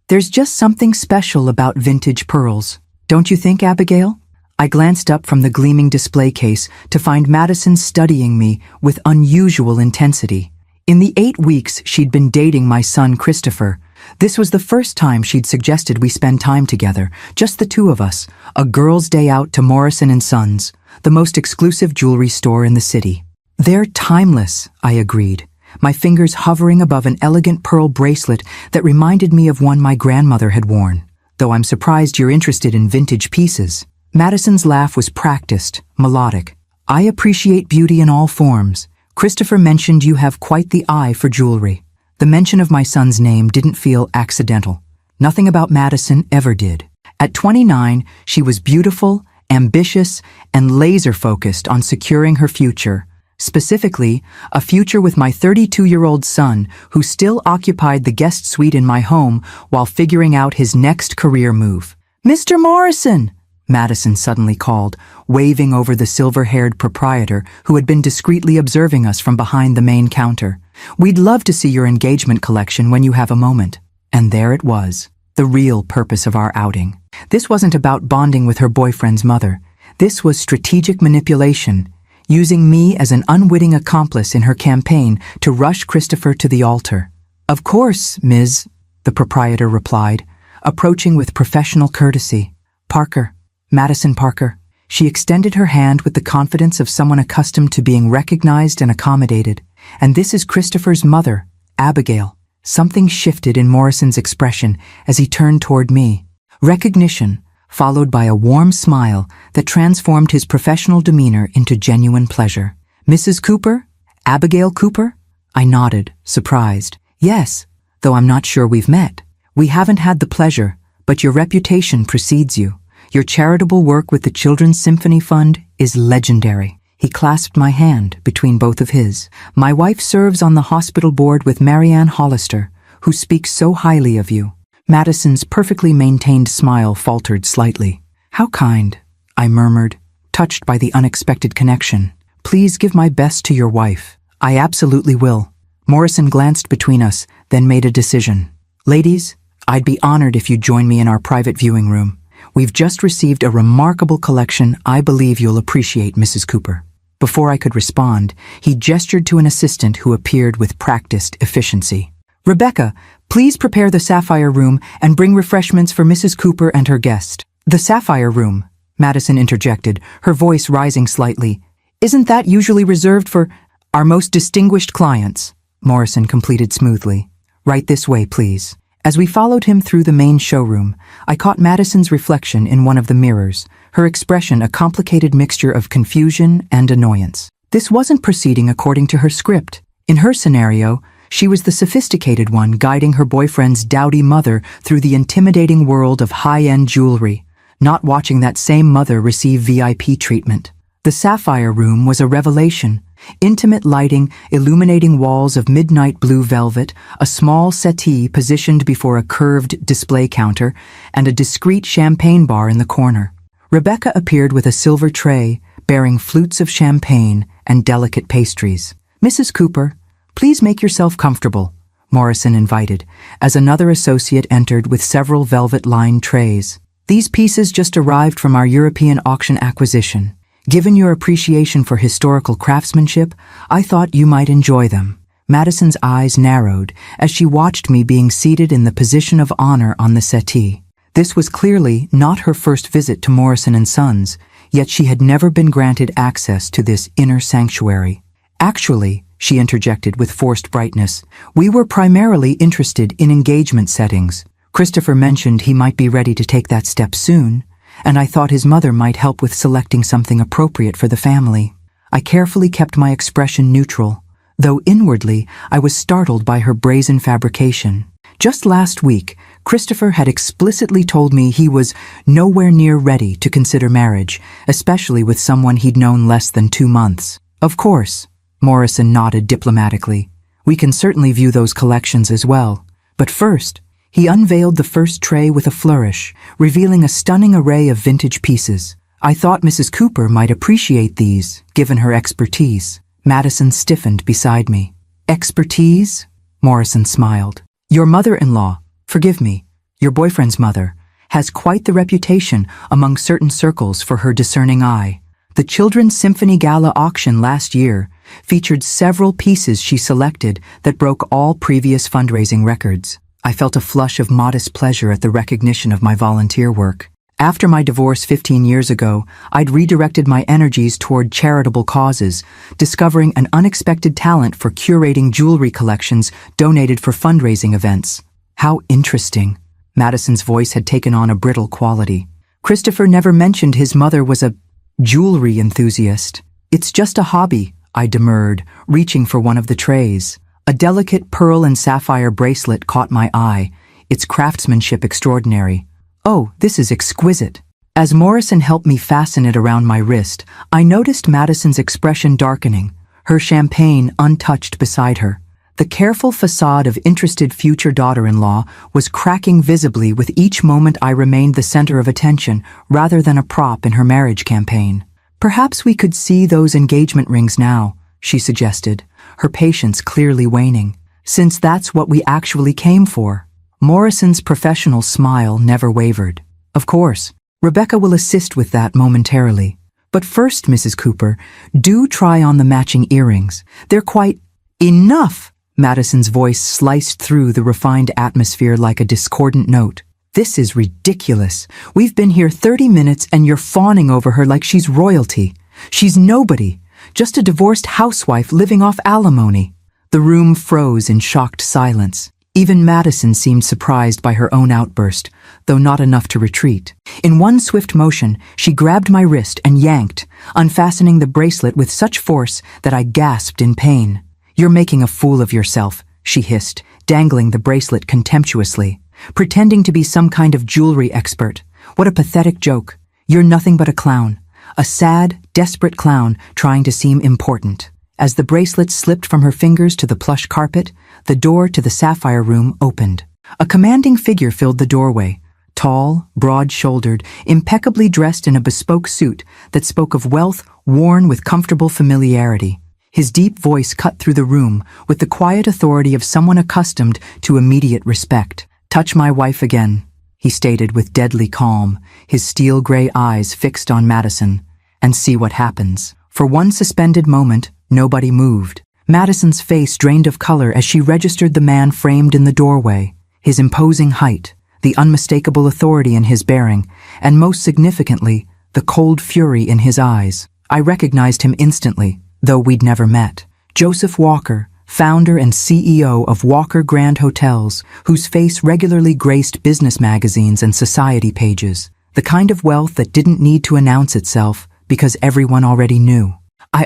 There's just something special about vintage pearls, don't you think, Abigail? I glanced up from the gleaming display case to find Madison studying me with unusual intensity. In the 8 weeks she'd been dating my son Christopher, this was the first time she'd suggested we spend time together, just the two of us, a girls' day out to Morrison & Sons, the most exclusive jewelry store in the city. They're timeless, I agreed, my fingers hovering above an elegant pearl bracelet that reminded me of one my grandmother had worn. Though I'm surprised you're interested in vintage pieces. Madison's laugh was practiced, melodic. I appreciate beauty in all forms. Christopher mentioned you have quite the eye for jewelry. The mention of my son's name didn't feel accidental. Nothing about Madison ever did. At 29, she was beautiful, ambitious, and laser-focused on securing her future. Specifically, a future with my 32-year-old son who still occupied the guest suite in my home while figuring out his next career move. "Mr. Morrison!" Madison suddenly called, waving over the silver-haired proprietor who had been discreetly observing us from behind the main counter. "We'd love to see your engagement collection when you have a moment." And there it was, the real purpose of our outing. This wasn't about bonding with her boyfriend's mother. This was strategic manipulation, using me as an unwitting accomplice in her campaign to rush Christopher to the altar. "Of course, Ms." the proprietor replied, approaching with professional courtesy. "Parker. Madison Parker." She extended her hand with the confidence of someone accustomed to being recognized and accommodated. "And this is Christopher's mother, Abigail." Something shifted in Morrison's expression as he turned toward me. Recognition, followed by a warm smile that transformed his professional demeanor into genuine pleasure. "Mrs. Cooper? Abigail Cooper?" I nodded, surprised. "Yes, though I'm not sure we've met. We haven't had the pleasure, but your reputation precedes you. Your charitable work with the Children's Symphony Fund is legendary." He clasped my hand between both of his. "My wife serves on the hospital board with Marianne Hollister, who speaks so highly of you." Madison's perfectly maintained smile faltered slightly. "How kind," I murmured, touched by the unexpected connection. "Please give my best to your wife." "I absolutely will." Morrison glanced between us, then made a decision. "Ladies, I'd be honored if you'd join me in our private viewing room. We've just received a remarkable collection I believe you'll appreciate, Mrs. Cooper." Before I could respond, he gestured to an assistant who appeared with practiced efficiency. "Rebecca, please prepare the Sapphire Room and bring refreshments for Mrs. Cooper and her guest." "The Sapphire Room," Madison interjected, her voice rising slightly. "Isn't that usually reserved for our most distinguished clients?" Morrison completed smoothly. "Right this way, please." As we followed him through the main showroom, I caught Madison's reflection in one of the mirrors, her expression a complicated mixture of confusion and annoyance. This wasn't proceeding according to her script. In her scenario, she was the sophisticated one guiding her boyfriend's dowdy mother through the intimidating world of high-end jewelry, not watching that same mother receive VIP treatment. The Sapphire Room was a revelation. Intimate lighting, illuminating walls of midnight blue velvet, a small settee positioned before a curved display counter, and a discreet champagne bar in the corner. Rebecca appeared with a silver tray, bearing flutes of champagne and delicate pastries. "Mrs. Cooper, please make yourself comfortable," Morrison invited, as another associate entered with several velvet-lined trays. "These pieces just arrived from our European auction acquisition. Given your appreciation for historical craftsmanship, I thought you might enjoy them." Madison's eyes narrowed as she watched me being seated in the position of honor on the settee. This was clearly not her first visit to Morrison & Sons, yet she had never been granted access to this inner sanctuary. "Actually," she interjected with forced brightness, "we were primarily interested in engagement settings. Christopher mentioned he might be ready to take that step soon, and I thought his mother might help with selecting something appropriate for the family." I carefully kept my expression neutral, though inwardly I was startled by her brazen fabrication. Just last week, Christopher had explicitly told me he was nowhere near ready to consider marriage, especially with someone he'd known less than 2 months. "Of course," Morrison nodded diplomatically. "We can certainly view those collections as well. But first," he unveiled the first tray with a flourish, revealing a stunning array of vintage pieces. "I thought Mrs. Cooper might appreciate these, given her expertise." Madison stiffened beside me. "Expertise?" Morrison smiled. "Your mother-in-law, forgive me, Your boyfriend's mother has quite the reputation among certain circles for her discerning eye. The Children's Symphony Gala auction last year featured several pieces she selected that broke all previous fundraising records. I felt a flush of modest pleasure at the recognition of my volunteer work. After my divorce 15 years ago, I'd redirected my energies toward charitable causes, discovering an unexpected talent for curating jewelry collections donated for fundraising events. How interesting. Madison's voice had taken on a brittle quality. Christopher never mentioned his mother was a jewelry enthusiast. It's just a hobby, I demurred, reaching for one of the trays. A delicate pearl and sapphire bracelet caught my eye, its craftsmanship extraordinary. Oh, this is exquisite. As Morrison helped me fasten it around my wrist, I noticed Madison's expression darkening, her champagne untouched beside her. The careful facade of interested future daughter-in-law was cracking visibly with each moment I remained the center of attention rather than a prop in her marriage campaign. Perhaps we could see those engagement rings now, she suggested, her patience clearly waning, since that's what we actually came for. Morrison's professional smile never wavered. Of course, Rebecca will assist with that momentarily. But first, Mrs. Cooper, do try on the matching earrings. They're quite enough. Madison's voice sliced through the refined atmosphere like a discordant note. This is ridiculous. We've been here 30 minutes and you're fawning over her like she's royalty. She's nobody, just a divorced housewife living off alimony. The room froze in shocked silence. Even Madison seemed surprised by her own outburst, though not enough to retreat. In one swift motion, she grabbed my wrist and yanked, unfastening the bracelet with such force that I gasped in pain. You're making a fool of yourself, she hissed, dangling the bracelet contemptuously, pretending to be some kind of jewelry expert. What a pathetic joke. You're nothing but a clown. A sad, desperate clown trying to seem important. As the bracelet slipped from her fingers to the plush carpet, the door to the sapphire room opened. A commanding figure filled the doorway, tall, broad-shouldered, impeccably dressed in a bespoke suit that spoke of wealth worn with comfortable familiarity. His deep voice cut through the room with the quiet authority of someone accustomed to immediate respect. "Touch my wife again," he stated with deadly calm, his steel-gray eyes fixed on Madison, "and see what happens." For one suspended moment, nobody moved. Madison's face drained of color as she registered the man framed in the doorway, his imposing height, the unmistakable authority in his bearing, and most significantly, the cold fury in his eyes. I recognized him instantly, though we'd never met. Joseph Walker, founder and CEO of Walker Grand Hotels, whose face regularly graced business magazines and society pages. The kind of wealth that didn't need to announce itself because everyone already knew.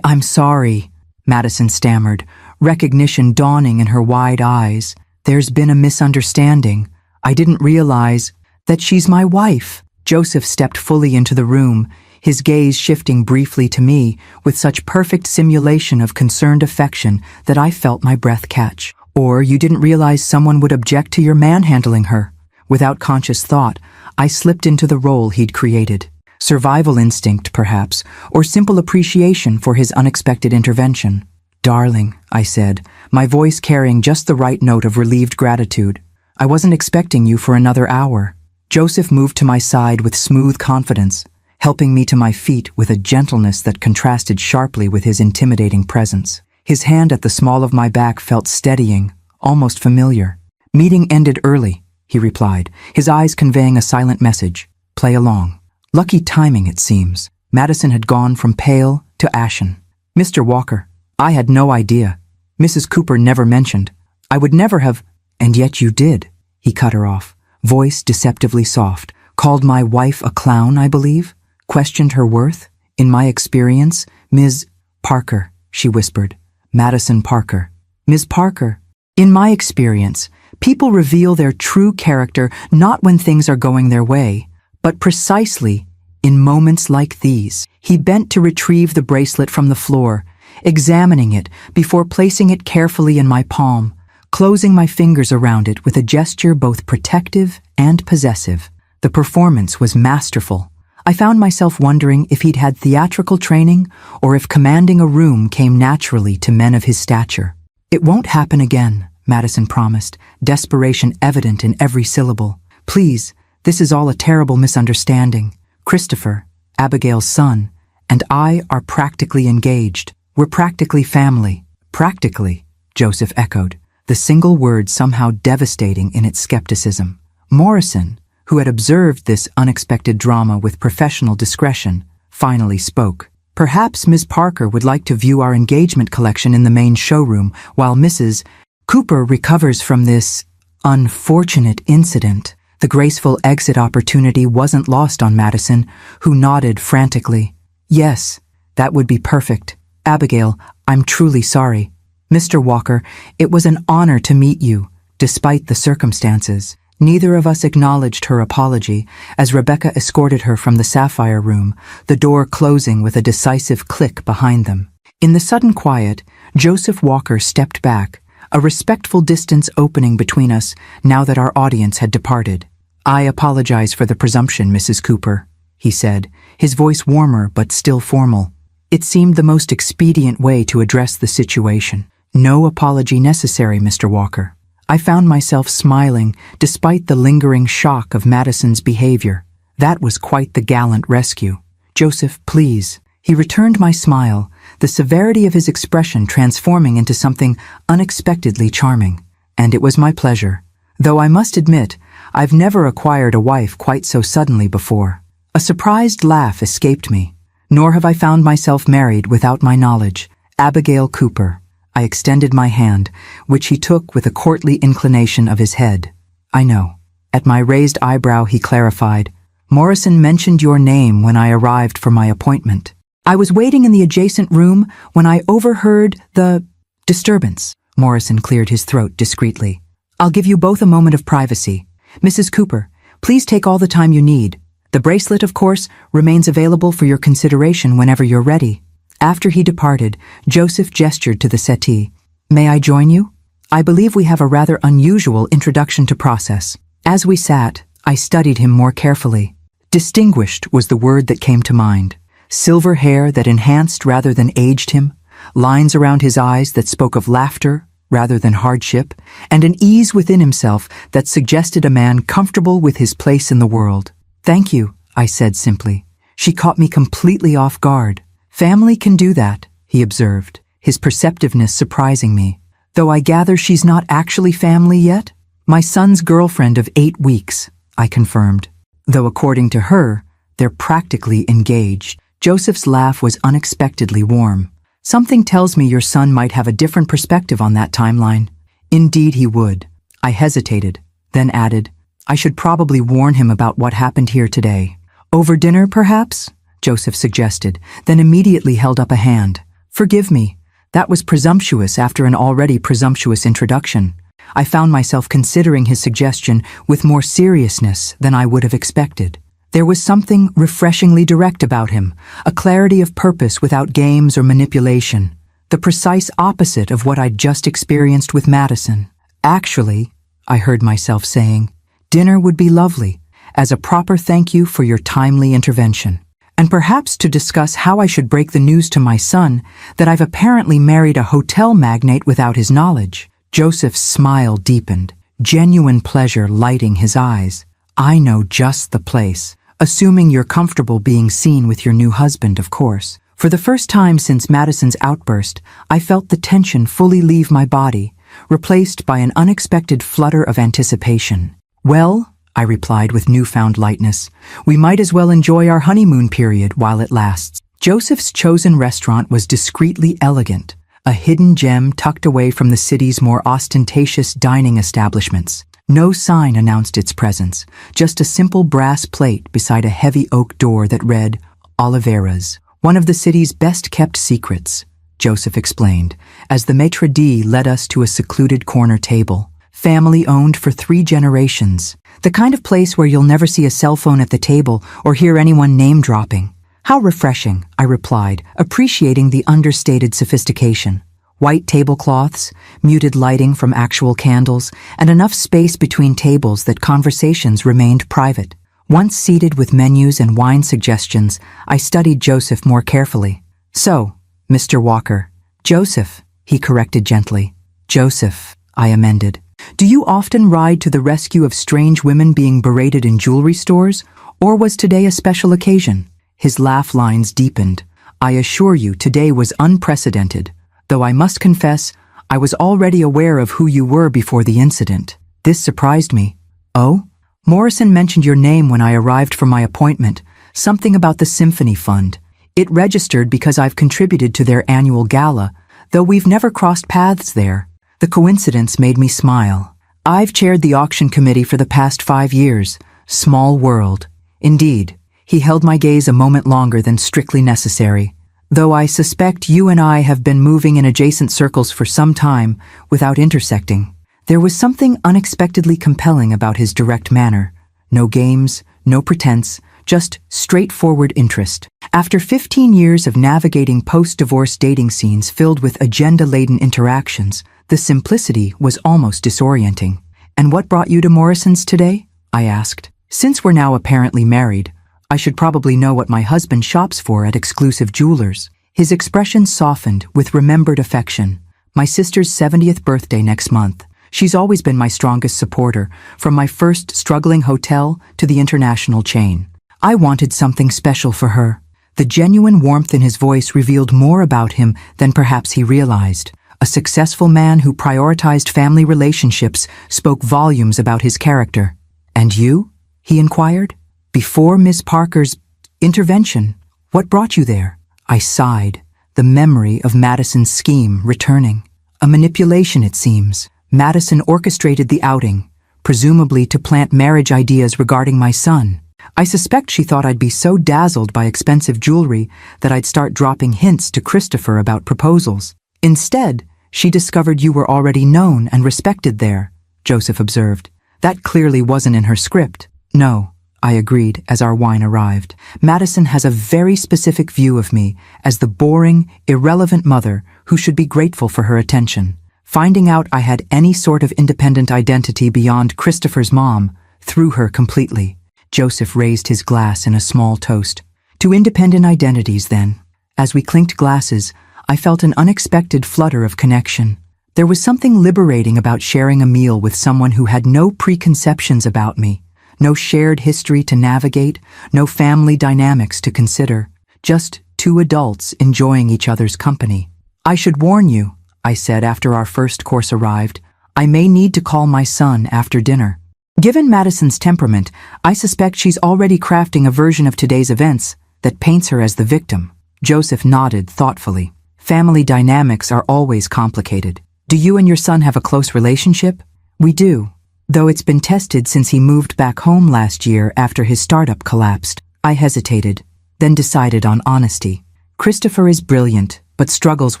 I'm sorry, Madison stammered, recognition dawning in her wide eyes. There's been a misunderstanding. I didn't realize that she's my wife. Joseph stepped fully into the room, his gaze shifting briefly to me with such perfect simulation of concerned affection that I felt my breath catch. Or you didn't realize someone would object to your manhandling her. Without conscious thought, I slipped into the role he'd created. Survival instinct, perhaps, or simple appreciation for his unexpected intervention. "Darling," I said, my voice carrying just the right note of relieved gratitude. "I wasn't expecting you for another hour." Joseph moved to my side with smooth confidence, helping me to my feet with a gentleness that contrasted sharply with his intimidating presence. His hand at the small of my back felt steadying, almost familiar. "Meeting ended early," he replied, his eyes conveying a silent message. "Play along." Lucky timing, it seems. Madison had gone from pale to ashen. "Mr. Walker, I had no idea. Mrs. Cooper never mentioned. I would never have—" "And yet you did," he cut her off, voice deceptively soft. "Called my wife a clown, I believe? Questioned her worth? In my experience, Ms. Parker," she whispered. "Madison Parker. Ms. Parker. In my experience, people reveal their true character not when things are going their way, but precisely in moments like these." He bent to retrieve the bracelet from the floor, examining it before placing it carefully in my palm, closing my fingers around it with a gesture both protective and possessive. The performance was masterful. I found myself wondering if he'd had theatrical training or if commanding a room came naturally to men of his stature. "It won't happen again," Madison promised, desperation evident in every syllable. Please, this is all a terrible misunderstanding. Christopher, Abigail's son, and I are practically engaged. We're practically family. Practically, Joseph echoed, the single word somehow devastating in its skepticism. Morrison, who had observed this unexpected drama with professional discretion, finally spoke. Perhaps Miss Parker would like to view our engagement collection in the main showroom while Mrs. Cooper recovers from this unfortunate incident. The graceful exit opportunity wasn't lost on Madison, who nodded frantically. Yes, that would be perfect. Abigail, I'm truly sorry. Mr. Walker, it was an honor to meet you, despite the circumstances. Neither of us acknowledged her apology as Rebecca escorted her from the Sapphire Room, the door closing with a decisive click behind them. In the sudden quiet, Joseph Walker stepped back, a respectful distance opening between us now that our audience had departed. I apologize for the presumption, Mrs. Cooper, he said, his voice warmer but still formal. It seemed the most expedient way to address the situation. No apology necessary, Mr. Walker. I found myself smiling despite the lingering shock of Madison's behavior. That was quite the gallant rescue. Joseph, please. He returned my smile, the severity of his expression transforming into something unexpectedly charming. And it was my pleasure. Though I must admit, I've never acquired a wife quite so suddenly before. A surprised laugh escaped me. Nor have I found myself married without my knowledge. Abigail Cooper. I extended my hand, which he took with a courtly inclination of his head. I know. At my raised eyebrow he clarified, Morrison mentioned your name when I arrived for my appointment. I was waiting in the adjacent room when I overheard the disturbance. Morrison cleared his throat discreetly. I'll give you both a moment of privacy. Mrs. Cooper, please take all the time you need. The bracelet, of course, remains available for your consideration whenever you're ready. After he departed, Joseph gestured to the settee. May I join you? I believe we have a rather unusual introduction to process. As we sat, I studied him more carefully. Distinguished was the word that came to mind. Silver hair that enhanced rather than aged him, lines around his eyes that spoke of laughter rather than hardship, and an ease within himself that suggested a man comfortable with his place in the world. Thank you, I said simply. She caught me completely off guard. Family can do that, he observed, his perceptiveness surprising me. Though I gather she's not actually family yet? My son's girlfriend of 8 weeks, I confirmed. Though according to her, they're practically engaged. Joseph's laugh was unexpectedly warm. Something tells me your son might have a different perspective on that timeline. Indeed he would. I hesitated, then added, I should probably warn him about what happened here today. Over dinner, perhaps? Joseph suggested, then immediately held up a hand. Forgive me. That was presumptuous after an already presumptuous introduction. I found myself considering his suggestion with more seriousness than I would have expected. There was something refreshingly direct about him, a clarity of purpose without games or manipulation, the precise opposite of what I'd just experienced with Madison. Actually, I heard myself saying, dinner would be lovely, as a proper thank you for your timely intervention. And perhaps to discuss how I should break the news to my son that I've apparently married a hotel magnate without his knowledge. Joseph's smile deepened, genuine pleasure lighting his eyes. I know just the place, assuming you're comfortable being seen with your new husband, of course. For the first time since Madison's outburst, I felt the tension fully leave my body, replaced by an unexpected flutter of anticipation. Well, I replied with newfound lightness, we might as well enjoy our honeymoon period while it lasts. Joseph's chosen restaurant was discreetly elegant, a hidden gem tucked away from the city's more ostentatious dining establishments. No sign announced its presence, just a simple brass plate beside a heavy oak door that read, Oliveira's, one of the city's best-kept secrets, Joseph explained, as the maitre d' led us to a secluded corner table. Family-owned for 3 generations. The kind of place where you'll never see a cell phone at the table or hear anyone name-dropping. How refreshing, I replied, appreciating the understated sophistication. White tablecloths, muted lighting from actual candles, and enough space between tables that conversations remained private. Once seated with menus and wine suggestions, I studied Joseph more carefully. So, Mr. Walker. Joseph, he corrected gently. Joseph, I amended. Do you often ride to the rescue of strange women being berated in jewelry stores, or was today a special occasion? His laugh lines deepened. I assure you, today was unprecedented, though I must confess, I was already aware of who you were before the incident. This surprised me. Oh? Morrison mentioned your name when I arrived for my appointment, something about the Symphony Fund. It registered because I've contributed to their annual gala, though we've never crossed paths there. The coincidence made me smile. I've chaired the auction committee for the past 5 years. Small world. Indeed. He held my gaze a moment longer than strictly necessary. Though I suspect you and I have been moving in adjacent circles for some time without intersecting. There was something unexpectedly compelling about his direct manner. No games, no pretense, just straightforward interest. After 15 years of navigating post-divorce dating scenes filled with agenda-laden interactions, the simplicity was almost disorienting. And what brought you to Morrison's today? I asked. Since we're now apparently married, I should probably know what my husband shops for at exclusive jewelers. His expression softened with remembered affection. My sister's 70th birthday next month. She's always been my strongest supporter, from my first struggling hotel to the international chain. I wanted something special for her. The genuine warmth in his voice revealed more about him than perhaps he realized. A successful man who prioritized family relationships spoke volumes about his character. And you? He inquired. Before Miss Parker's intervention, what brought you there? I sighed, the memory of Madison's scheme returning. A manipulation, it seems. Madison orchestrated the outing, presumably to plant marriage ideas regarding my son. I suspect she thought I'd be so dazzled by expensive jewelry that I'd start dropping hints to Christopher about proposals. Instead, she discovered you were already known and respected there, Joseph observed. That clearly wasn't in her script. No, I agreed as our wine arrived. Madison has a very specific view of me as the boring, irrelevant mother who should be grateful for her attention. Finding out I had any sort of independent identity beyond Christopher's mom threw her completely. Joseph raised his glass in a small toast. To independent identities, then. As we clinked glasses, I felt an unexpected flutter of connection. There was something liberating about sharing a meal with someone who had no preconceptions about me. No shared history to navigate, no family dynamics to consider, just two adults enjoying each other's company. I should warn you, I said after our first course arrived, I may need to call my son after dinner. Given Madison's temperament, I suspect she's already crafting a version of today's events that paints her as the victim. Joseph nodded thoughtfully. Family dynamics are always complicated. Do you and your son have a close relationship? We do. Though it's been tested since he moved back home last year after his startup collapsed. I hesitated, then decided on honesty. Christopher is brilliant, but struggles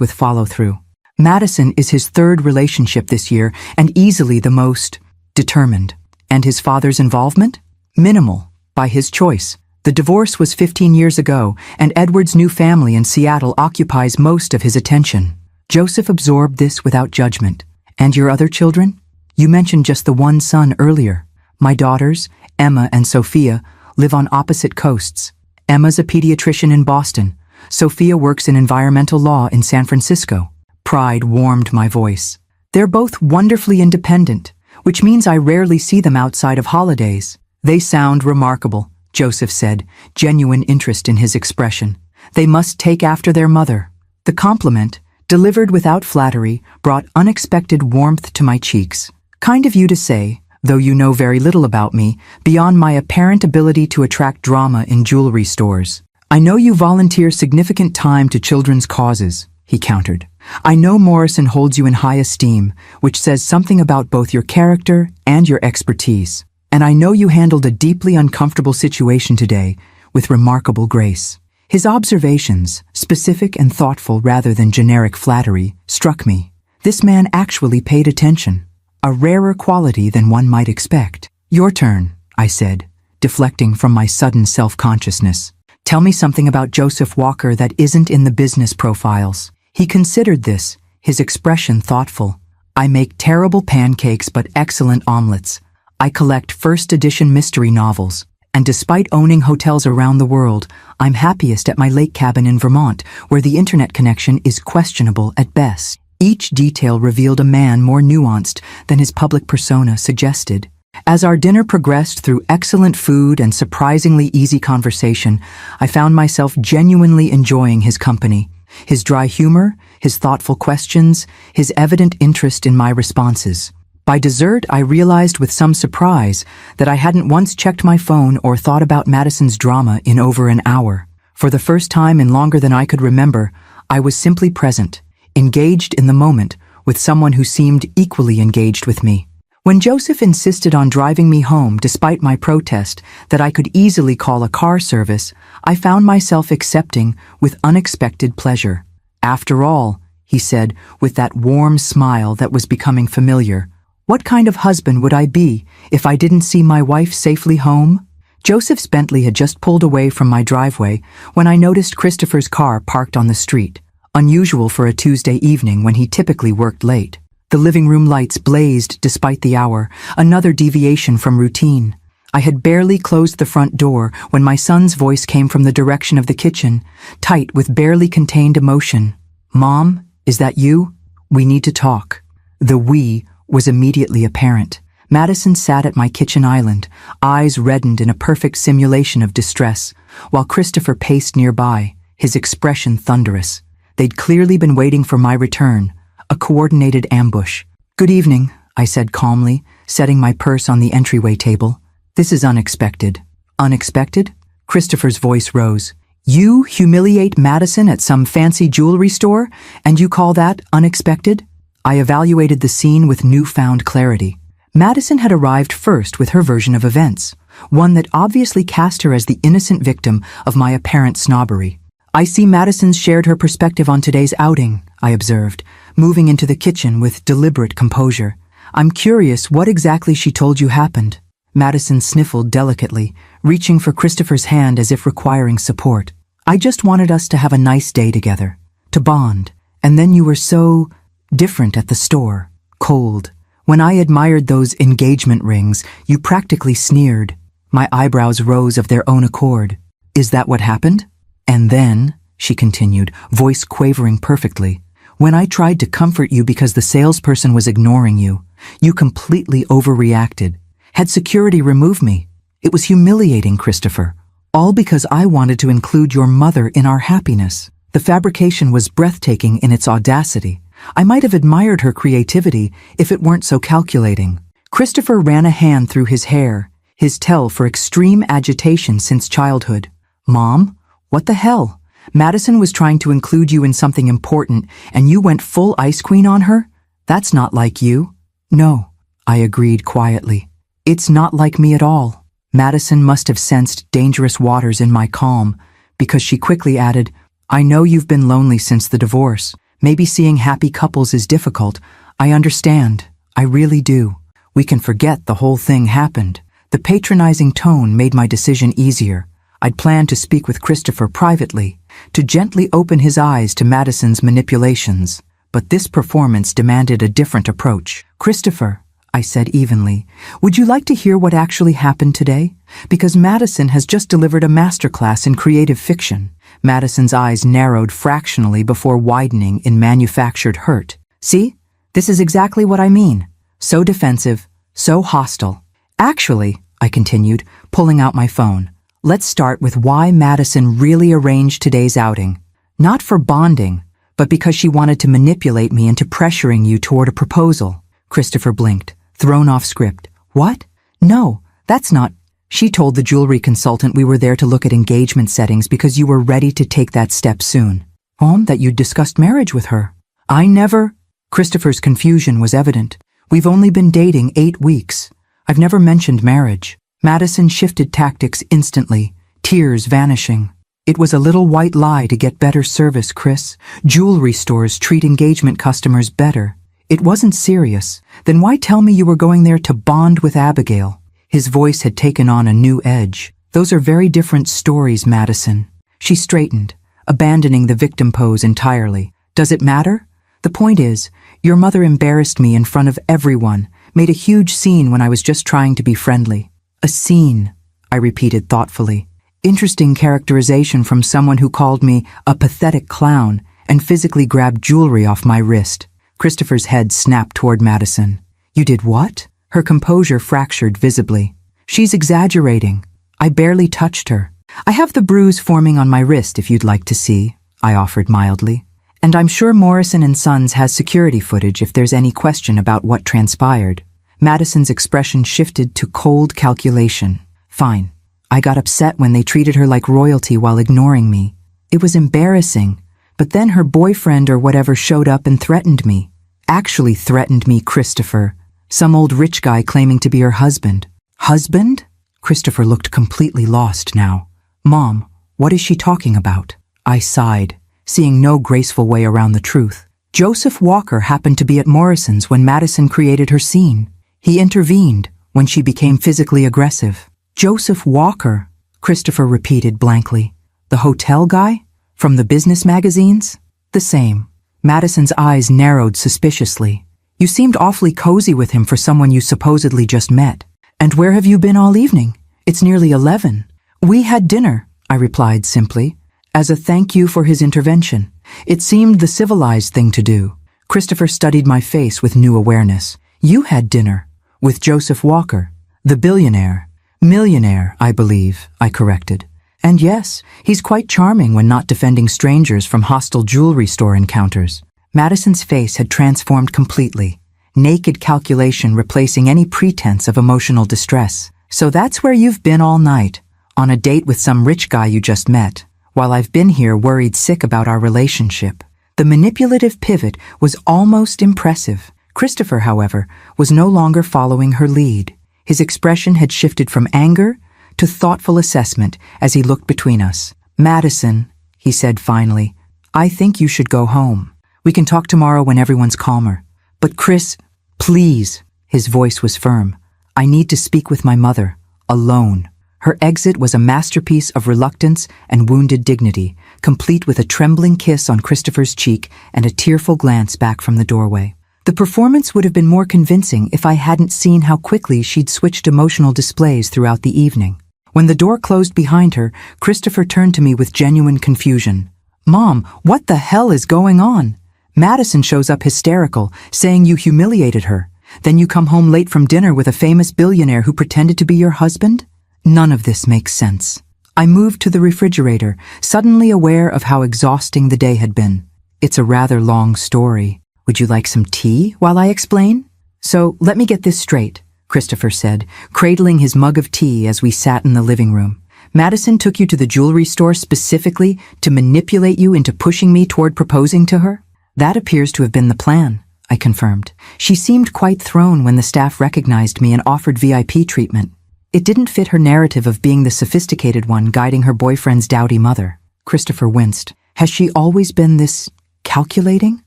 with follow-through. Madison is his third relationship this year and easily the most determined. And his father's involvement? Minimal, by his choice. The divorce was 15 years ago, and Edward's new family in Seattle occupies most of his attention. Joseph absorbed this without judgment. And your other children? You mentioned just the one son earlier. My daughters, Emma and Sophia, live on opposite coasts. Emma's a pediatrician in Boston. Sophia works in environmental law in San Francisco. Pride warmed my voice. They're both wonderfully independent, which means I rarely see them outside of holidays. They sound remarkable, Joseph said, genuine interest in his expression. They must take after their mother. The compliment, delivered without flattery, brought unexpected warmth to my cheeks. Kind of you to say, though you know very little about me, beyond my apparent ability to attract drama in jewelry stores. I know you volunteer significant time to children's causes, he countered. I know Morrison holds you in high esteem, which says something about both your character and your expertise. And I know you handled a deeply uncomfortable situation today with remarkable grace. His observations, specific and thoughtful rather than generic flattery, struck me. This man actually paid attention. A rarer quality than one might expect. Your turn, I said, deflecting from my sudden self-consciousness. Tell me something about Joseph Walker that isn't in the business profiles. He considered this, his expression thoughtful. I make terrible pancakes but excellent omelets. I collect first edition mystery novels. And despite owning hotels around the world, I'm happiest at my lake cabin in Vermont, where the internet connection is questionable at best. Each detail revealed a man more nuanced than his public persona suggested. As our dinner progressed through excellent food and surprisingly easy conversation, I found myself genuinely enjoying his company. His dry humor, his thoughtful questions, his evident interest in my responses. By dessert, I realized with some surprise that I hadn't once checked my phone or thought about Madison's drama in over an hour. For the first time in longer than I could remember, I was simply present, engaged in the moment with someone who seemed equally engaged with me. When Joseph insisted on driving me home despite my protest that I could easily call a car service, I found myself accepting with unexpected pleasure. After all, he said with that warm smile that was becoming familiar, what kind of husband would I be if I didn't see my wife safely home? Joseph's Bentley had just pulled away from my driveway when I noticed Christopher's car parked on the street, unusual for a Tuesday evening when he typically worked late. The living room lights blazed despite the hour, another deviation from routine. I had barely closed the front door when my son's voice came from the direction of the kitchen, tight with barely contained emotion. "Mom, is that you? We need to talk." The "we" was immediately apparent. Madison sat at my kitchen island, eyes reddened in a perfect simulation of distress, while Christopher paced nearby, his expression thunderous. They'd clearly been waiting for my return. A coordinated ambush. "Good evening," I said calmly, setting my purse on the entryway table. "This is unexpected." "Unexpected?" Christopher's voice rose. "You humiliate Madison at some fancy jewelry store, and you call that unexpected?" I evaluated the scene with newfound clarity. Madison had arrived first with her version of events, one that obviously cast her as the innocent victim of my apparent snobbery. "I see Madison's shared her perspective on today's outing," I observed, moving into the kitchen with deliberate composure. "I'm curious what exactly she told you happened." Madison sniffled delicately, reaching for Christopher's hand as if requiring support. "I just wanted us to have a nice day together, to bond, and then you were so different at the store, cold. When I admired those engagement rings, you practically sneered." My eyebrows rose of their own accord. "Is that what happened?" "And then," she continued, voice quavering perfectly, "when I tried to comfort you because the salesperson was ignoring you, you completely overreacted. Had security remove me. It was humiliating, Christopher. All because I wanted to include your mother in our happiness. The fabrication was breathtaking in its audacity. I might have admired her creativity if it weren't so calculating." Christopher ran a hand through his hair, his tell for extreme agitation since childhood. "Mom, what the hell? Madison was trying to include you in something important, and you went full ice queen on her? That's not like you." "No," I agreed quietly. "It's not like me at all." Madison must have sensed dangerous waters in my calm, because she quickly added, "I know you've been lonely since the divorce. Maybe seeing happy couples is difficult. I understand. I really do. We can forget the whole thing happened." The patronizing tone made my decision easier. I'd planned to speak with Christopher privately, to gently open his eyes to Madison's manipulations. But this performance demanded a different approach. "Christopher," I said evenly, "would you like to hear what actually happened today? Because Madison has just delivered a masterclass in creative fiction." Madison's eyes narrowed fractionally before widening in manufactured hurt. "See? This is exactly what I mean. So defensive, so hostile." "Actually," I continued, pulling out my phone, "let's start with why Madison really arranged today's outing. Not for bonding, but because she wanted to manipulate me into pressuring you toward a proposal." Christopher blinked, thrown off script. "What? No, that's not..." "She told the jewelry consultant we were there to look at engagement settings because you were ready to take that step soon. That you'd discussed marriage with her." "I never..." Christopher's confusion was evident. "We've only been dating 8 weeks. I've never mentioned marriage." Madison shifted tactics instantly, tears vanishing. "It was a little white lie to get better service, Chris. Jewelry stores treat engagement customers better. It wasn't serious. Then why tell me you were going there to bond with Abigail?" His voice had taken on a new edge. "Those are very different stories, Madison." She straightened, abandoning the victim pose entirely. "Does it matter? The point is, your mother embarrassed me in front of everyone, made a huge scene when I was just trying to be friendly." "A scene," I repeated thoughtfully. Interesting characterization from someone who called me a pathetic clown and physically grabbed jewelry off my wrist. Christopher's head snapped toward Madison. You did what? Her composure fractured visibly. She's exaggerating. I barely touched her. I have the bruise forming on my wrist if you'd like to see, I offered mildly. And I'm sure Morrison and Sons has security footage if there's any question about what transpired. Madison's expression shifted to cold calculation. Fine. I got upset when they treated her like royalty while ignoring me. It was embarrassing. But then her boyfriend or whatever showed up and threatened me. Actually threatened me, Christopher. Some old rich guy claiming to be her husband. Husband? Christopher looked completely lost now. Mom, what is she talking about? I sighed, seeing no graceful way around the truth. Joseph Walker happened to be at Morrison's when Madison created her scene. He intervened when she became physically aggressive. Joseph Walker, Christopher repeated blankly. The hotel guy? From the business magazines? The same. Madison's eyes narrowed suspiciously. You seemed awfully cozy with him for someone you supposedly just met. And where have you been all evening? It's nearly 11. We had dinner, I replied simply, as a thank you for his intervention. It seemed the civilized thing to do. Christopher studied my face with new awareness. You had dinner with Joseph Walker, the billionaire. Millionaire, I believe, I corrected. And yes, he's quite charming when not defending strangers from hostile jewelry store encounters. Madison's face had transformed completely, naked calculation replacing any pretense of emotional distress. So that's where you've been all night, on a date with some rich guy you just met, while I've been here worried sick about our relationship. The manipulative pivot was almost impressive. Christopher, however, was no longer following her lead. His expression had shifted from anger to thoughtful assessment as he looked between us. Madison, he said finally, I think you should go home. We can talk tomorrow when everyone's calmer. But Chris, please, his voice was firm. I need to speak with my mother, alone. Her exit was a masterpiece of reluctance and wounded dignity, complete with a trembling kiss on Christopher's cheek and a tearful glance back from the doorway. The performance would have been more convincing if I hadn't seen how quickly she'd switched emotional displays throughout the evening. When the door closed behind her, Christopher turned to me with genuine confusion. Mom, what the hell is going on? Madison shows up hysterical, saying you humiliated her. Then you come home late from dinner with a famous billionaire who pretended to be your husband? None of this makes sense. I moved to the refrigerator, suddenly aware of how exhausting the day had been. It's a rather long story. Would you like some tea while I explain? So, let me get this straight, Christopher said, cradling his mug of tea as we sat in the living room. Madison took you to the jewelry store specifically to manipulate you into pushing me toward proposing to her? That appears to have been the plan, I confirmed. She seemed quite thrown when the staff recognized me and offered VIP treatment. It didn't fit her narrative of being the sophisticated one guiding her boyfriend's dowdy mother. Christopher winced. Has she always been this calculating?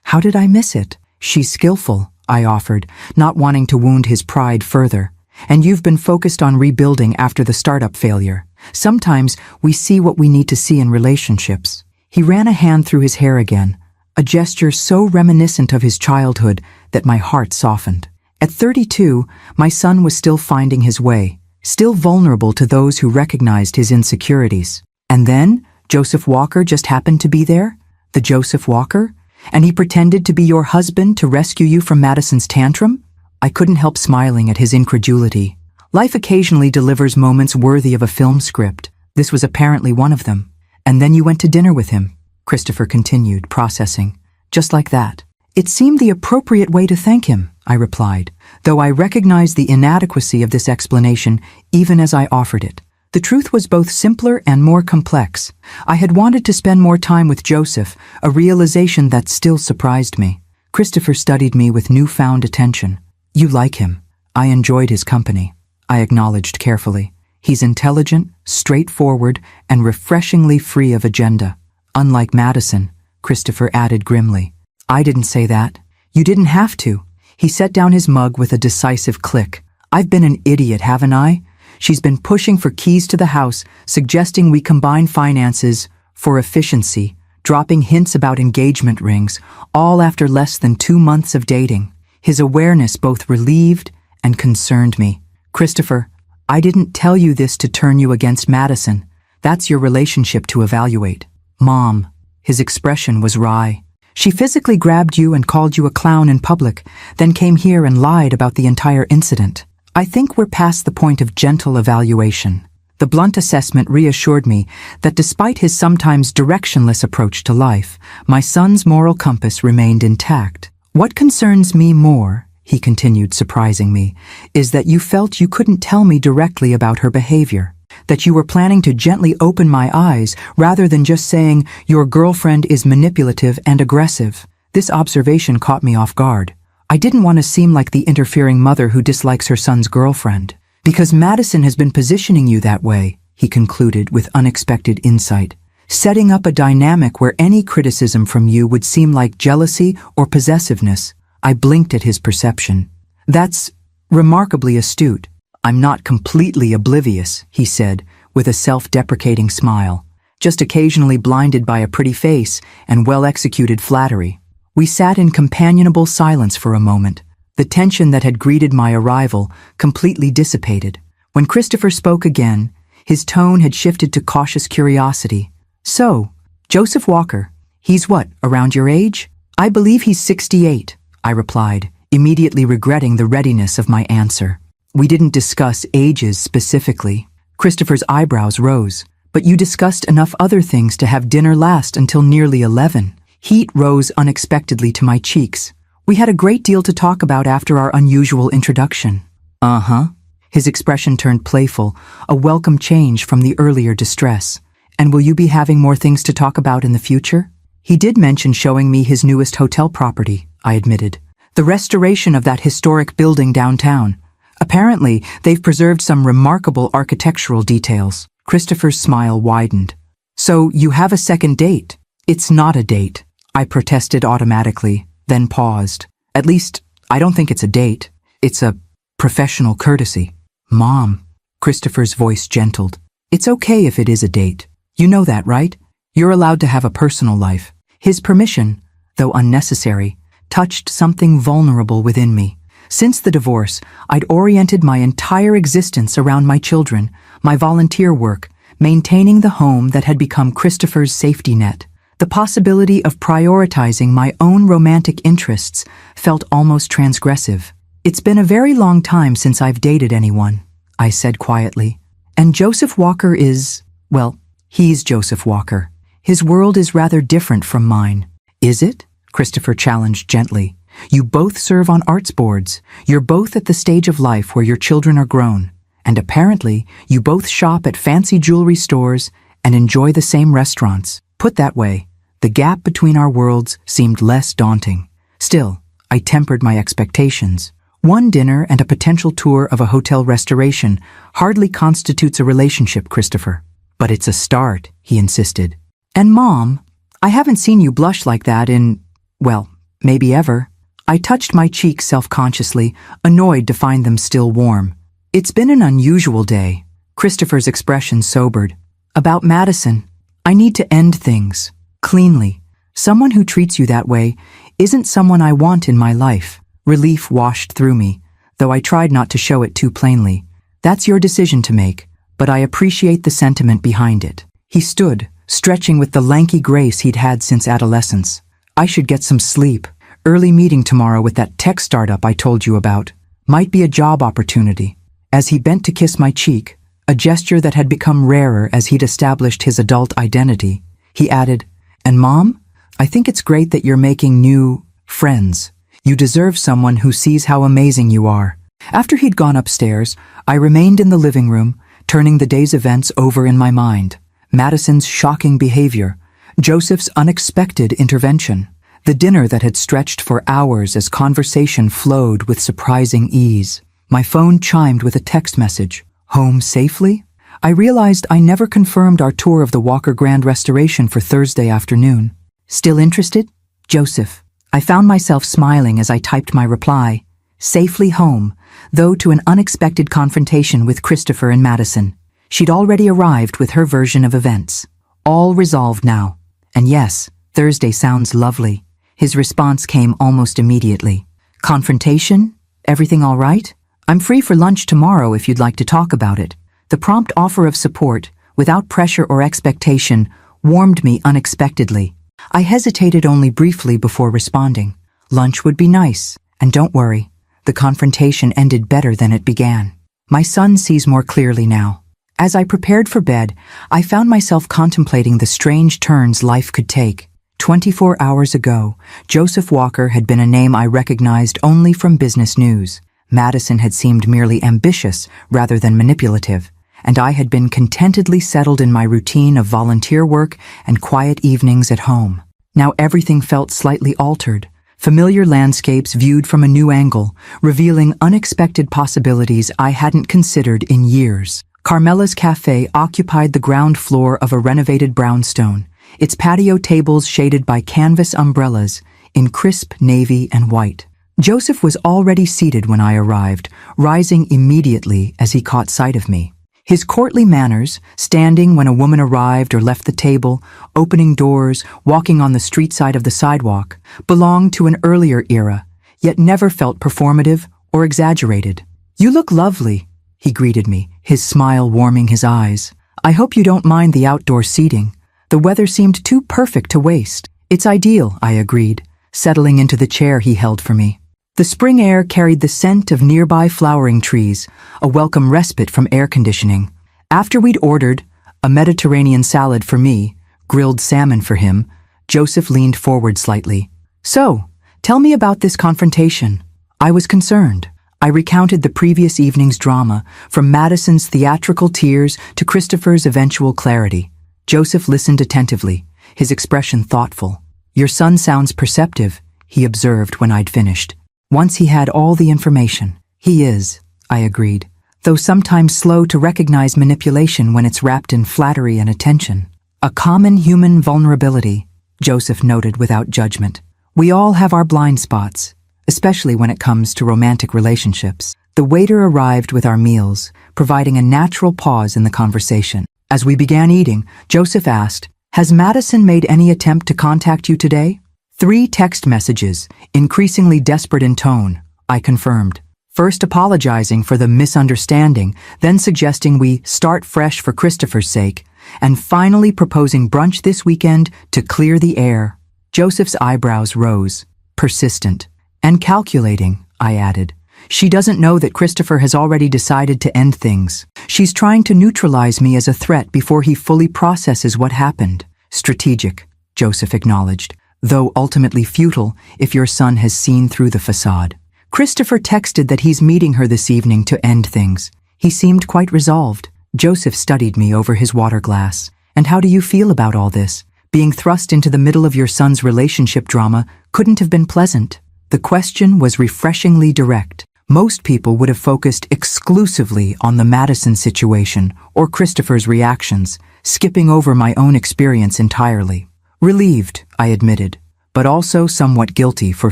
How did I miss it? She's skillful, I offered, not wanting to wound his pride further. And you've been focused on rebuilding after the startup failure. Sometimes we see what we need to see in relationships. He ran a hand through his hair again, a gesture so reminiscent of his childhood that my heart softened. At 32, my son was still finding his way, still vulnerable to those who recognized his insecurities. And then, Joseph Walker just happened to be there? The Joseph Walker? And he pretended to be your husband to rescue you from Madison's tantrum? I couldn't help smiling at his incredulity. Life occasionally delivers moments worthy of a film script. This was apparently one of them. And then you went to dinner with him, Christopher continued, processing. Just like that. It seemed the appropriate way to thank him, I replied, though I recognized the inadequacy of this explanation even as I offered it. The truth was both simpler and more complex. I had wanted to spend more time with Joseph, a realization that still surprised me. Christopher studied me with newfound attention. You like him. I enjoyed his company, I acknowledged carefully. He's intelligent, straightforward, and refreshingly free of agenda. Unlike Madison, Christopher added grimly. I didn't say that. You didn't have to. He set down his mug with a decisive click. I've been an idiot, haven't I? She's been pushing for keys to the house, suggesting we combine finances for efficiency, dropping hints about engagement rings, all after less than 2 months of dating. His awareness both relieved and concerned me. Christopher, I didn't tell you this to turn you against Madison. That's your relationship to evaluate. Mom, his expression was wry. She physically grabbed you and called you a clown in public, then came here and lied about the entire incident. I think we're past the point of gentle evaluation. The blunt assessment reassured me that despite his sometimes directionless approach to life, my son's moral compass remained intact. What concerns me more, he continued, surprising me, is that you felt you couldn't tell me directly about her behavior, that you were planning to gently open my eyes rather than just saying, your girlfriend is manipulative and aggressive. This observation caught me off guard. I didn't want to seem like the interfering mother who dislikes her son's girlfriend. Because Madison has been positioning you that way, he concluded with unexpected insight, setting up a dynamic where any criticism from you would seem like jealousy or possessiveness. I blinked at his perception. That's remarkably astute. I'm not completely oblivious, he said, with a self-deprecating smile, just occasionally blinded by a pretty face and well-executed flattery. We sat in companionable silence for a moment. The tension that had greeted my arrival completely dissipated. When Christopher spoke again, his tone had shifted to cautious curiosity. So, Joseph Walker, he's what, around your age? I believe he's 68, I replied, immediately regretting the readiness of my answer. We didn't discuss ages specifically. Christopher's eyebrows rose. But you discussed enough other things to have dinner last until nearly 11. Heat rose unexpectedly to my cheeks. We had a great deal to talk about after our unusual introduction. Uh-huh. His expression turned playful, a welcome change from the earlier distress. And will you be having more things to talk about in the future? He did mention showing me his newest hotel property, I admitted. The restoration of that historic building downtown. Apparently, they've preserved some remarkable architectural details. Christopher's smile widened. So you have a second date? It's not a date, I protested automatically, then paused. At least, I don't think it's a date. It's a professional courtesy. Mom, Christopher's voice gentled. It's okay if it is a date. You know that, right? You're allowed to have a personal life. His permission, though unnecessary, touched something vulnerable within me. Since the divorce, I'd oriented my entire existence around my children, my volunteer work, maintaining the home that had become Christopher's safety net. The possibility of prioritizing my own romantic interests felt almost transgressive. It's been a very long time since I've dated anyone, I said quietly. And Joseph Walker is, well, he's Joseph Walker. His world is rather different from mine. Is it? Christopher challenged gently. You both serve on arts boards. You're both at the stage of life where your children are grown. And apparently, you both shop at fancy jewelry stores and enjoy the same restaurants. Put that way, the gap between our worlds seemed less daunting. Still, I tempered my expectations. One dinner and a potential tour of a hotel restoration hardly constitutes a relationship, Christopher. But it's a start, he insisted. And Mom, I haven't seen you blush like that in, well, maybe ever. I touched my cheeks self-consciously, annoyed to find them still warm. It's been an unusual day. Christopher's expression sobered. About Madison, I need to end things. Cleanly. Someone who treats you that way isn't someone I want in my life. Relief washed through me, though I tried not to show it too plainly. That's your decision to make, but I appreciate the sentiment behind it. He stood, stretching with the lanky grace he'd had since adolescence. I should get some sleep. Early meeting tomorrow with that tech startup I told you about. Might be a job opportunity. As he bent to kiss my cheek, a gesture that had become rarer as he'd established his adult identity, he added, And Mom, I think it's great that you're making new friends. You deserve someone who sees how amazing you are. After he'd gone upstairs, I remained in the living room, turning the day's events over in my mind. Madison's shocking behavior, Joseph's unexpected intervention, the dinner that had stretched for hours as conversation flowed with surprising ease. My phone chimed with a text message. Home safely? I realized I never confirmed our tour of the Walker Grand Restoration for Thursday afternoon. Still interested? Joseph. I found myself smiling as I typed my reply. Safely home, though to an unexpected confrontation with Christopher and Madison. She'd already arrived with her version of events. All resolved now. And yes, Thursday sounds lovely. His response came almost immediately. Confrontation? Everything all right? I'm free for lunch tomorrow if you'd like to talk about it. The prompt offer of support, without pressure or expectation, warmed me unexpectedly. I hesitated only briefly before responding. Lunch would be nice, and don't worry, the confrontation ended better than it began. My son sees more clearly now. As I prepared for bed, I found myself contemplating the strange turns life could take. 24 hours ago, Joseph Walker had been a name I recognized only from business news. Madison had seemed merely ambitious rather than manipulative, and I had been contentedly settled in my routine of volunteer work and quiet evenings at home. Now everything felt slightly altered. Familiar landscapes viewed from a new angle, revealing unexpected possibilities I hadn't considered in years. Carmela's Cafe occupied the ground floor of a renovated brownstone, its patio tables shaded by canvas umbrellas in crisp navy and white. Joseph was already seated when I arrived, rising immediately as he caught sight of me. His courtly manners, standing when a woman arrived or left the table, opening doors, walking on the street side of the sidewalk, belonged to an earlier era, yet never felt performative or exaggerated. "You look lovely," he greeted me, his smile warming his eyes. "I hope you don't mind the outdoor seating. The weather seemed too perfect to waste." "It's ideal," I agreed, settling into the chair he held for me. The spring air carried the scent of nearby flowering trees, a welcome respite from air conditioning. After we'd ordered a Mediterranean salad for me, grilled salmon for him, Joseph leaned forward slightly. "So, tell me about this confrontation." I was concerned. I recounted the previous evening's drama, from Madison's theatrical tears to Christopher's eventual clarity. Joseph listened attentively, his expression thoughtful. "Your son sounds perceptive," he observed when I'd finished. Once he had all the information. "He is," I agreed, though sometimes slow to recognize manipulation when it's wrapped in flattery and attention. "A common human vulnerability," Joseph noted without judgment. "We all have our blind spots, especially when it comes to romantic relationships." The waiter arrived with our meals, providing a natural pause in the conversation. As we began eating, Joseph asked, "Has Madison made any attempt to contact you today?" 3 text messages, increasingly desperate in tone, I confirmed. First apologizing for the misunderstanding, then suggesting we start fresh for Christopher's sake, and finally proposing brunch this weekend to clear the air. Joseph's eyebrows rose, persistent. "And calculating," I added. "She doesn't know that Christopher has already decided to end things. She's trying to neutralize me as a threat before he fully processes what happened." "Strategic," Joseph acknowledged, "though ultimately futile if your son has seen through the facade." "Christopher texted that he's meeting her this evening to end things. He seemed quite resolved." Joseph studied me over his water glass. "And how do you feel about all this? Being thrust into the middle of your son's relationship drama couldn't have been pleasant." The question was refreshingly direct. Most people would have focused exclusively on the Madison situation or Christopher's reactions, skipping over my own experience entirely. "Relieved," I admitted, but also somewhat guilty for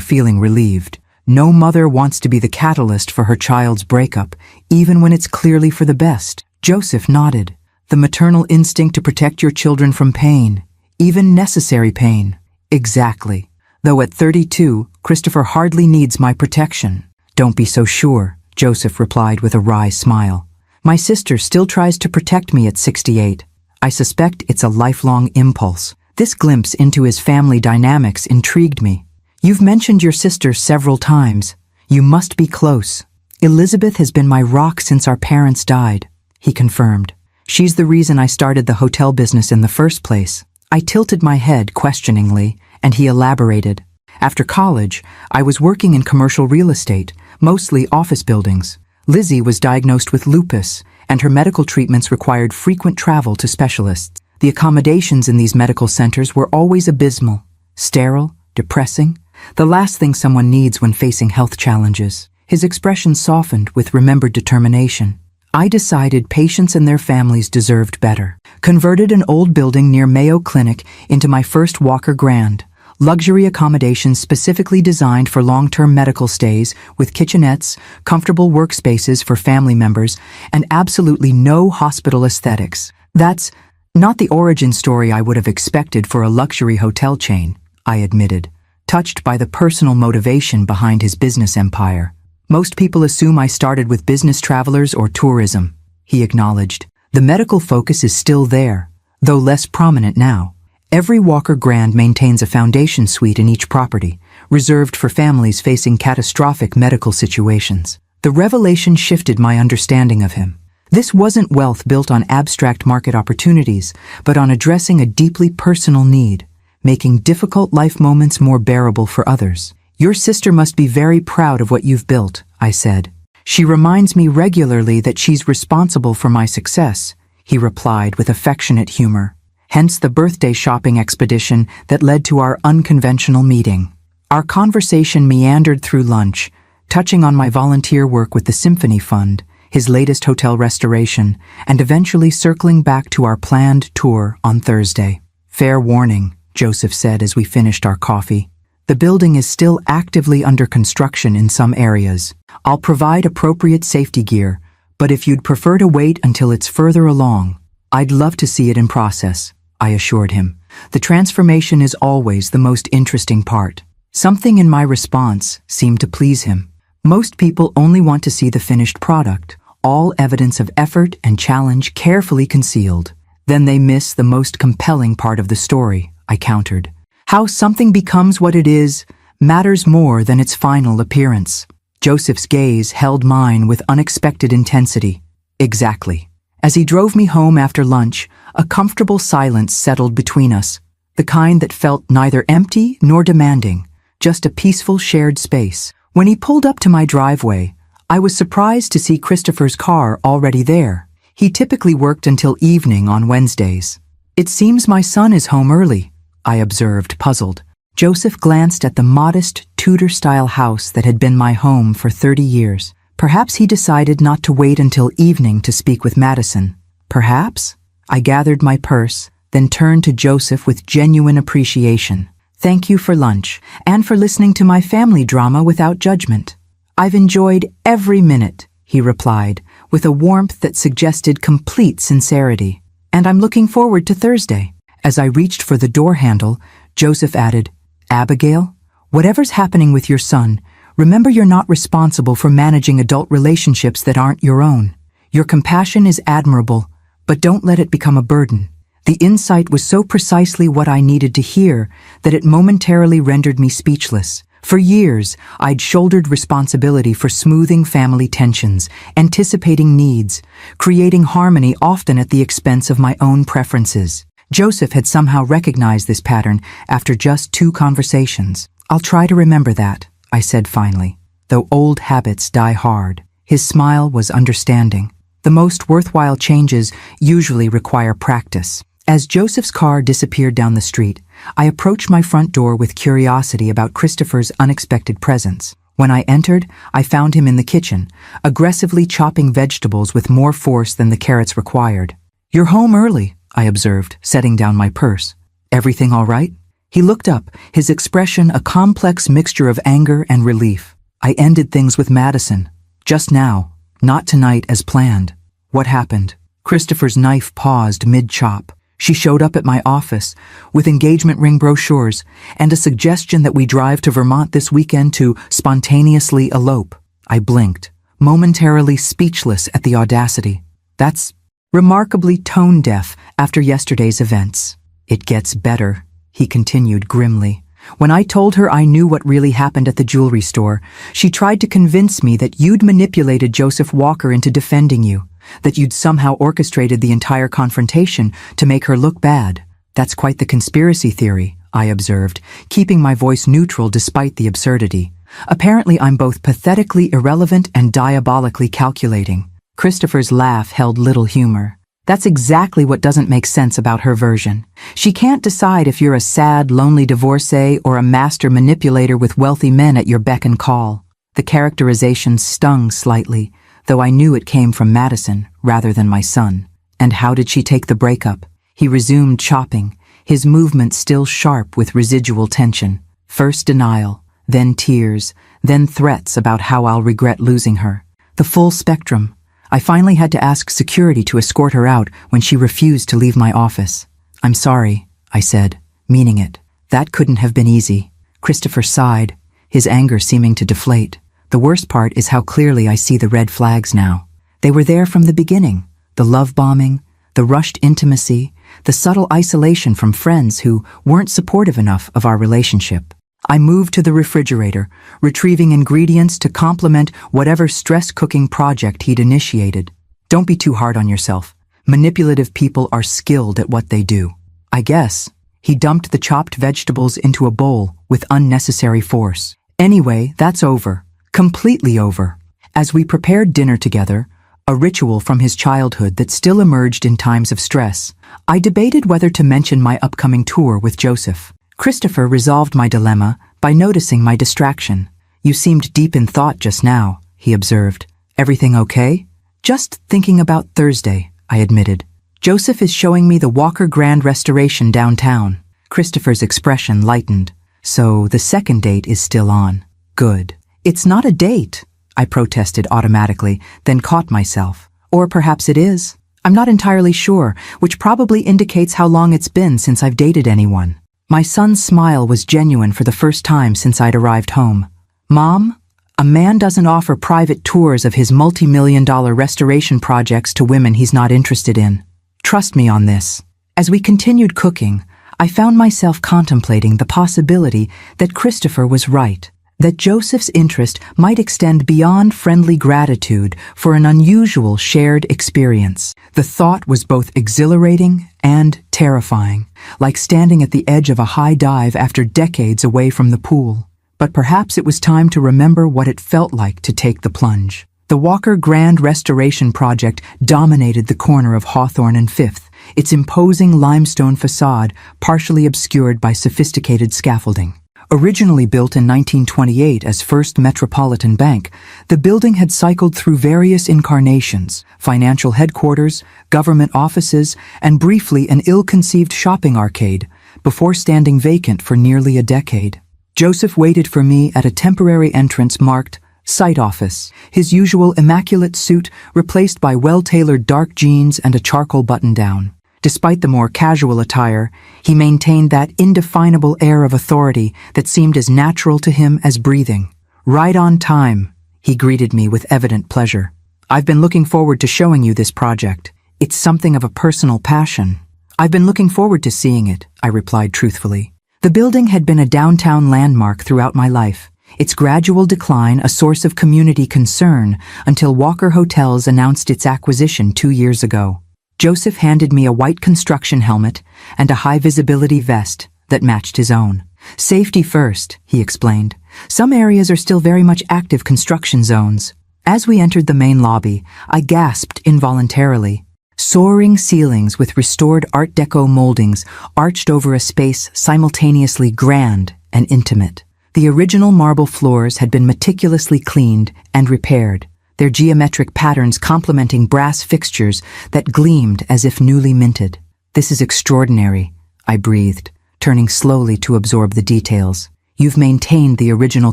feeling relieved. No mother wants to be the catalyst for her child's breakup, even when it's clearly for the best. Joseph nodded. "The maternal instinct to protect your children from pain, even necessary pain." "Exactly. Though at 32, Christopher hardly needs my protection." "Don't be so sure," Joseph replied with a wry smile. "My sister still tries to protect me at 68. I suspect it's a lifelong impulse." This glimpse into his family dynamics intrigued me. "You've mentioned your sister several times. You must be close." "Elizabeth has been my rock since our parents died," he confirmed. "She's the reason I started the hotel business in the first place." I tilted my head questioningly, and he elaborated. "After college, I was working in commercial real estate, mostly office buildings. Lizzie was diagnosed with lupus, and her medical treatments required frequent travel to specialists. The accommodations in these medical centers were always abysmal, sterile, depressing, the last thing someone needs when facing health challenges." His expression softened with remembered determination. "I decided patients and their families deserved better. Converted an old building near Mayo Clinic into my first Walker Grand, luxury accommodations specifically designed for long-term medical stays with kitchenettes, comfortable workspaces for family members, and absolutely no hospital aesthetics. That's not the origin story I would have expected for a luxury hotel chain," I admitted, touched by the personal motivation behind his business empire. "Most people assume I started with business travelers or tourism," he acknowledged. "The medical focus is still there, though less prominent now. Every Walker Grand maintains a foundation suite in each property, reserved for families facing catastrophic medical situations. The revelation shifted my understanding of him. This wasn't wealth built on abstract market opportunities, but on addressing a deeply personal need, making difficult life moments more bearable for others. Your sister must be very proud of what you've built, I said. She reminds me regularly that she's responsible for my success, he replied with affectionate humor. Hence the birthday shopping expedition that led to our unconventional meeting. Our conversation meandered through lunch, touching on my volunteer work with the Symphony Fund, his latest hotel restoration, and eventually circling back to our planned tour on Thursday. Fair warning, Joseph said as we finished our coffee. The building is still actively under construction in some areas. I'll provide appropriate safety gear, but if you'd prefer to wait until it's further along, I'd love to see it in process, I assured him. The transformation is always the most interesting part. Something in my response seemed to please him. Most people only want to see the finished product, all evidence of effort and challenge carefully concealed. Then they miss the most compelling part of the story, I countered. How something becomes what it is matters more than its final appearance. Joseph's gaze held mine with unexpected intensity. Exactly. As he drove me home after lunch, a comfortable silence settled between us, the kind that felt neither empty nor demanding, just a peaceful shared space. When he pulled up to my driveway, I was surprised to see Christopher's car already there. He typically worked until evening on Wednesdays. It seems my son is home early, I observed, puzzled. Joseph glanced at the modest Tudor-style house that had been my home for 30 years. Perhaps he decided not to wait until evening to speak with Madison. Perhaps? I gathered my purse, then turned to Joseph with genuine appreciation. Thank you for lunch, and for listening to my family drama without judgment. I've enjoyed every minute, he replied, with a warmth that suggested complete sincerity. And I'm looking forward to Thursday. As I reached for the door handle, Joseph added, Abigail, whatever's happening with your son, remember you're not responsible for managing adult relationships that aren't your own. Your compassion is admirable, but don't let it become a burden. The insight was so precisely what I needed to hear that it momentarily rendered me speechless. For years, I'd shouldered responsibility for smoothing family tensions, anticipating needs, creating harmony often at the expense of my own preferences. Joseph had somehow recognized this pattern after just 2 conversations. I'll try to remember that, I said finally, though old habits die hard. His smile was understanding. The most worthwhile changes usually require practice. As Joseph's car disappeared down the street, I approached my front door with curiosity about Christopher's unexpected presence. When I entered, I found him in the kitchen, aggressively chopping vegetables with more force than the carrots required. You're home early, I observed, setting down my purse. Everything all right? He looked up, his expression a complex mixture of anger and relief. I ended things with Madison. Just now, not tonight as planned. What happened? Christopher's knife paused mid-chop. She showed up at my office with engagement ring brochures and a suggestion that we drive to Vermont this weekend to spontaneously elope. I blinked, momentarily speechless at the audacity. That's remarkably tone-deaf after yesterday's events. It gets better, he continued grimly. When I told her I knew what really happened at the jewelry store, she tried to convince me that you'd manipulated Joseph Walker into defending you, that you'd somehow orchestrated the entire confrontation to make her look bad. That's quite the conspiracy theory, I observed, keeping my voice neutral despite the absurdity. Apparently I'm both pathetically irrelevant and diabolically calculating. Christopher's laugh held little humor. That's exactly what doesn't make sense about her version. She can't decide if you're a sad, lonely divorcee or a master manipulator with wealthy men at your beck and call. The characterization stung slightly, though I knew it came from Madison rather than my son. And how did she take the breakup? He resumed chopping, his movement still sharp with residual tension. First denial, then tears, then threats about how I'll regret losing her. The full spectrum. I finally had to ask security to escort her out when she refused to leave my office. I'm sorry, I said, meaning it. That couldn't have been easy. Christopher sighed, his anger seeming to deflate. The worst part is how clearly I see the red flags now. They were there from the beginning. The love bombing, the rushed intimacy, the subtle isolation from friends who weren't supportive enough of our relationship. I moved to the refrigerator, retrieving ingredients to complement whatever stress-cooking project he'd initiated. Don't be too hard on yourself. Manipulative people are skilled at what they do. I guess. He dumped the chopped vegetables into a bowl with unnecessary force. Anyway, that's over. Completely over. As we prepared dinner together, a ritual from his childhood that still emerged in times of stress, I debated whether to mention my upcoming tour with Joseph. Christopher resolved my dilemma by noticing my distraction. "You seemed deep in thought just now," he observed. "Everything okay?" "Just thinking about Thursday," I admitted. "Joseph is showing me the Walker Grand Restoration downtown." Christopher's expression lightened. "So the second date is still on. Good." "It's not a date," I protested automatically, then caught myself. "Or perhaps it is. I'm not entirely sure, which probably indicates how long it's been since I've dated anyone." My son's smile was genuine for the first time since I'd arrived home. "Mom, a man doesn't offer private tours of his multi-million-dollar restoration projects to women he's not interested in. Trust me on this." As we continued cooking, I found myself contemplating the possibility that Christopher was right, that Joseph's interest might extend beyond friendly gratitude for an unusual shared experience. The thought was both exhilarating and terrifying, like standing at the edge of a high dive after decades away from the pool. But perhaps it was time to remember what it felt like to take the plunge. The Walker Grand Restoration Project dominated the corner of Hawthorne and Fifth, its imposing limestone facade partially obscured by sophisticated scaffolding. Originally built in 1928 as First Metropolitan Bank, the building had cycled through various incarnations: financial headquarters, government offices, and briefly an ill-conceived shopping arcade, before standing vacant for nearly a decade. Joseph waited for me at a temporary entrance marked Site Office, his usual immaculate suit replaced by well-tailored dark jeans and a charcoal button-down. Despite the more casual attire, he maintained that indefinable air of authority that seemed as natural to him as breathing. "Right on time," he greeted me with evident pleasure. "I've been looking forward to showing you this project. It's something of a personal passion." "I've been looking forward to seeing it," I replied truthfully. The building had been a downtown landmark throughout my life, its gradual decline a source of community concern until Walker Hotels announced its acquisition 2 years ago. Joseph handed me a white construction helmet and a high-visibility vest that matched his own. "Safety first," he explained. "Some areas are still very much active construction zones." As we entered the main lobby, I gasped involuntarily. Soaring ceilings with restored Art Deco moldings arched over a space simultaneously grand and intimate. The original marble floors had been meticulously cleaned and repaired, their geometric patterns complementing brass fixtures that gleamed as if newly minted. "This is extraordinary," I breathed, turning slowly to absorb the details. "You've maintained the original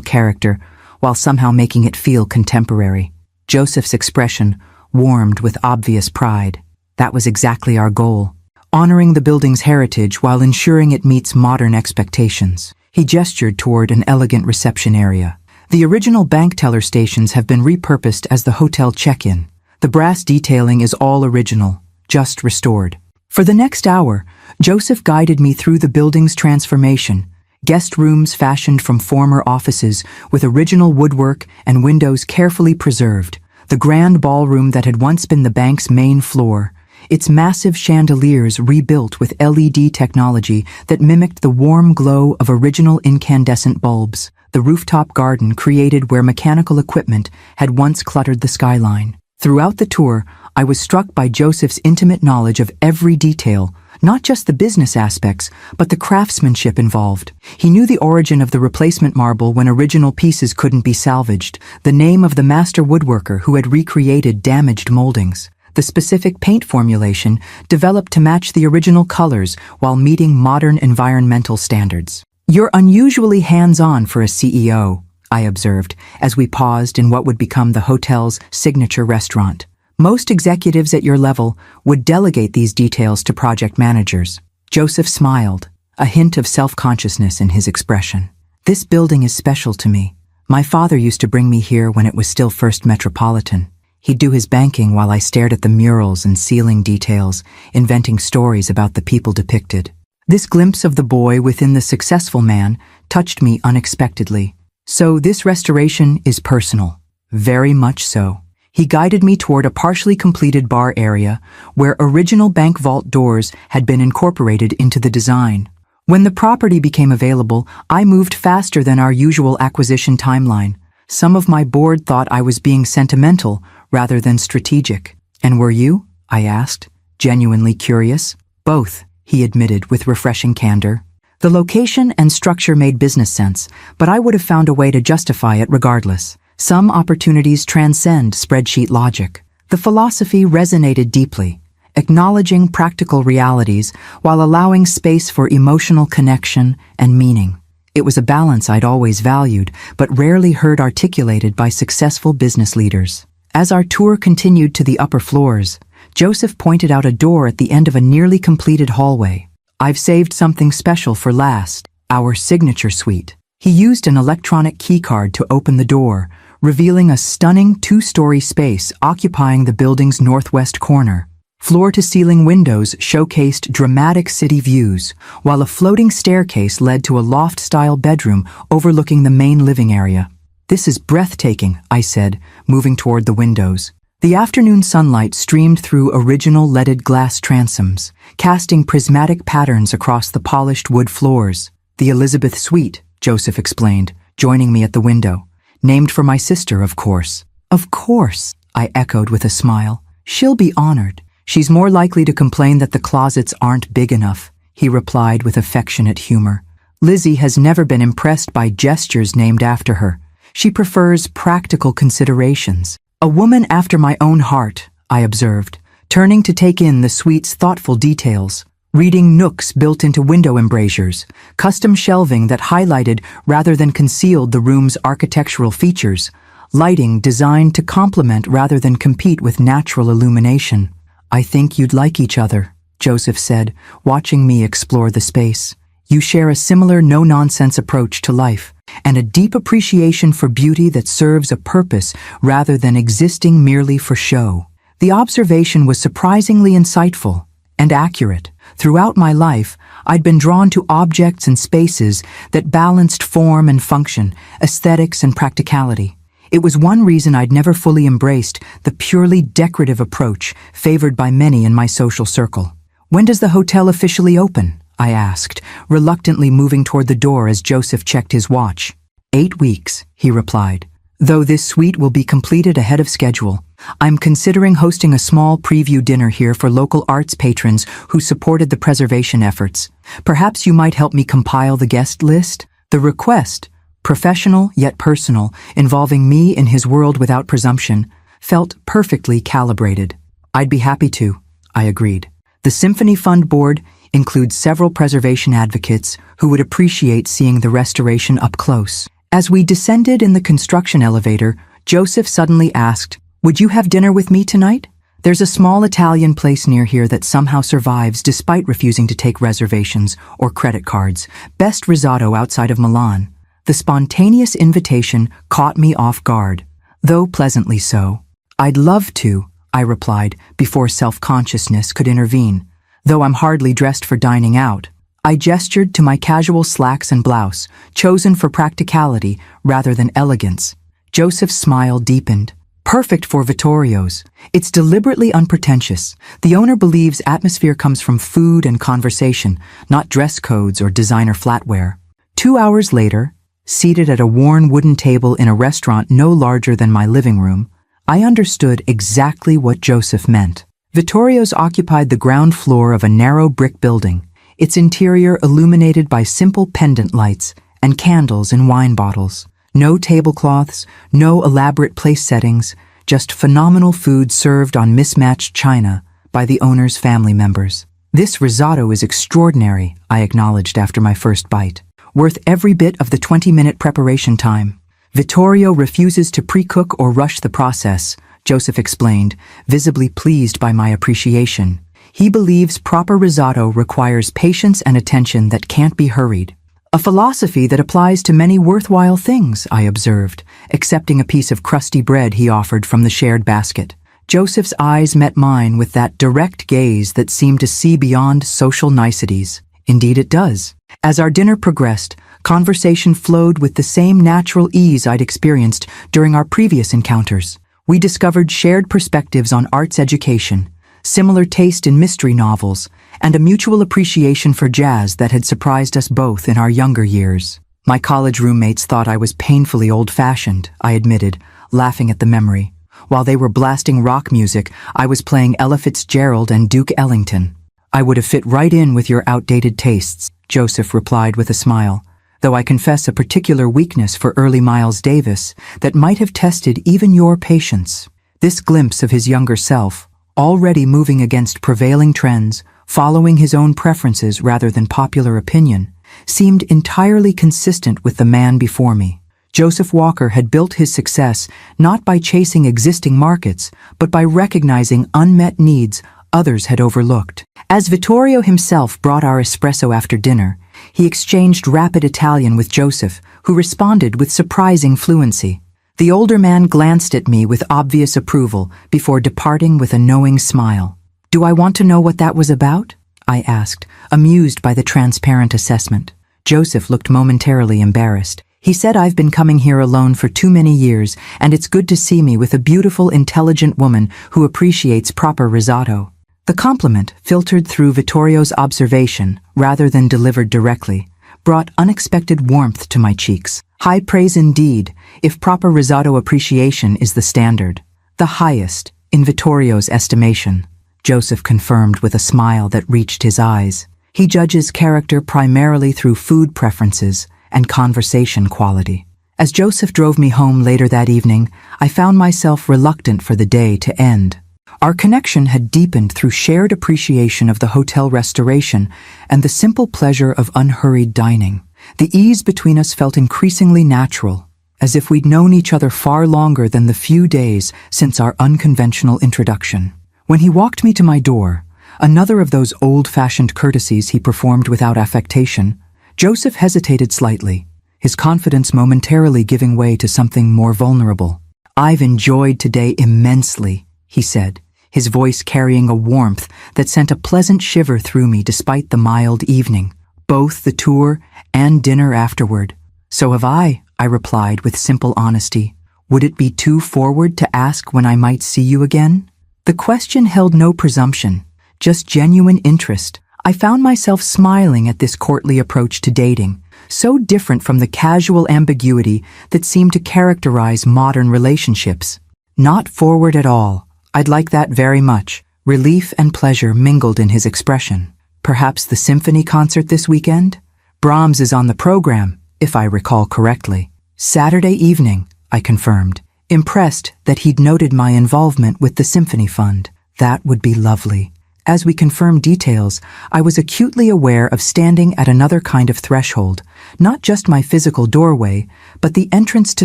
character while somehow making it feel contemporary." Joseph's expression warmed with obvious pride. That was exactly our goal, honoring the building's heritage while ensuring it meets modern expectations. He gestured toward an elegant reception area. The original bank teller stations have been repurposed as the hotel check-in. The brass detailing is all original, just restored. For the next hour, Joseph guided me through the building's transformation, guest rooms fashioned from former offices with original woodwork and windows carefully preserved, the grand ballroom that had once been the bank's main floor, its massive chandeliers rebuilt with LED technology that mimicked the warm glow of original incandescent bulbs, the rooftop garden created where mechanical equipment had once cluttered the skyline. Throughout the tour, I was struck by Joseph's intimate knowledge of every detail, not just the business aspects, but the craftsmanship involved. He knew the origin of the replacement marble when original pieces couldn't be salvaged, the name of the master woodworker who had recreated damaged moldings, the specific paint formulation developed to match the original colors while meeting modern environmental standards. "You're unusually hands-on for a CEO," I observed, as we paused in what would become the hotel's signature restaurant. "Most executives at your level would delegate these details to project managers." Joseph smiled, a hint of self-consciousness in his expression. "This building is special to me. My father used to bring me here when it was still First Metropolitan. He'd do his banking while I stared at the murals and ceiling details, inventing stories about the people depicted. This glimpse of the boy within the successful man touched me unexpectedly. So this restoration is personal. Very much so. He guided me toward a partially completed bar area where original bank vault doors had been incorporated into the design. When the property became available, I moved faster than our usual acquisition timeline. Some of my board thought I was being sentimental rather than strategic. And were you? I asked, genuinely curious. Both, he admitted with refreshing candor. The location and structure made business sense, but I would have found a way to justify it regardless. Some opportunities transcend spreadsheet logic. The philosophy resonated deeply, acknowledging practical realities while allowing space for emotional connection and meaning. It was a balance I'd always valued, but rarely heard articulated by successful business leaders. As our tour continued to the upper floors, Joseph pointed out a door at the end of a nearly completed hallway. I've saved something special for last, our signature suite. He used an electronic keycard to open the door, revealing a stunning 2-story space occupying the building's northwest corner. Floor-to-ceiling windows showcased dramatic city views, while a floating staircase led to a loft-style bedroom overlooking the main living area. "This is breathtaking," I said, moving toward the windows. The afternoon sunlight streamed through original leaded glass transoms, casting prismatic patterns across the polished wood floors. "The Elizabeth Suite," Joseph explained, joining me at the window. "Named for my sister, of course." "Of course," I echoed with a smile. "She'll be honored." "She's more likely to complain that the closets aren't big enough," he replied with affectionate humor. "Lizzie has never been impressed by gestures named after her. She prefers practical considerations." "A woman after my own heart," I observed, turning to take in the suite's thoughtful details. Reading nooks built into window embrasures, custom shelving that highlighted rather than concealed the room's architectural features, lighting designed to complement rather than compete with natural illumination. "I think you'd like each other," Joseph said, watching me explore the space. "You share a similar no-nonsense approach to life, and a deep appreciation for beauty that serves a purpose rather than existing merely for show." The observation was surprisingly insightful and accurate. Throughout my life, I'd been drawn to objects and spaces that balanced form and function, aesthetics and practicality. It was one reason I'd never fully embraced the purely decorative approach favored by many in my social circle. "When does the hotel officially open?" I asked, reluctantly moving toward the door as Joseph checked his watch. 8 weeks, he replied, though this suite will be completed ahead of schedule. I'm considering hosting a small preview dinner here for local arts patrons who supported the preservation efforts. Perhaps you might help me compile the guest list? The request, professional yet personal, involving me in his world without presumption, felt perfectly calibrated. "I'd be happy to," I agreed. The Symphony Fund Board includes several preservation advocates who would appreciate seeing the restoration up close. As we descended in the construction elevator, Joseph suddenly asked, "Would you have dinner with me tonight? There's a small Italian place near here that somehow survives despite refusing to take reservations or credit cards. Best risotto outside of Milan." The spontaneous invitation caught me off guard, though pleasantly so. "I'd love to," I replied before self-consciousness could intervene. "Though I'm hardly dressed for dining out." I gestured to my casual slacks and blouse, chosen for practicality rather than elegance. Joseph's smile deepened. "Perfect for Vittorio's. It's deliberately unpretentious. The owner believes atmosphere comes from food and conversation, not dress codes or designer flatware." 2 hours later, seated at a worn wooden table in a restaurant no larger than my living room, I understood exactly what Joseph meant. Vittorio's occupied the ground floor of a narrow brick building, its interior illuminated by simple pendant lights and candles in wine bottles. No tablecloths, no elaborate place settings, just phenomenal food served on mismatched china by the owner's family members. "This risotto is extraordinary," I acknowledged after my first bite. "Worth every bit of the 20-minute preparation time." "Vittorio refuses to pre-cook or rush the process," Joseph explained, visibly pleased by my appreciation. "He believes proper risotto requires patience and attention that can't be hurried." A philosophy that applies to many worthwhile things, I observed, accepting a piece of crusty bread he offered from the shared basket. Joseph's eyes met mine with that direct gaze that seemed to see beyond social niceties. Indeed it does. As our dinner progressed, conversation flowed with the same natural ease I'd experienced during our previous encounters. We discovered shared perspectives on arts education, similar taste in mystery novels, and a mutual appreciation for jazz that had surprised us both in our younger years. My college roommates thought I was painfully old-fashioned, I admitted, laughing at the memory. While they were blasting rock music, I was playing Ella Fitzgerald and Duke Ellington. I would have fit right in with your outdated tastes, Joseph replied with a smile, though I confess a particular weakness for early Miles Davis that might have tested even your patience. This glimpse of his younger self, already moving against prevailing trends, following his own preferences rather than popular opinion, seemed entirely consistent with the man before me. Joseph Walker had built his success not by chasing existing markets, but by recognizing unmet needs others had overlooked. As Vittorio himself brought our espresso after dinner, he exchanged rapid Italian with Joseph, who responded with surprising fluency. The older man glanced at me with obvious approval before departing with a knowing smile. "Do I want to know what that was about?" I asked, amused by the transparent assessment. Joseph looked momentarily embarrassed. He said, "I've been coming here alone for too many years, and it's good to see me with a beautiful, intelligent woman who appreciates proper risotto." The compliment, filtered through Vittorio's observation rather than delivered directly, brought unexpected warmth to my cheeks. High praise indeed, if proper risotto appreciation is the standard. The highest, in Vittorio's estimation, Joseph confirmed with a smile that reached his eyes. He judges character primarily through food preferences and conversation quality. As Joseph drove me home later that evening, I found myself reluctant for the day to end. Our connection had deepened through shared appreciation of the hotel restoration and the simple pleasure of unhurried dining. The ease between us felt increasingly natural, as if we'd known each other far longer than the few days since our unconventional introduction. When he walked me to my door, another of those old-fashioned courtesies he performed without affectation, Joseph hesitated slightly, his confidence momentarily giving way to something more vulnerable. "I've enjoyed today immensely," he said, his voice carrying a warmth that sent a pleasant shiver through me despite the mild evening, both the tour and dinner afterward. "So have I," I replied with simple honesty. "Would it be too forward to ask when I might see you again?" The question held no presumption, just genuine interest. I found myself smiling at this courtly approach to dating, so different from the casual ambiguity that seemed to characterize modern relationships. "Not forward at all. I'd like that very much." Relief and pleasure mingled in his expression. "Perhaps the symphony concert this weekend? Brahms is on the program, if I recall correctly." "Saturday evening," I confirmed, impressed that he'd noted my involvement with the Symphony Fund. That would be lovely. As we confirmed details, I was acutely aware of standing at another kind of threshold, not just my physical doorway, but the entrance to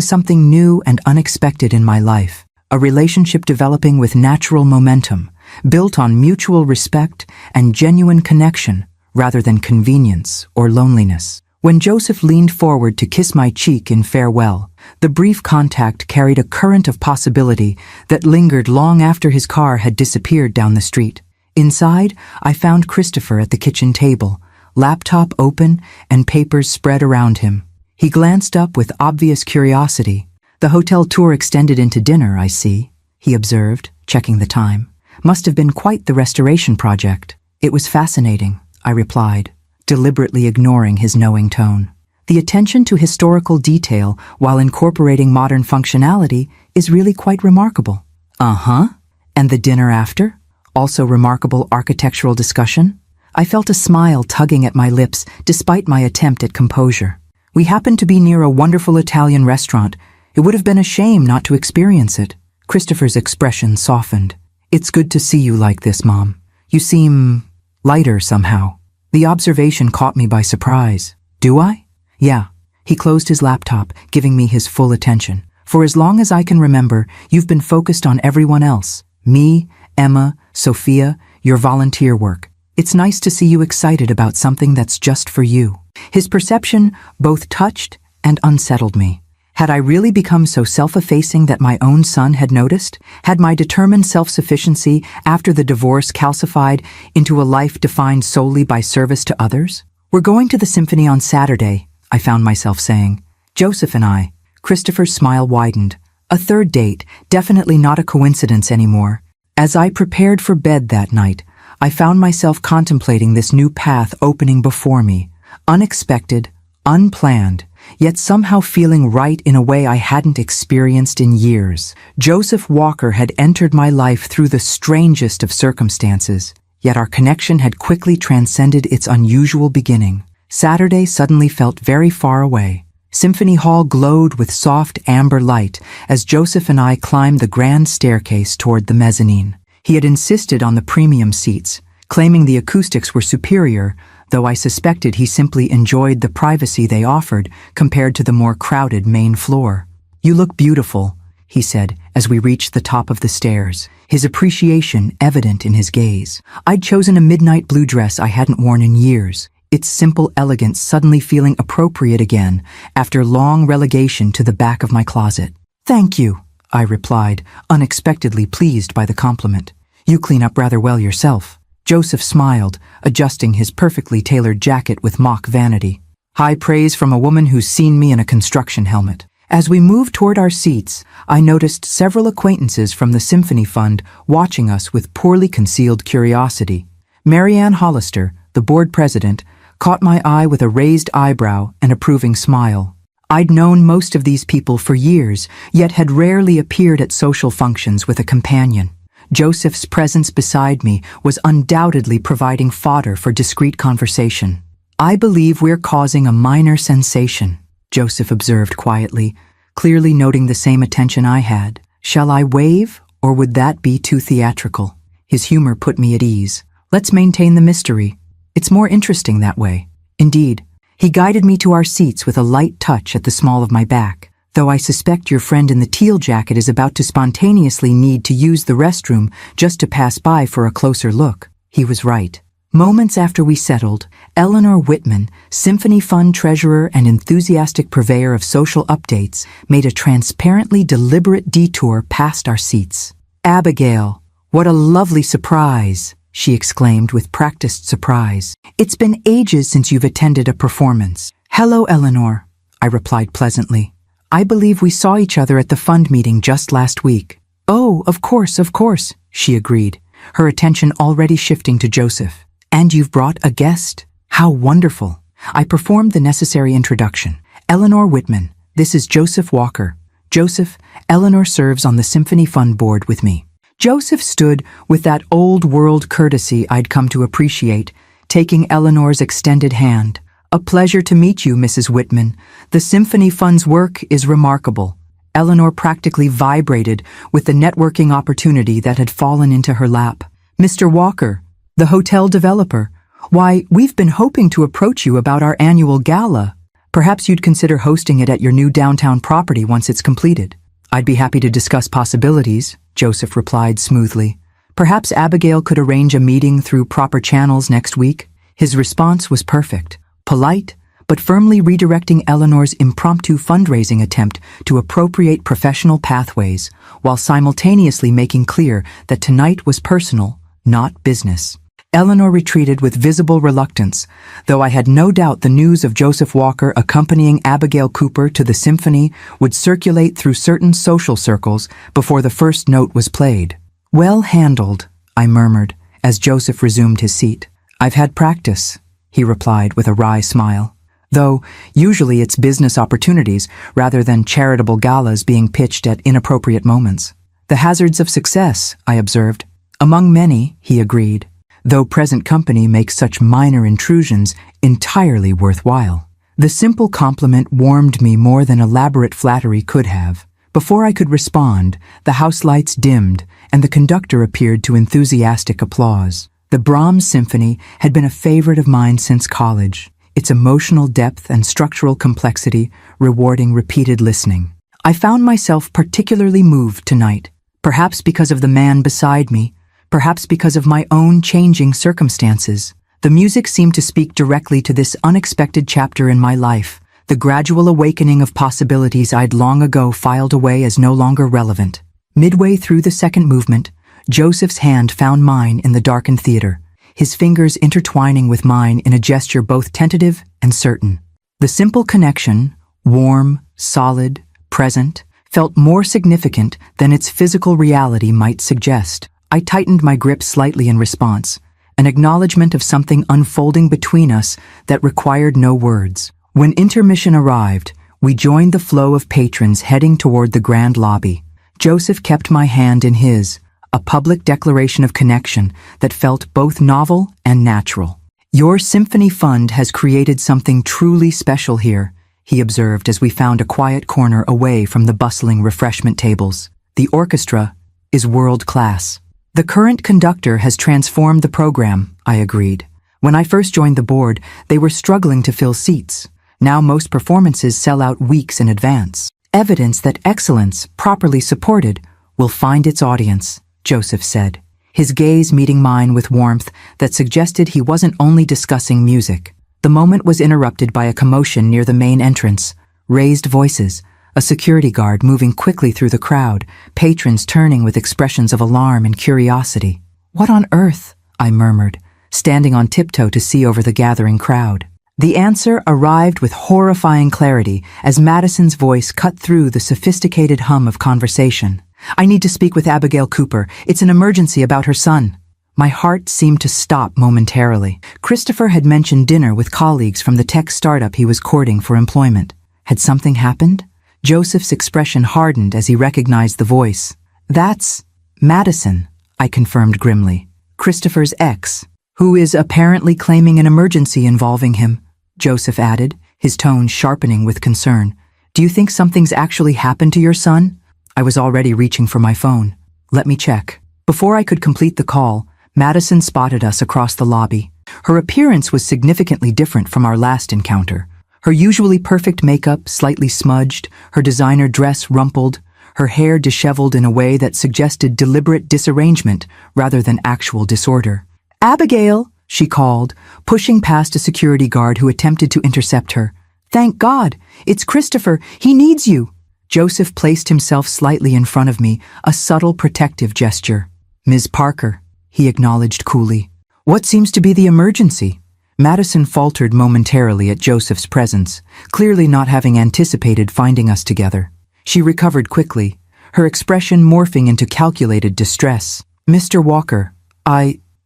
something new and unexpected in my life. A relationship developing with natural momentum, built on mutual respect and genuine connection, rather than convenience or loneliness. When Joseph leaned forward to kiss my cheek in farewell, the brief contact carried a current of possibility that lingered long after his car had disappeared down the street. Inside, I found Christopher at the kitchen table, laptop open and papers spread around him. He glanced up with obvious curiosity. "The hotel tour extended into dinner, I see," he observed, checking the time. "Must have been quite the restoration project." "It was fascinating," I replied, deliberately ignoring his knowing tone. "The attention to historical detail while incorporating modern functionality is really quite remarkable." "Uh-huh. And the dinner after? Also remarkable architectural discussion?" I felt a smile tugging at my lips despite my attempt at composure. "We happened to be near a wonderful Italian restaurant. It would have been a shame not to experience it." Christopher's expression softened. "It's good to see you like this, Mom. You seem lighter somehow." The observation caught me by surprise. "Do I?" "Yeah." He closed his laptop, giving me his full attention. "For as long as I can remember, you've been focused on everyone else. Me, Emma, Sophia, your volunteer work. It's nice to see you excited about something that's just for you." His perception both touched and unsettled me. Had I really become so self-effacing that my own son had noticed? Had my determined self-sufficiency after the divorce calcified into a life defined solely by service to others? "We're going to the symphony on Saturday," I found myself saying. "Joseph and I." Christopher's smile widened. A third date, definitely not a coincidence anymore. As I prepared for bed that night, I found myself contemplating this new path opening before me. Unexpected, unplanned, yet somehow feeling right in a way I hadn't experienced in years. Joseph Walker had entered my life through the strangest of circumstances, yet our connection had quickly transcended its unusual beginning. Saturday suddenly felt very far away. Symphony Hall glowed with soft amber light as Joseph and I climbed the grand staircase toward the mezzanine. He had insisted on the premium seats, claiming the acoustics were superior, though I suspected he simply enjoyed the privacy they offered compared to the more crowded main floor. "You look beautiful," he said as we reached the top of the stairs, his appreciation evident in his gaze. I'd chosen a midnight blue dress I hadn't worn in years, its simple elegance suddenly feeling appropriate again after long relegation to the back of my closet. "Thank you," I replied, unexpectedly pleased by the compliment. "You clean up rather well yourself." Joseph smiled, adjusting his perfectly tailored jacket with mock vanity. High praise from a woman who's seen me in a construction helmet. As we moved toward our seats, I noticed several acquaintances from the Symphony Fund watching us with poorly concealed curiosity. Marianne Hollister, the board president, caught my eye with a raised eyebrow and approving smile. I'd known most of these people for years, yet had rarely appeared at social functions with a companion. Joseph's presence beside me was undoubtedly providing fodder for discreet conversation. "I believe we're causing a minor sensation," Joseph observed quietly, clearly noting the same attention I had. "Shall I wave, or would that be too theatrical?" His humor put me at ease. "Let's maintain the mystery. It's more interesting that way." Indeed, he guided me to our seats with a light touch at the small of my back. "Though I suspect your friend in the teal jacket is about to spontaneously need to use the restroom just to pass by for a closer look." He was right. Moments after we settled, Eleanor Whitman, Symphony Fund treasurer and enthusiastic purveyor of social updates, made a transparently deliberate detour past our seats. "Abigail, what a lovely surprise," she exclaimed with practiced surprise. "It's been ages since you've attended a performance." "Hello, Eleanor," I replied pleasantly. "I believe we saw each other at the fund meeting just last week." "Oh, of course, she agreed, her attention already shifting to Joseph. "And you've brought a guest? How wonderful." I performed the necessary introduction. "Eleanor Whitman, this is Joseph Walker. Joseph, Eleanor serves on the Symphony Fund board with me." Joseph stood with that old-world courtesy I'd come to appreciate, taking Eleanor's extended hand. "A pleasure to meet you, Mrs. Whitman. The Symphony Fund's work is remarkable." Eleanor practically vibrated with the networking opportunity that had fallen into her lap. "Mr. Walker, the hotel developer. Why, we've been hoping to approach you about our annual gala. Perhaps you'd consider hosting it at your new downtown property once it's completed." "I'd be happy to discuss possibilities," Joseph replied smoothly. "Perhaps Abigail could arrange a meeting through proper channels next week." His response was perfect. Polite, but firmly redirecting Eleanor's impromptu fundraising attempt to appropriate professional pathways, while simultaneously making clear that tonight was personal, not business. Eleanor retreated with visible reluctance, though I had no doubt the news of Joseph Walker accompanying Abigail Cooper to the symphony would circulate through certain social circles before the first note was played. "Well handled," I murmured, as Joseph resumed his seat. "I've had practice," he replied with a wry smile. "Though, usually it's business opportunities rather than charitable galas being pitched at inappropriate moments." "The hazards of success," I observed. "Among many," he agreed, "though present company makes such minor intrusions entirely worthwhile." The simple compliment warmed me more than elaborate flattery could have. Before I could respond, the house lights dimmed and the conductor appeared to enthusiastic applause. The Brahms Symphony had been a favorite of mine since college, its emotional depth and structural complexity rewarding repeated listening. I found myself particularly moved tonight, perhaps because of the man beside me, perhaps because of my own changing circumstances. The music seemed to speak directly to this unexpected chapter in my life, the gradual awakening of possibilities I'd long ago filed away as no longer relevant. Midway through the second movement, Joseph's hand found mine in the darkened theater, his fingers intertwining with mine in a gesture both tentative and certain. The simple connection, warm, solid, present, felt more significant than its physical reality might suggest. I tightened my grip slightly in response, an acknowledgement of something unfolding between us that required no words. When intermission arrived, we joined the flow of patrons heading toward the grand lobby. Joseph kept my hand in his, a public declaration of connection that felt both novel and natural. "Your symphony fund has created something truly special here," he observed as we found a quiet corner away from the bustling refreshment tables. "The orchestra is world-class." "The current conductor has transformed the program," I agreed. "When I first joined the board, they were struggling to fill seats. Now most performances sell out weeks in advance. Evidence that excellence, properly supported, will find its audience," Joseph said, his gaze meeting mine with warmth that suggested he wasn't only discussing music. The moment was interrupted by a commotion near the main entrance, raised voices, a security guard moving quickly through the crowd, patrons turning with expressions of alarm and curiosity. "What on earth?" I murmured, standing on tiptoe to see over the gathering crowd. The answer arrived with horrifying clarity as Madison's voice cut through the sophisticated hum of conversation. "I need to speak with Abigail Cooper. It's an emergency about her son." My heart seemed to stop momentarily. Christopher had mentioned dinner with colleagues from the tech startup he was courting for employment. Had something happened? Joseph's expression hardened as he recognized the voice. "That's Madison," I confirmed grimly. "Christopher's ex, who is apparently claiming an emergency involving him," Joseph added, his tone sharpening with concern. "Do you think something's actually happened to your son?" I was already reaching for my phone. "Let me check." Before I could complete the call, Madison spotted us across the lobby. Her appearance was significantly different from our last encounter. Her usually perfect makeup slightly smudged, her designer dress rumpled, her hair disheveled in a way that suggested deliberate disarrangement rather than actual disorder. "Abigail," she called, pushing past a security guard who attempted to intercept her. "Thank God! It's Christopher! He needs you!" Joseph placed himself slightly in front of me, a subtle protective gesture. "Ms. Parker," he acknowledged coolly. "What seems to be the emergency?" Madison faltered momentarily at Joseph's presence, clearly not having anticipated finding us together. She recovered quickly, her expression morphing into calculated distress. "Mr. Walker,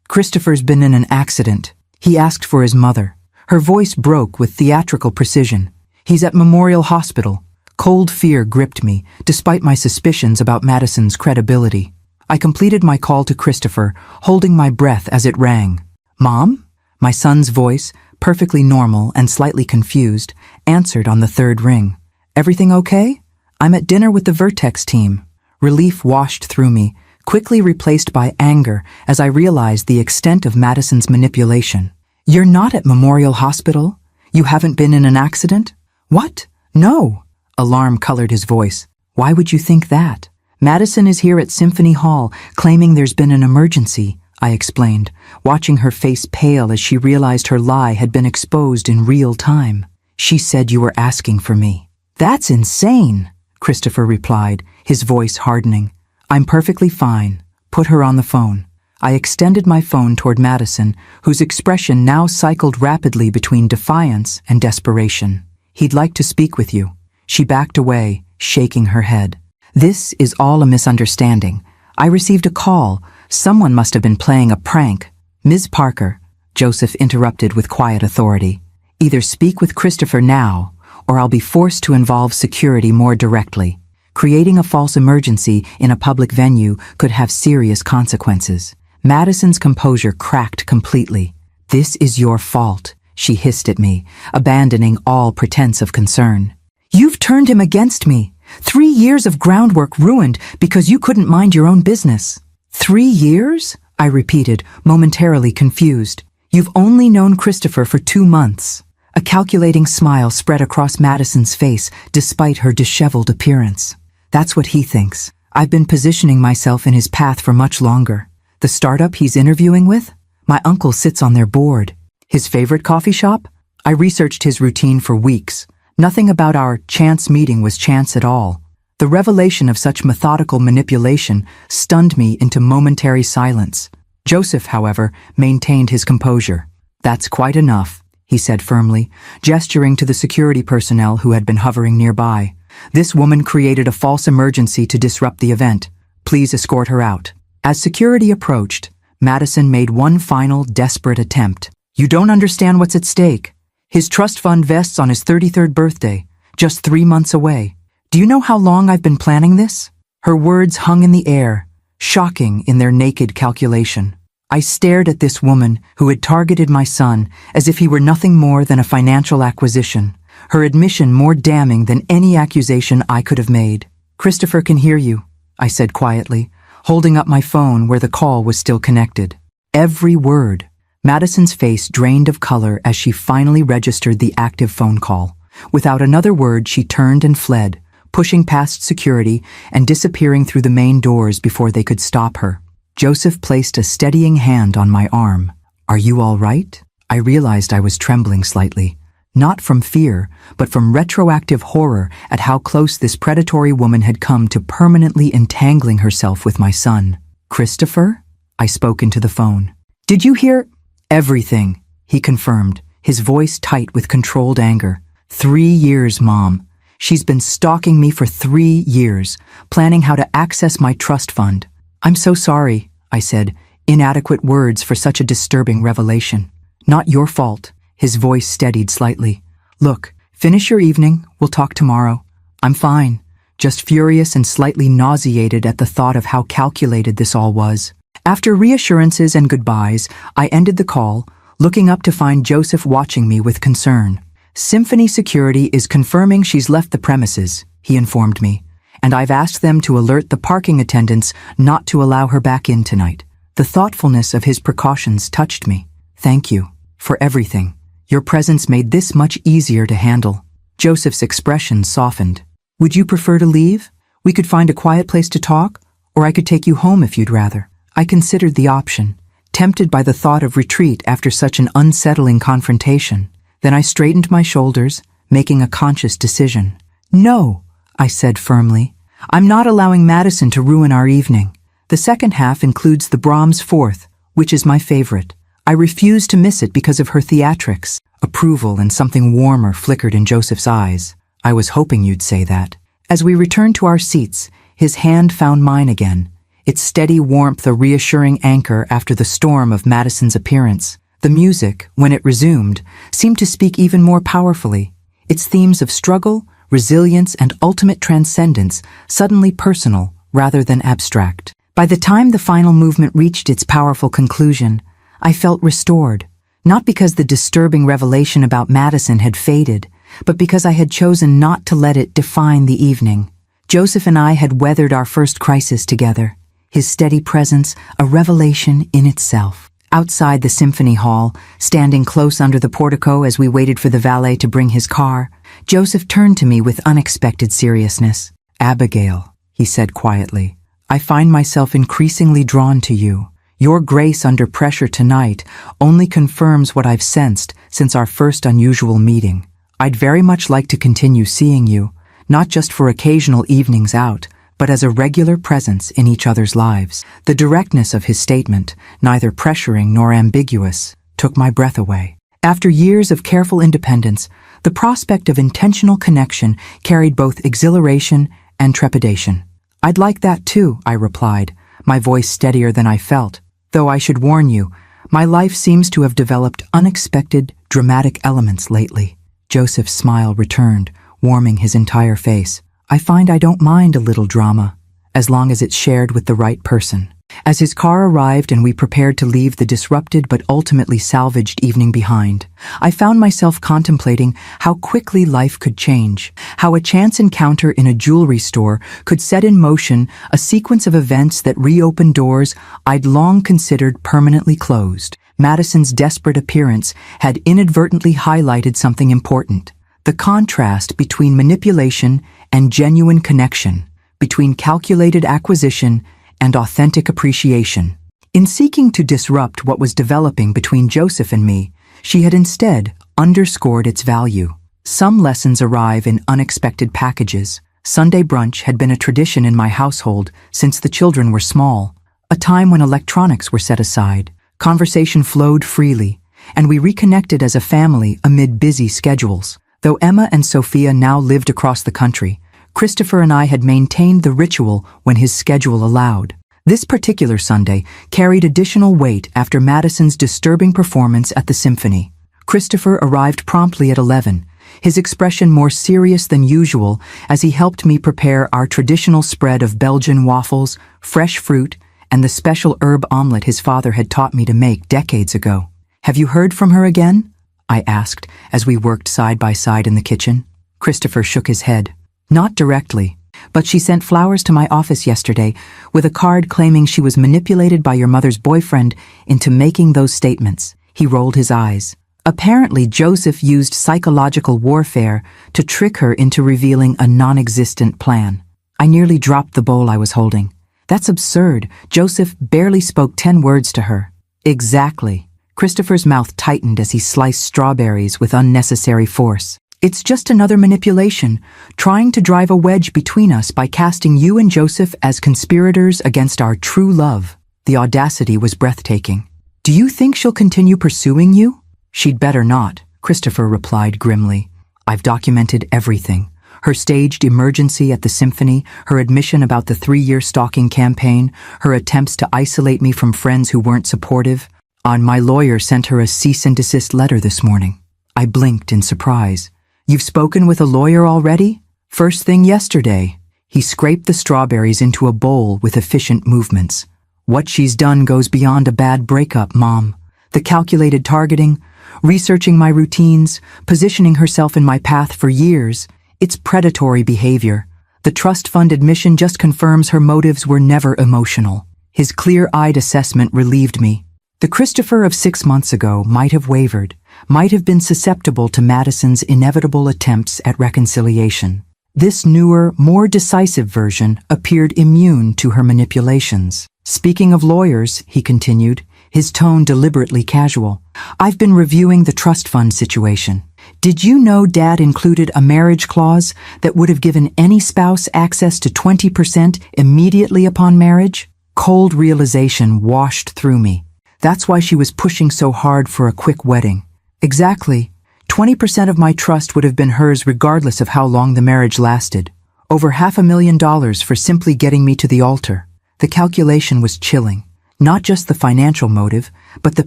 Christopher's been in an accident." He asked for his mother. Her voice broke with theatrical precision. "He's at Memorial Hospital." Cold fear gripped me, despite my suspicions about Madison's credibility. I completed my call to Christopher, holding my breath as it rang. "Mom?" My son's voice, perfectly normal and slightly confused, answered on the third ring. "Everything okay? I'm at dinner with the Vertex team." Relief washed through me, quickly replaced by anger as I realized the extent of Madison's manipulation. "You're not at Memorial Hospital? You haven't been in an accident?" "What? No." Alarm colored his voice. "Why would you think that?" "Madison is here at Symphony Hall, claiming there's been an emergency," I explained, watching her face pale as she realized her lie had been exposed in real time. "She said you were asking for me." "That's insane," Christopher replied, his voice hardening. "I'm perfectly fine. Put her on the phone." I extended my phone toward Madison, whose expression now cycled rapidly between defiance and desperation. "He'd like to speak with you." She backed away, shaking her head. "This is all a misunderstanding. I received a call. Someone must have been playing a prank." "Ms. Parker," Joseph interrupted with quiet authority, "either speak with Christopher now, or I'll be forced to involve security more directly. Creating a false emergency in a public venue could have serious consequences." Madison's composure cracked completely. "This is your fault," she hissed at me, abandoning all pretense of concern. "You've turned him against me. 3 years of groundwork ruined because you couldn't mind your own business." 3 years? I repeated, momentarily confused. "You've only known Christopher for 2 months. A calculating smile spread across Madison's face despite her disheveled appearance. "That's what he thinks. I've been positioning myself in his path for much longer. The startup he's interviewing with? My uncle sits on their board. His favorite coffee shop? I researched his routine for weeks. Nothing about our chance meeting was chance at all. The revelation of such methodical manipulation stunned me into momentary silence. Joseph, however, maintained his composure. "That's quite enough," he said firmly, gesturing to the security personnel who had been hovering nearby. "This woman created a false emergency to disrupt the event. Please escort her out." As security approached, Madison made one final desperate attempt. "You don't understand what's at stake. His trust fund vests on his 33rd birthday, just 3 months away. Do you know how long I've been planning this?" Her words hung in the air, shocking in their naked calculation. I stared at this woman who had targeted my son as if he were nothing more than a financial acquisition, her admission more damning than any accusation I could have made. "Christopher can hear you," I said quietly, holding up my phone where the call was still connected. Every word. Madison's face drained of color as she finally registered the active phone call. Without another word, she turned and fled, pushing past security and disappearing through the main doors before they could stop her. Joseph placed a steadying hand on my arm. "Are you all right?" I realized I was trembling slightly, not from fear, but from retroactive horror at how close this predatory woman had come to permanently entangling herself with my son. "Christopher?" I spoke into the phone. "Did you hear?" "Everything," he confirmed, his voice tight with controlled anger. 3 years, Mom. She's been stalking me for 3 years, planning how to access my trust fund. "I'm so sorry," I said, inadequate words for such a disturbing revelation. "Not your fault." His voice steadied slightly. "Look, finish your evening, we'll talk tomorrow. I'm fine, just furious and slightly nauseated at the thought of how calculated this all was." After reassurances and goodbyes, I ended the call, looking up to find Joseph watching me with concern. "Symphony Security is confirming she's left the premises," he informed me, "and I've asked them to alert the parking attendants not to allow her back in tonight." The thoughtfulness of his precautions touched me. "Thank you for everything. Your presence made this much easier to handle." Joseph's expression softened. "Would you prefer to leave? We could find a quiet place to talk, or I could take you home if you'd rather." I considered the option, tempted by the thought of retreat after such an unsettling confrontation. Then I straightened my shoulders, making a conscious decision. "No," I said firmly. "I'm not allowing Madison to ruin our evening. The second half includes the Brahms Fourth, which is my favorite. I refuse to miss it because of her theatrics." Approval and something warmer flickered in Joseph's eyes. "I was hoping you'd say that." As we returned to our seats, his hand found mine again, its steady warmth a reassuring anchor after the storm of Madison's appearance. The music, when it resumed, seemed to speak even more powerfully, its themes of struggle, resilience, and ultimate transcendence suddenly personal rather than abstract. By the time the final movement reached its powerful conclusion, I felt restored, not because the disturbing revelation about Madison had faded, but because I had chosen not to let it define the evening. Joseph and I had weathered our first crisis together, his steady presence a revelation in itself. Outside the symphony hall, standing close under the portico as we waited for the valet to bring his car, Joseph turned to me with unexpected seriousness. "Abigail," he said quietly, "I find myself increasingly drawn to you. Your grace under pressure tonight only confirms what I've sensed since our first unusual meeting. I'd very much like to continue seeing you, not just for occasional evenings out, but as a regular presence in each other's lives." The directness of his statement, neither pressuring nor ambiguous, took my breath away. After years of careful independence, the prospect of intentional connection carried both exhilaration and trepidation. "I'd like that too," I replied, my voice steadier than I felt. "Though I should warn you, my life seems to have developed unexpected, dramatic elements lately." Joseph's smile returned, warming his entire face. "I find I don't mind a little drama, as long as it's shared with the right person." As his car arrived and we prepared to leave the disrupted but ultimately salvaged evening behind, I found myself contemplating how quickly life could change, how a chance encounter in a jewelry store could set in motion a sequence of events that reopened doors I'd long considered permanently closed. Madison's desperate appearance had inadvertently highlighted something important: the contrast between manipulation and genuine connection, between calculated acquisition and authentic appreciation. In seeking to disrupt what was developing between Joseph and me, she had instead underscored its value. Some lessons arrive in unexpected packages. Sunday brunch had been a tradition in my household since the children were small, a time when electronics were set aside. Conversation flowed freely, and we reconnected as a family amid busy schedules. Though Emma and Sophia now lived across the country, Christopher and I had maintained the ritual when his schedule allowed. This particular Sunday carried additional weight after Madison's disturbing performance at the symphony. Christopher arrived promptly at 11, his expression more serious than usual as he helped me prepare our traditional spread of Belgian waffles, fresh fruit, and the special herb omelette his father had taught me to make decades ago. "Have you heard from her again?" I asked as we worked side by side in the kitchen. Christopher shook his head. "Not directly, but she sent flowers to my office yesterday with a card claiming she was manipulated by your mother's boyfriend into making those statements." He rolled his eyes. Apparently, Joseph used psychological warfare to trick her into revealing a non-existent plan. I nearly dropped the bowl I was holding. "That's absurd. Joseph barely spoke 10 words to her." "Exactly." Christopher's mouth tightened as he sliced strawberries with unnecessary force. "It's just another manipulation, trying to drive a wedge between us by casting you and Joseph as conspirators against our true love." The audacity was breathtaking. "Do you think she'll continue pursuing you?" "She'd better not," Christopher replied grimly. "I've documented everything. Her staged emergency at the symphony, her admission about the 3-year stalking campaign, her attempts to isolate me from friends who weren't supportive. My lawyer sent her a cease and desist letter this morning." I blinked in surprise. "You've spoken with a lawyer already?" "First thing yesterday." He scraped the strawberries into a bowl with efficient movements. "What she's done goes beyond a bad breakup, Mom. The calculated targeting, researching my routines, positioning herself in my path for years. It's predatory behavior. The trust fund admission just confirms her motives were never emotional." His clear-eyed assessment relieved me. The Christopher of 6 months ago might have wavered, might have been susceptible to Madison's inevitable attempts at reconciliation. This newer, more decisive version appeared immune to her manipulations. "Speaking of lawyers," he continued, his tone deliberately casual, "I've been reviewing the trust fund situation. Did you know Dad included a marriage clause that would have given any spouse access to 20% immediately upon marriage?" Cold realization washed through me. That's why she was pushing so hard for a quick wedding. Exactly. 20% of my trust would have been hers regardless of how long the marriage lasted. Over $500,000 for simply getting me to the altar. The calculation was chilling. Not just the financial motive, but the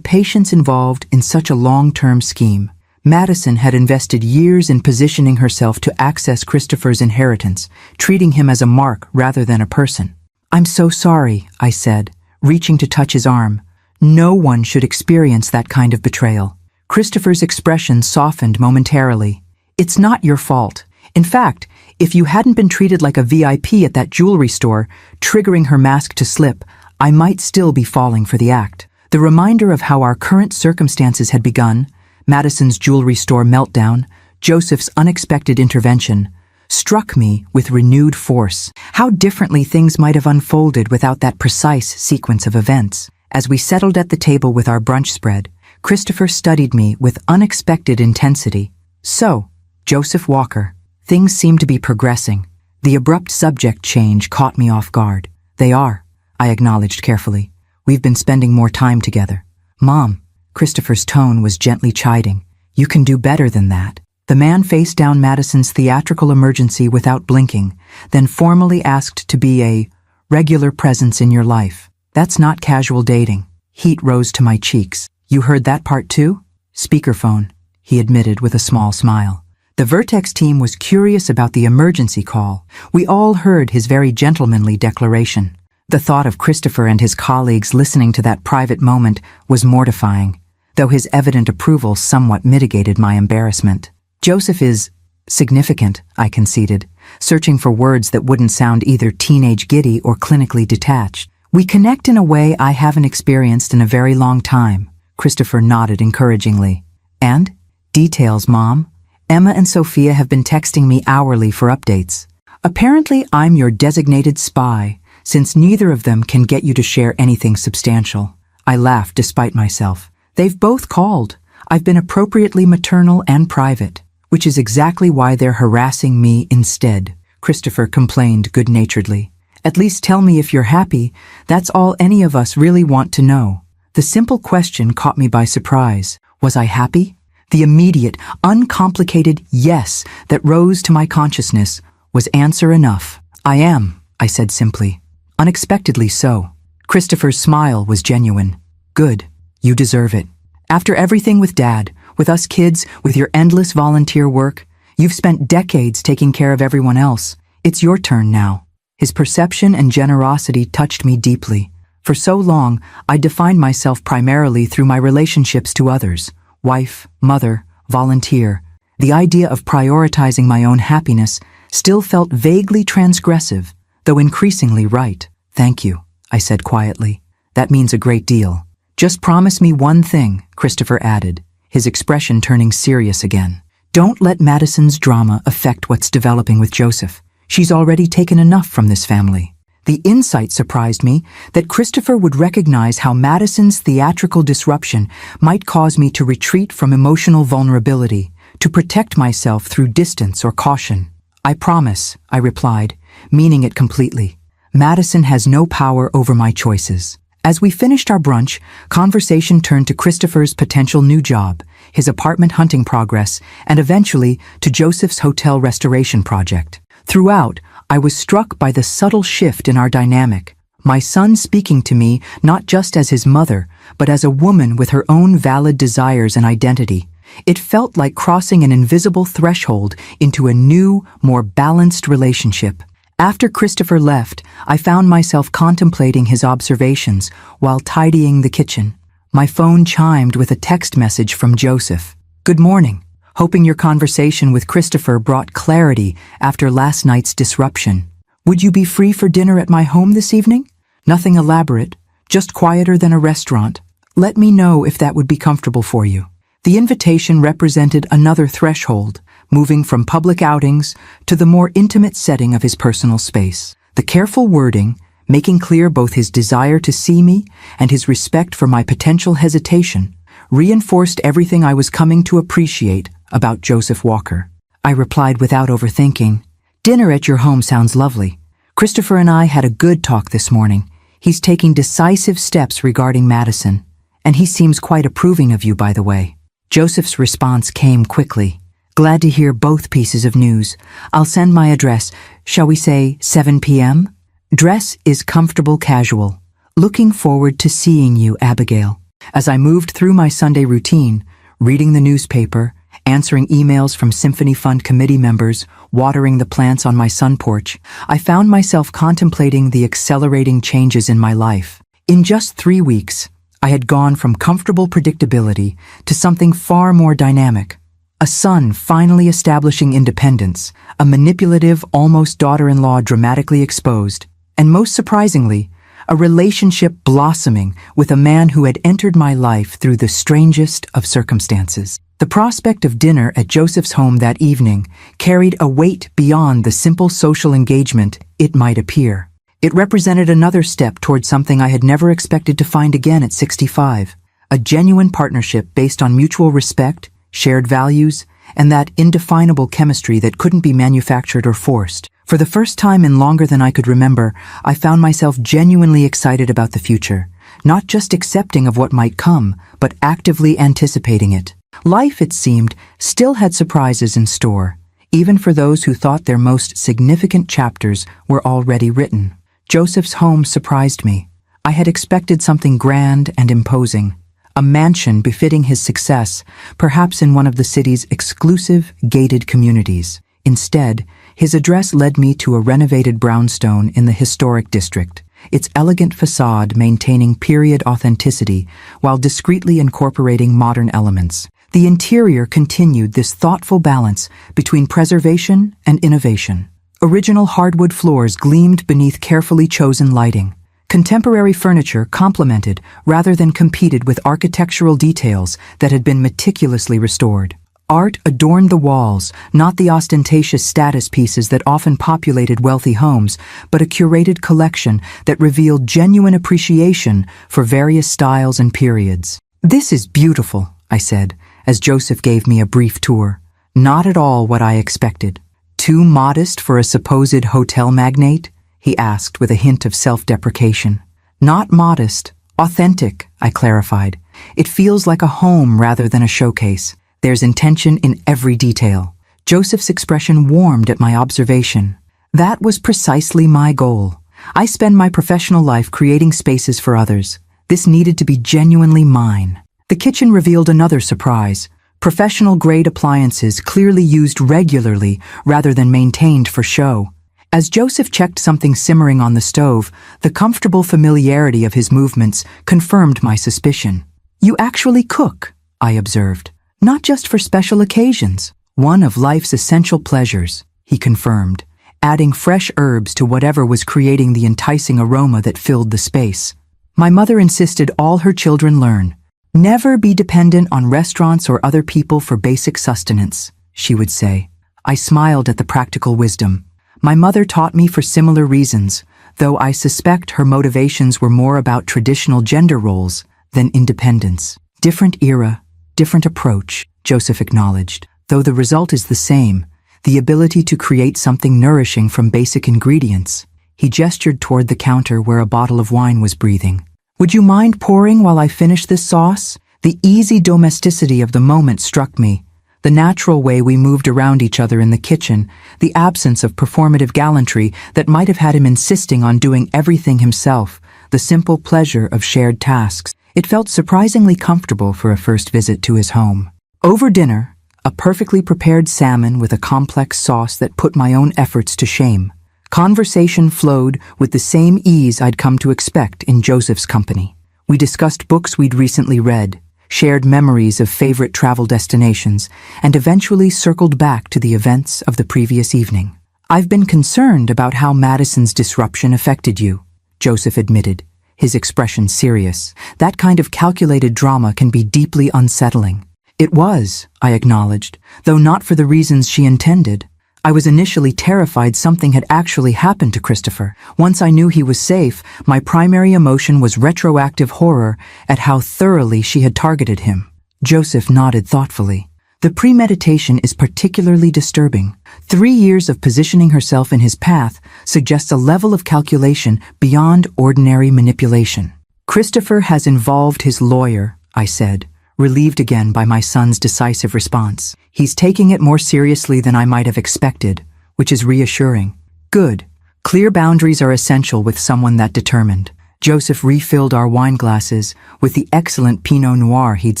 patience involved in such a long-term scheme. Madison had invested years in positioning herself to access Christopher's inheritance, treating him as a mark rather than a person. "I'm so sorry," I said, reaching to touch his arm. "No one should experience that kind of betrayal." Christopher's expression softened momentarily. "It's not your fault. In fact, if you hadn't been treated like a VIP at that jewelry store, triggering her mask to slip, I might still be falling for the act." The reminder of how our current circumstances had begun, Madison's jewelry store meltdown, Joseph's unexpected intervention, struck me with renewed force. How differently things might have unfolded without that precise sequence of events. As we settled at the table with our brunch spread, Christopher studied me with unexpected intensity. "So, Joseph Walker, things seem to be progressing." The abrupt subject change caught me off guard. "They are," I acknowledged carefully. "We've been spending more time together." "Mom," Christopher's tone was gently chiding, "you can do better than that." The man faced down Madison's theatrical emergency without blinking, then formally asked to be a regular presence in your life. "That's not casual dating." Heat rose to my cheeks. "You heard that part too?" "Speakerphone," he admitted with a small smile. The Vertex team was curious about the emergency call. We all heard his very gentlemanly declaration. The thought of Christopher and his colleagues listening to that private moment was mortifying, though his evident approval somewhat mitigated my embarrassment. "Joseph is significant," I conceded, searching for words that wouldn't sound either teenage giddy or clinically detached. "We connect in a way I haven't experienced in a very long time." Christopher nodded encouragingly. "And? Details, Mom. Emma and Sophia have been texting me hourly for updates. Apparently I'm your designated spy, since neither of them can get you to share anything substantial. I laughed despite myself. They've both called. I've been appropriately maternal and private, which is exactly why they're harassing me instead, Christopher complained good-naturedly. At least tell me if you're happy. That's all any of us really want to know. The simple question caught me by surprise. Was I happy? The immediate, uncomplicated yes that rose to my consciousness was answer enough. I am, I said simply. Unexpectedly so. Christopher's smile was genuine. Good. You deserve it. After everything with Dad, with us kids, with your endless volunteer work, you've spent decades taking care of everyone else. It's your turn now. His perception and generosity touched me deeply. For so long, I defined myself primarily through my relationships to others. Wife, mother, volunteer. The idea of prioritizing my own happiness still felt vaguely transgressive, though increasingly right. Thank you, I said quietly. That means a great deal. Just promise me one thing, Christopher added, his expression turning serious again. Don't let Madison's drama affect what's developing with Joseph. She's already taken enough from this family. The insight surprised me that Christopher would recognize how Madison's theatrical disruption might cause me to retreat from emotional vulnerability, to protect myself through distance or caution. I promise, I replied, meaning it completely. Madison has no power over my choices. As we finished our brunch, conversation turned to Christopher's potential new job, his apartment hunting progress, and eventually to Joseph's hotel restoration project. Throughout, I was struck by the subtle shift in our dynamic, my son speaking to me not just as his mother, but as a woman with her own valid desires and identity. It felt like crossing an invisible threshold into a new, more balanced relationship. After Christopher left, I found myself contemplating his observations while tidying the kitchen. My phone chimed with a text message from Joseph. Good morning. Hoping your conversation with Christopher brought clarity after last night's disruption. Would you be free for dinner at my home this evening? Nothing elaborate, just quieter than a restaurant. Let me know if that would be comfortable for you. The invitation represented another threshold, moving from public outings to the more intimate setting of his personal space. The careful wording, making clear both his desire to see me and his respect for my potential hesitation, reinforced everything I was coming to appreciate about Joseph Walker. I replied without overthinking, Dinner at your home sounds lovely. Christopher and I had a good talk this morning. He's taking decisive steps regarding Madison, and he seems quite approving of you, by the way. Joseph's response came quickly. Glad to hear both pieces of news. I'll send my address. Shall we say 7 p.m.? Dress is comfortable casual. Looking forward to seeing you, Abigail. As I moved through my Sunday routine, reading the newspaper, answering emails from Symphony Fund committee members, watering the plants on my sun porch, I found myself contemplating the accelerating changes in my life. In just 3 weeks, I had gone from comfortable predictability to something far more dynamic. A son finally establishing independence, a manipulative, almost daughter-in-law dramatically exposed, and most surprisingly, a relationship blossoming with a man who had entered my life through the strangest of circumstances. The prospect of dinner at Joseph's home that evening carried a weight beyond the simple social engagement it might appear. It represented another step toward something I had never expected to find again at 65, a genuine partnership based on mutual respect, shared values, and that indefinable chemistry that couldn't be manufactured or forced. For the first time in longer than I could remember, I found myself genuinely excited about the future, not just accepting of what might come, but actively anticipating it. Life, it seemed, still had surprises in store, even for those who thought their most significant chapters were already written. Joseph's home surprised me. I had expected something grand and imposing, a mansion befitting his success, perhaps in one of the city's exclusive, gated communities. Instead, his address led me to a renovated brownstone in the historic district, its elegant facade maintaining period authenticity while discreetly incorporating modern elements. The interior continued this thoughtful balance between preservation and innovation. Original hardwood floors gleamed beneath carefully chosen lighting. Contemporary furniture complemented rather than competed with architectural details that had been meticulously restored. Art adorned the walls, not the ostentatious status pieces that often populated wealthy homes, but a curated collection that revealed genuine appreciation for various styles and periods. "This is beautiful," I said, as Joseph gave me a brief tour. "Not at all what I expected." "Too modest for a supposed hotel magnate?" he asked with a hint of self-deprecation. "Not modest, authentic," I clarified. "It feels like a home rather than a showcase. There's intention in every detail." Joseph's expression warmed at my observation. That was precisely my goal. I spend my professional life creating spaces for others. This needed to be genuinely mine. The kitchen revealed another surprise. Professional-grade appliances clearly used regularly rather than maintained for show. As Joseph checked something simmering on the stove, the comfortable familiarity of his movements confirmed my suspicion. "You actually cook," I observed. "Not just for special occasions. One of life's essential pleasures," he confirmed, adding fresh herbs to whatever was creating the enticing aroma that filled the space. My mother insisted all her children learn. "Never be dependent on restaurants or other people for basic sustenance," she would say. I smiled at the practical wisdom. My mother taught me for similar reasons, though I suspect her motivations were more about traditional gender roles than independence. "Different era, different approach," Joseph acknowledged, "though the result is the same, the ability to create something nourishing from basic ingredients." He gestured toward the counter where a bottle of wine was breathing. "Would you mind pouring while I finish this sauce?" The easy domesticity of the moment struck me. The natural way we moved around each other in the kitchen, the absence of performative gallantry that might have had him insisting on doing everything himself, the simple pleasure of shared tasks. It felt surprisingly comfortable for a first visit to his home. Over dinner, a perfectly prepared salmon with a complex sauce that put my own efforts to shame. Conversation flowed with the same ease I'd come to expect in Joseph's company. We discussed books we'd recently read, shared memories of favorite travel destinations, and eventually circled back to the events of the previous evening. "I've been concerned about how Madison's disruption affected you," Joseph admitted, his expression serious. "That kind of calculated drama can be deeply unsettling." "It was," I acknowledged, "though not for the reasons she intended. I was initially terrified something had actually happened to Christopher. Once I knew he was safe, my primary emotion was retroactive horror at how thoroughly she had targeted him." Joseph nodded thoughtfully. "The premeditation is particularly disturbing. 3 years of positioning herself in his path suggests a level of calculation beyond ordinary manipulation." "Christopher has involved his lawyer," I said, relieved again by my son's decisive response. "He's taking it more seriously than I might have expected, which is reassuring." "Good. Clear boundaries are essential with someone that determined." Joseph refilled our wine glasses with the excellent Pinot Noir he'd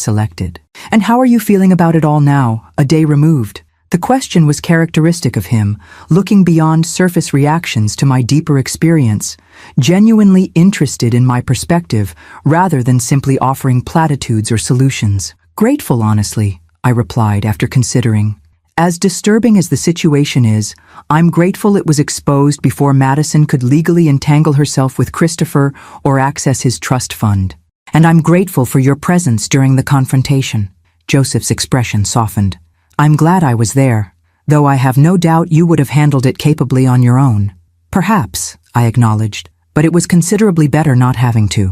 selected. "And how are you feeling about it all now, a day removed?" The question was characteristic of him, looking beyond surface reactions to my deeper experience, genuinely interested in my perspective rather than simply offering platitudes or solutions. "Grateful, honestly," I replied after considering. "As disturbing as the situation is, I'm grateful it was exposed before Madison could legally entangle herself with Christopher or access his trust fund. And I'm grateful for your presence during the confrontation." Joseph's expression softened. "I'm glad I was there, though I have no doubt you would have handled it capably on your own." "Perhaps," I acknowledged, "but it was considerably better not having to."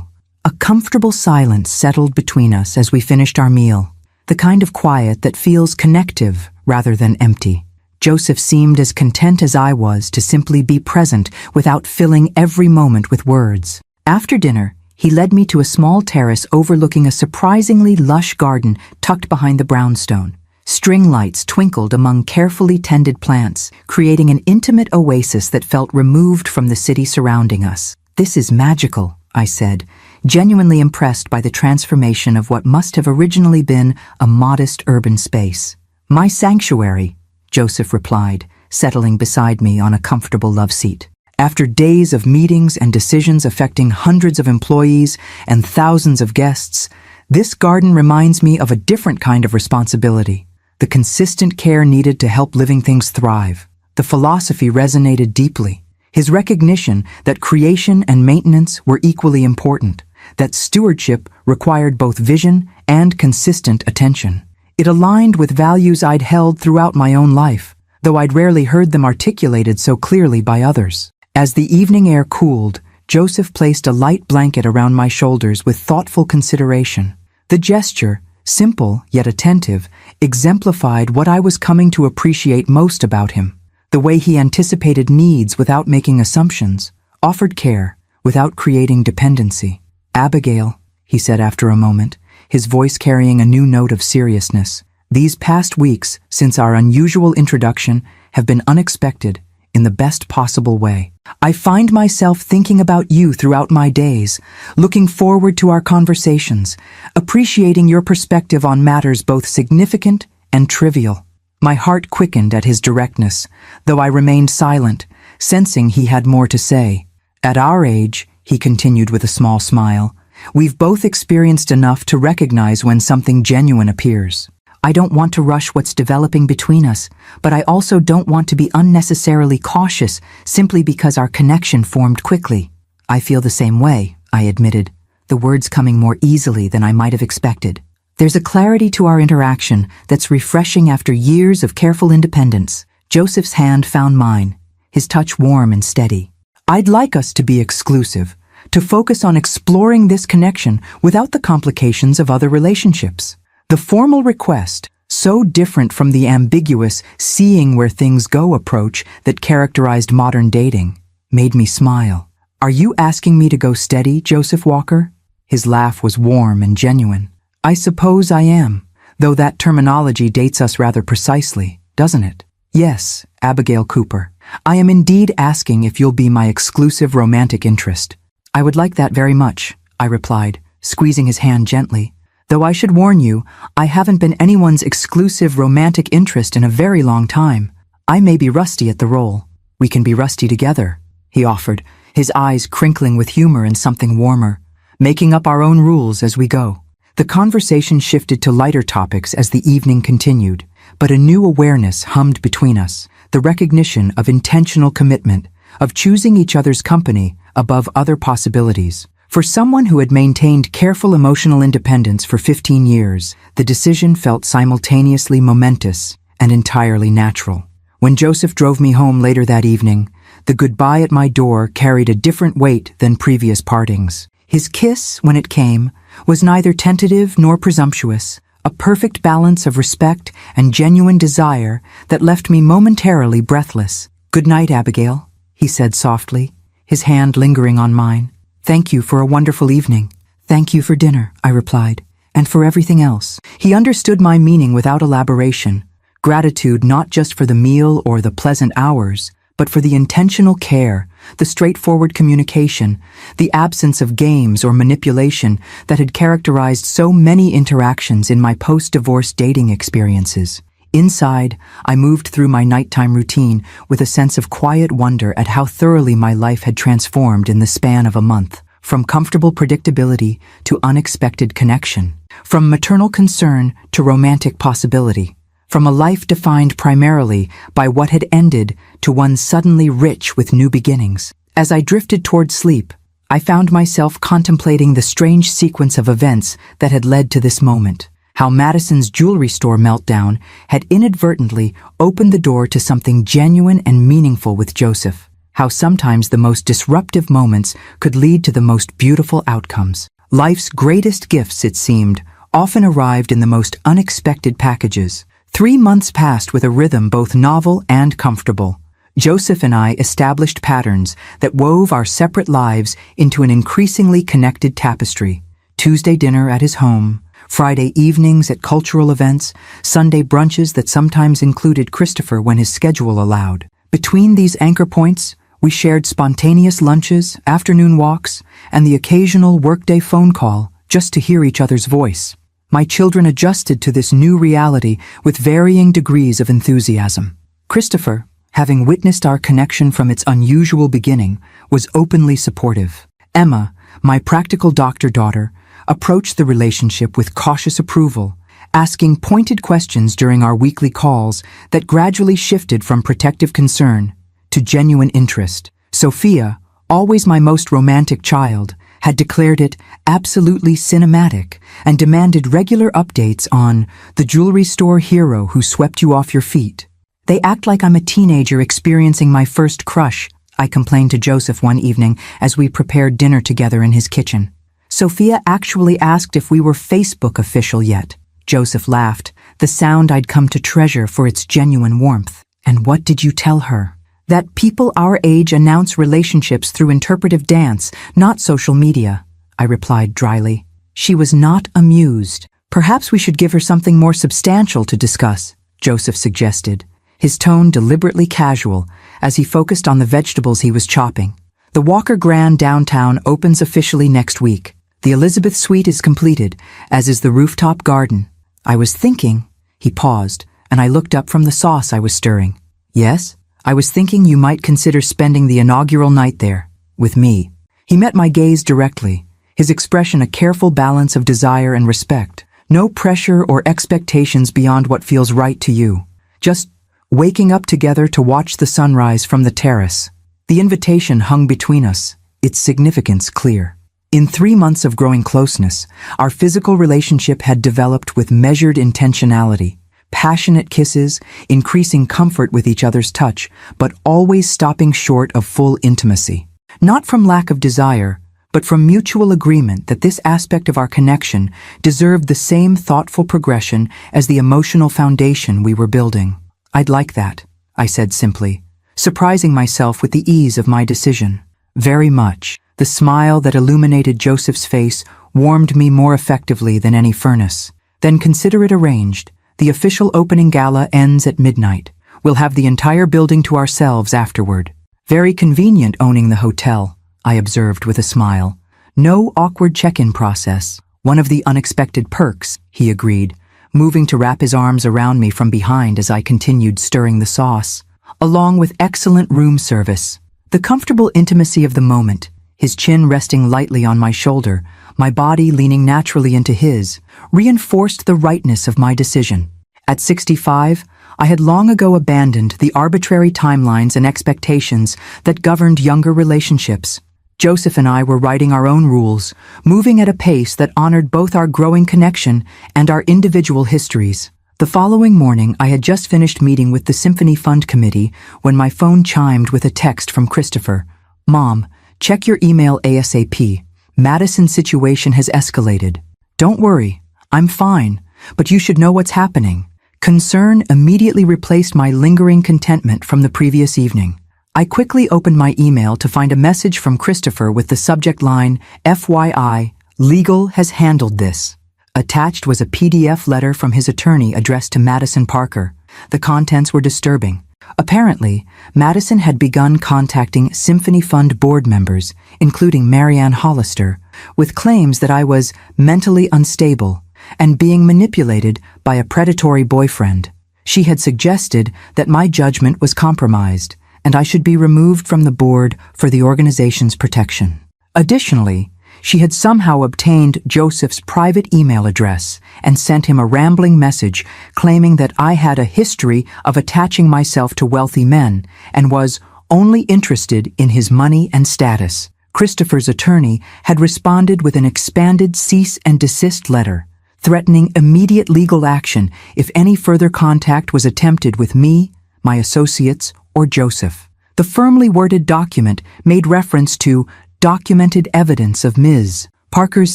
A comfortable silence settled between us as we finished our meal, the kind of quiet that feels connective rather than empty. Joseph seemed as content as I was to simply be present without filling every moment with words. After dinner, he led me to a small terrace overlooking a surprisingly lush garden tucked behind the brownstone. String lights twinkled among carefully tended plants, creating an intimate oasis that felt removed from the city surrounding us. "This is magical," I said, genuinely impressed by the transformation of what must have originally been a modest urban space. "My sanctuary," Joseph replied, settling beside me on a comfortable love seat. "After days of meetings and decisions affecting hundreds of employees and thousands of guests, this garden reminds me of a different kind of responsibility. The consistent care needed to help living things thrive." The philosophy resonated deeply. His recognition that creation and maintenance were equally important, that stewardship required both vision and consistent attention. It aligned with values I'd held throughout my own life, though I'd rarely heard them articulated so clearly by others. As the evening air cooled, Joseph placed a light blanket around my shoulders with thoughtful consideration. The gesture, simple yet attentive, exemplified what I was coming to appreciate most about him. The way he anticipated needs without making assumptions, offered care without creating dependency. "Abigail," he said after a moment, his voice carrying a new note of seriousness, "these past weeks since our unusual introduction have been unexpected in the best possible way. I find myself thinking about you throughout my days, looking forward to our conversations, appreciating your perspective on matters both significant and trivial." My heart quickened at his directness, though I remained silent, sensing he had more to say. "At our age," he continued with a small smile, "we've both experienced enough to recognize when something genuine appears. I don't want to rush what's developing between us, but I also don't want to be unnecessarily cautious simply because our connection formed quickly." "I feel the same way," I admitted, the words coming more easily than I might have expected. "There's a clarity to our interaction that's refreshing after years of careful independence." Joseph's hand found mine, his touch warm and steady. "I'd like us to be exclusive, to focus on exploring this connection without the complications of other relationships." The formal request, so different from the ambiguous seeing where things go approach that characterized modern dating, made me smile. "Are you asking me to go steady, Joseph Walker?" His laugh was warm and genuine. "I suppose I am, though that terminology dates us rather precisely, doesn't it?" "Yes, Abigail Cooper. I am indeed asking if you'll be my exclusive romantic interest." "I would like that very much," I replied, squeezing his hand gently. "Though I should warn you, I haven't been anyone's exclusive romantic interest in a very long time. I may be rusty at the role." "We can be rusty together," he offered, his eyes crinkling with humor and something warmer, "making up our own rules as we go." The conversation shifted to lighter topics as the evening continued, but a new awareness hummed between us, the recognition of intentional commitment, of choosing each other's company above other possibilities. For someone who had maintained careful emotional independence for 15 years, the decision felt simultaneously momentous and entirely natural. When Joseph drove me home later that evening, the goodbye at my door carried a different weight than previous partings. His kiss, when it came, was neither tentative nor presumptuous, a perfect balance of respect and genuine desire that left me momentarily breathless. "Good night, Abigail," he said softly, his hand lingering on mine. "Thank you for a wonderful evening." "Thank you for dinner," I replied, "and for everything else." He understood my meaning without elaboration, gratitude not just for the meal or the pleasant hours, but for the intentional care, the straightforward communication, the absence of games or manipulation that had characterized so many interactions in my post-divorce dating experiences. Inside, I moved through my nighttime routine with a sense of quiet wonder at how thoroughly my life had transformed in the span of a month, from comfortable predictability to unexpected connection, from maternal concern to romantic possibility, from a life defined primarily by what had ended to one suddenly rich with new beginnings. As I drifted toward sleep, I found myself contemplating the strange sequence of events that had led to this moment. How Madison's jewelry store meltdown had inadvertently opened the door to something genuine and meaningful with Joseph. How sometimes the most disruptive moments could lead to the most beautiful outcomes. Life's greatest gifts, it seemed, often arrived in the most unexpected packages. 3 months passed with a rhythm both novel and comfortable. Joseph and I established patterns that wove our separate lives into an increasingly connected tapestry. Tuesday dinner at his home, Friday evenings at cultural events, Sunday brunches that sometimes included Christopher when his schedule allowed. Between these anchor points, we shared spontaneous lunches, afternoon walks, and the occasional workday phone call just to hear each other's voice. My children adjusted to this new reality with varying degrees of enthusiasm. Christopher, having witnessed our connection from its unusual beginning, was openly supportive. Emma, my practical doctor daughter, approached the relationship with cautious approval, asking pointed questions during our weekly calls that gradually shifted from protective concern to genuine interest. Sophia, always my most romantic child, had declared it absolutely cinematic and demanded regular updates on the jewelry store hero who swept you off your feet. They act like I'm a teenager experiencing my first crush, I complained to Joseph one evening as we prepared dinner together in his kitchen. Sophia actually asked if we were Facebook official yet. Joseph laughed, the sound I'd come to treasure for its genuine warmth. And what did you tell her? That people our age announce relationships through interpretive dance, not social media, I replied dryly. She was not amused. Perhaps we should give her something more substantial to discuss, Joseph suggested, his tone deliberately casual as he focused on the vegetables he was chopping. The Walker Grand downtown opens officially next week. The Elizabeth Suite is completed, as is the rooftop garden. I was thinking, he paused, and I looked up from the sauce I was stirring. Yes? I was thinking you might consider spending the inaugural night there, with me. He met my gaze directly, his expression a careful balance of desire and respect. No pressure or expectations beyond what feels right to you. Just waking up together to watch the sunrise from the terrace. The invitation hung between us, its significance clear. In 3 months of growing closeness, our physical relationship had developed with measured intentionality. Passionate kisses, increasing comfort with each other's touch, but always stopping short of full intimacy. Not from lack of desire, but from mutual agreement that this aspect of our connection deserved the same thoughtful progression as the emotional foundation we were building. I'd like that, I said simply, surprising myself with the ease of my decision. Very much. The smile that illuminated Joseph's face warmed me more effectively than any furnace. Then consider it arranged. The official opening gala ends at midnight. We'll have the entire building to ourselves afterward. Very convenient owning the hotel, I observed with a smile. No awkward check-in process. One of the unexpected perks, he agreed, moving to wrap his arms around me from behind as I continued stirring the sauce. Along with excellent room service. The comfortable intimacy of the moment, his chin resting lightly on my shoulder, my body leaning naturally into his, reinforced the rightness of my decision. At 65, I had long ago abandoned the arbitrary timelines and expectations that governed younger relationships. Joseph and I were writing our own rules, moving at a pace that honored both our growing connection and our individual histories. The following morning, I had just finished meeting with the Symphony Fund Committee when my phone chimed with a text from Christopher. Mom, check your email ASAP. Madison's situation has escalated. Don't worry, I'm fine, but you should know what's happening. Concern immediately replaced my lingering contentment from the previous evening. I quickly opened my email to find a message from Christopher with the subject line, FYI, legal has handled this. Attached was a PDF letter from his attorney addressed to Madison Parker. The contents were disturbing. Apparently, Madison had begun contacting Symphony Fund board members, including Marianne Hollister, with claims that I was mentally unstable and being manipulated by a predatory boyfriend. She had suggested that my judgment was compromised and I should be removed from the board for the organization's protection. Additionally, she had somehow obtained Joseph's private email address and sent him a rambling message claiming that I had a history of attaching myself to wealthy men and was only interested in his money and status. Christopher's attorney had responded with an expanded cease and desist letter, threatening immediate legal action if any further contact was attempted with me, my associates, or Joseph. The firmly worded document made reference to documented evidence of Ms. Parker's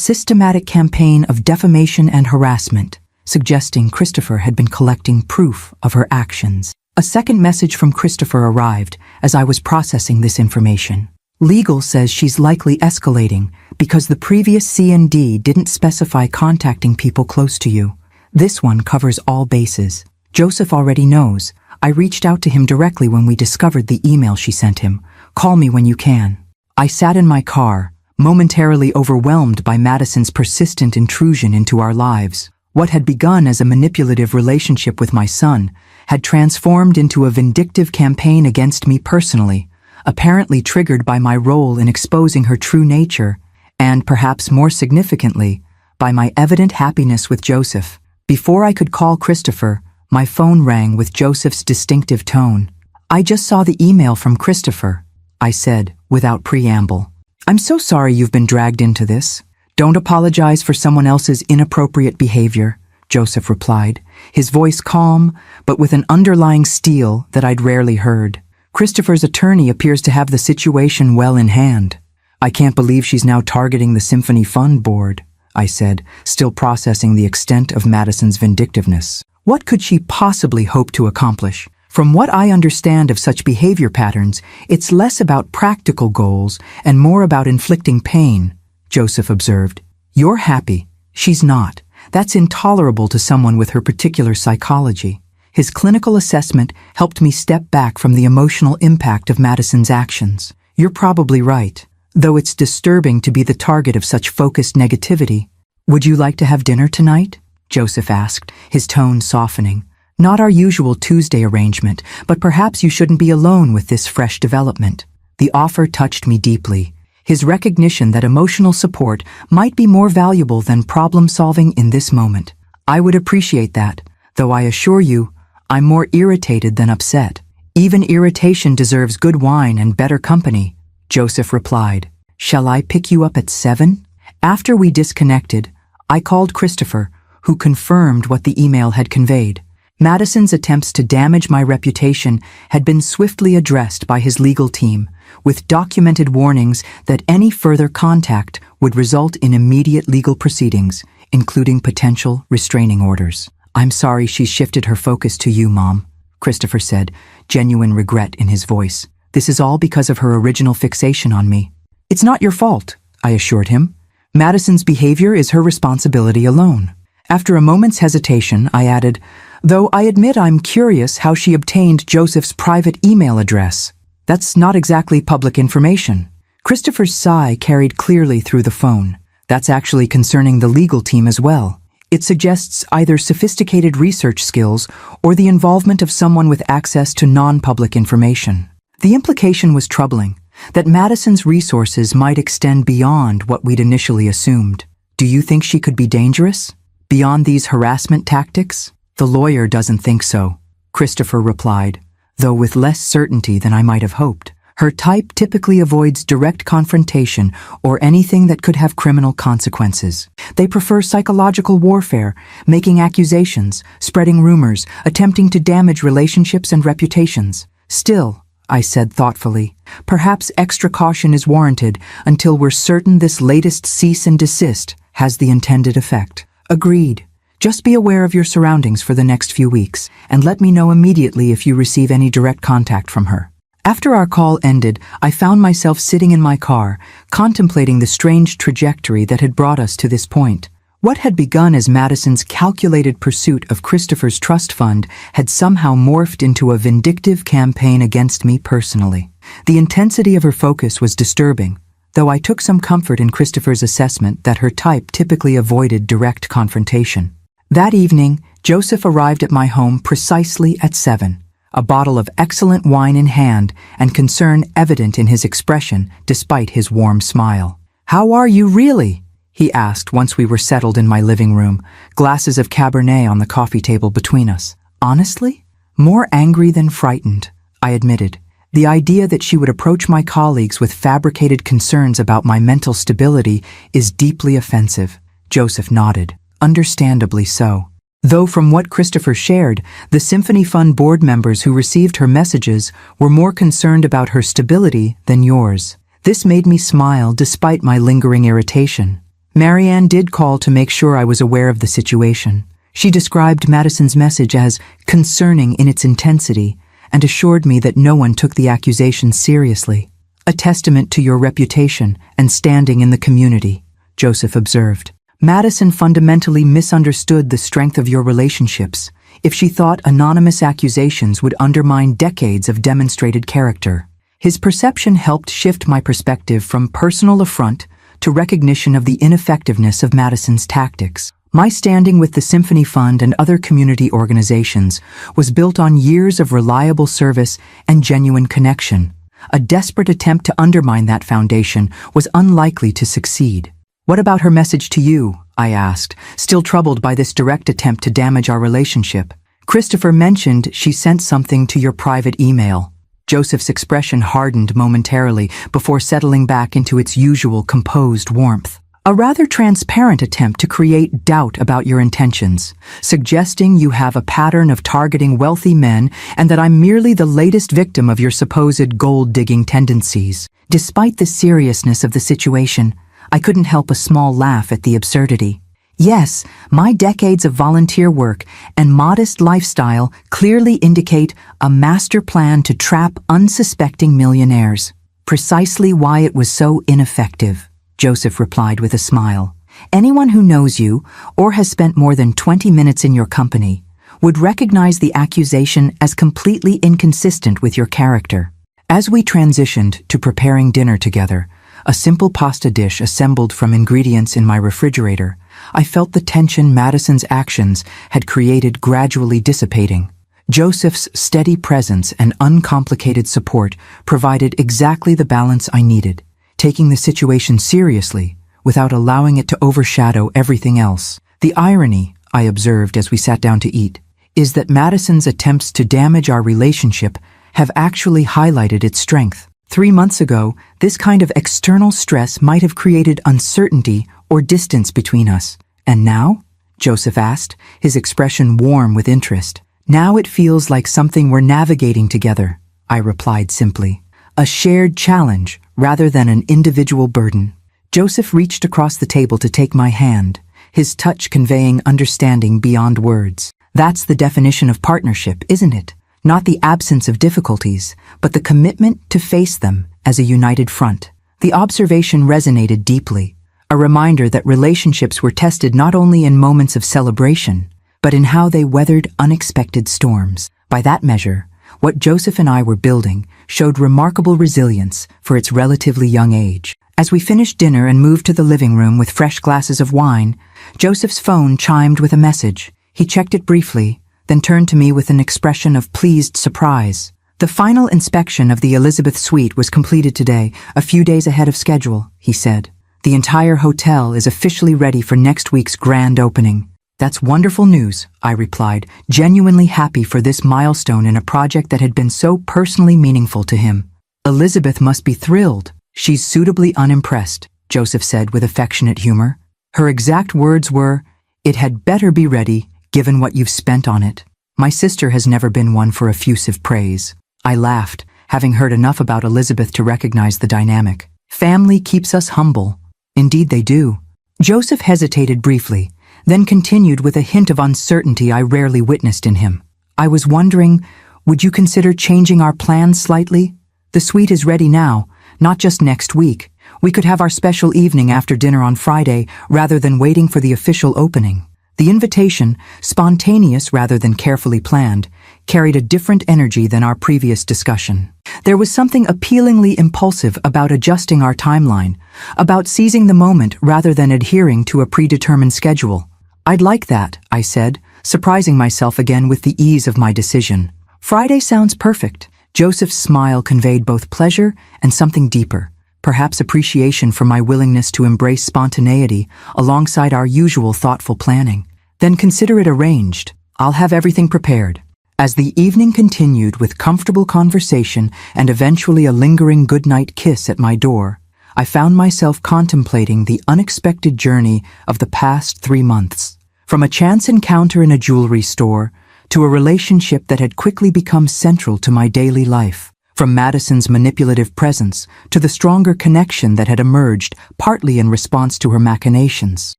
systematic campaign of defamation and harassment, suggesting Christopher had been collecting proof of her actions. A second message from Christopher arrived as I was processing this information. Legal says she's likely escalating because the previous C&D didn't specify contacting people close to you. This one covers all bases. Joseph already knows. I reached out to him directly when we discovered the email she sent him. Call me when you can. I sat in my car, momentarily overwhelmed by Madison's persistent intrusion into our lives. What had begun as a manipulative relationship with my son had transformed into a vindictive campaign against me personally, apparently triggered by my role in exposing her true nature, and perhaps more significantly, by my evident happiness with Joseph. Before I could call Christopher, my phone rang with Joseph's distinctive tone. I just saw the email from Christopher, I said, without preamble. I'm so sorry you've been dragged into this. Don't apologize for someone else's inappropriate behavior, Joseph replied, his voice calm, but with an underlying steel that I'd rarely heard. Christopher's attorney appears to have the situation well in hand. I can't believe she's now targeting the Symphony Fund board, I said, still processing the extent of Madison's vindictiveness. What could she possibly hope to accomplish? From what I understand of such behavior patterns, it's less about practical goals and more about inflicting pain, Joseph observed. You're happy. She's not. That's intolerable to someone with her particular psychology. His clinical assessment helped me step back from the emotional impact of Madison's actions. You're probably right, though it's disturbing to be the target of such focused negativity. Would you like to have dinner tonight? Joseph asked, his tone softening. Not our usual Tuesday arrangement, but perhaps you shouldn't be alone with this fresh development. The offer touched me deeply. His recognition that emotional support might be more valuable than problem-solving in this moment. I would appreciate that, though I assure you, I'm more irritated than upset. Even irritation deserves good wine and better company, Joseph replied. Shall I pick you up at 7? After we disconnected, I called Christopher, who confirmed what the email had conveyed. Madison's attempts to damage my reputation had been swiftly addressed by his legal team, with documented warnings that any further contact would result in immediate legal proceedings, including potential restraining orders. I'm sorry she's shifted her focus to you, Mom, Christopher said, genuine regret in his voice. This is all because of her original fixation on me. It's not your fault, I assured him. Madison's behavior is her responsibility alone. After a moment's hesitation, I added, though I admit I'm curious how she obtained Joseph's private email address. That's not exactly public information. Christopher's sigh carried clearly through the phone. That's actually concerning the legal team as well. It suggests either sophisticated research skills or the involvement of someone with access to non-public information. The implication was troubling, that Madison's resources might extend beyond what we'd initially assumed. Do you think she could be dangerous? Beyond these harassment tactics? The lawyer doesn't think so, Christopher replied, though with less certainty than I might have hoped. Her type typically avoids direct confrontation or anything that could have criminal consequences. They prefer psychological warfare, making accusations, spreading rumors, attempting to damage relationships and reputations. Still, I said thoughtfully, perhaps extra caution is warranted until we're certain this latest cease and desist has the intended effect. Agreed. Just be aware of your surroundings for the next few weeks, and let me know immediately if you receive any direct contact from her. After our call ended, I found myself sitting in my car, contemplating the strange trajectory that had brought us to this point. What had begun as Madison's calculated pursuit of Christopher's trust fund had somehow morphed into a vindictive campaign against me personally. The intensity of her focus was disturbing, though I took some comfort in Christopher's assessment that her type typically avoided direct confrontation. That evening, Joseph arrived at my home precisely at 7, a bottle of excellent wine in hand and concern evident in his expression despite his warm smile. "How are you really?" he asked once we were settled in my living room, glasses of Cabernet on the coffee table between us. "Honestly? More angry than frightened," I admitted. The idea that she would approach my colleagues with fabricated concerns about my mental stability is deeply offensive. Joseph nodded. Understandably so. Though from what Christopher shared, the Symphony Fund board members who received her messages were more concerned about her stability than yours. This made me smile despite my lingering irritation. Marianne did call to make sure I was aware of the situation. She described Madison's message as concerning in its intensity and assured me that no one took the accusation seriously. "A testament to your reputation and standing in the community," Joseph observed. "Madison fundamentally misunderstood the strength of your relationships if she thought anonymous accusations would undermine decades of demonstrated character." His perception helped shift my perspective from personal affront to recognition of the ineffectiveness of Madison's tactics. My standing with the Symphony Fund and other community organizations was built on years of reliable service and genuine connection. A desperate attempt to undermine that foundation was unlikely to succeed. "What about her message to you?" I asked, still troubled by this direct attempt to damage our relationship. "Christopher mentioned she sent something to your private email," Joseph's expression hardened momentarily before settling back into its usual composed warmth. A rather transparent attempt to create doubt about your intentions, suggesting you have a pattern of targeting wealthy men and that I'm merely the latest victim of your supposed gold-digging tendencies. Despite the seriousness of the situation, I couldn't help a small laugh at the absurdity. Yes, my decades of volunteer work and modest lifestyle clearly indicate a master plan to trap unsuspecting millionaires. Precisely why it was so ineffective, Joseph replied with a smile. Anyone who knows you, or has spent more than 20 minutes in your company, would recognize the accusation as completely inconsistent with your character. As we transitioned to preparing dinner together, a simple pasta dish assembled from ingredients in my refrigerator, I felt the tension Madison's actions had created gradually dissipating. Joseph's steady presence and uncomplicated support provided exactly the balance I needed, taking the situation seriously without allowing it to overshadow everything else. The irony, I observed as we sat down to eat, is that Madison's attempts to damage our relationship have actually highlighted its strength. 3 months ago, this kind of external stress might have created uncertainty or distance between us. And now? Joseph asked, his expression warm with interest. Now it feels like something we're navigating together, I replied simply. A shared challenge rather than an individual burden. Joseph reached across the table to take my hand, his touch conveying understanding beyond words. That's the definition of partnership, isn't it? Not the absence of difficulties, but the commitment to face them as a united front. The observation resonated deeply, a reminder that relationships were tested not only in moments of celebration, but in how they weathered unexpected storms. By that measure, what Joseph and I were building showed remarkable resilience for its relatively young age. As we finished dinner and moved to the living room with fresh glasses of wine, Joseph's phone chimed with a message. He checked it briefly, then turned to me with an expression of pleased surprise. The final inspection of the Elizabeth suite was completed today, a few days ahead of schedule, he said. The entire hotel is officially ready for next week's grand opening. That's wonderful news, I replied, genuinely happy for this milestone in a project that had been so personally meaningful to him. Elizabeth must be thrilled. She's suitably unimpressed, Joseph said with affectionate humor. Her exact words were, "It had better be ready, given what you've spent on it." My sister has never been one for effusive praise. I laughed, having heard enough about Elizabeth to recognize the dynamic. Family keeps us humble. Indeed they do. Joseph hesitated briefly, then continued with a hint of uncertainty I rarely witnessed in him. I was wondering, would you consider changing our plans slightly? The suite is ready now, not just next week. We could have our special evening after dinner on Friday rather than waiting for the official opening. The invitation, spontaneous rather than carefully planned, carried a different energy than our previous discussion. There was something appealingly impulsive about adjusting our timeline, about seizing the moment rather than adhering to a predetermined schedule. I'd like that, I said, surprising myself again with the ease of my decision. Friday sounds perfect. Joseph's smile conveyed both pleasure and something deeper, perhaps appreciation for my willingness to embrace spontaneity alongside our usual thoughtful planning. Then consider it arranged. I'll have everything prepared. As the evening continued with comfortable conversation and eventually a lingering goodnight kiss at my door, I found myself contemplating the unexpected journey of the past 3 months. From a chance encounter in a jewelry store to a relationship that had quickly become central to my daily life. From Madison's manipulative presence to the stronger connection that had emerged partly in response to her machinations.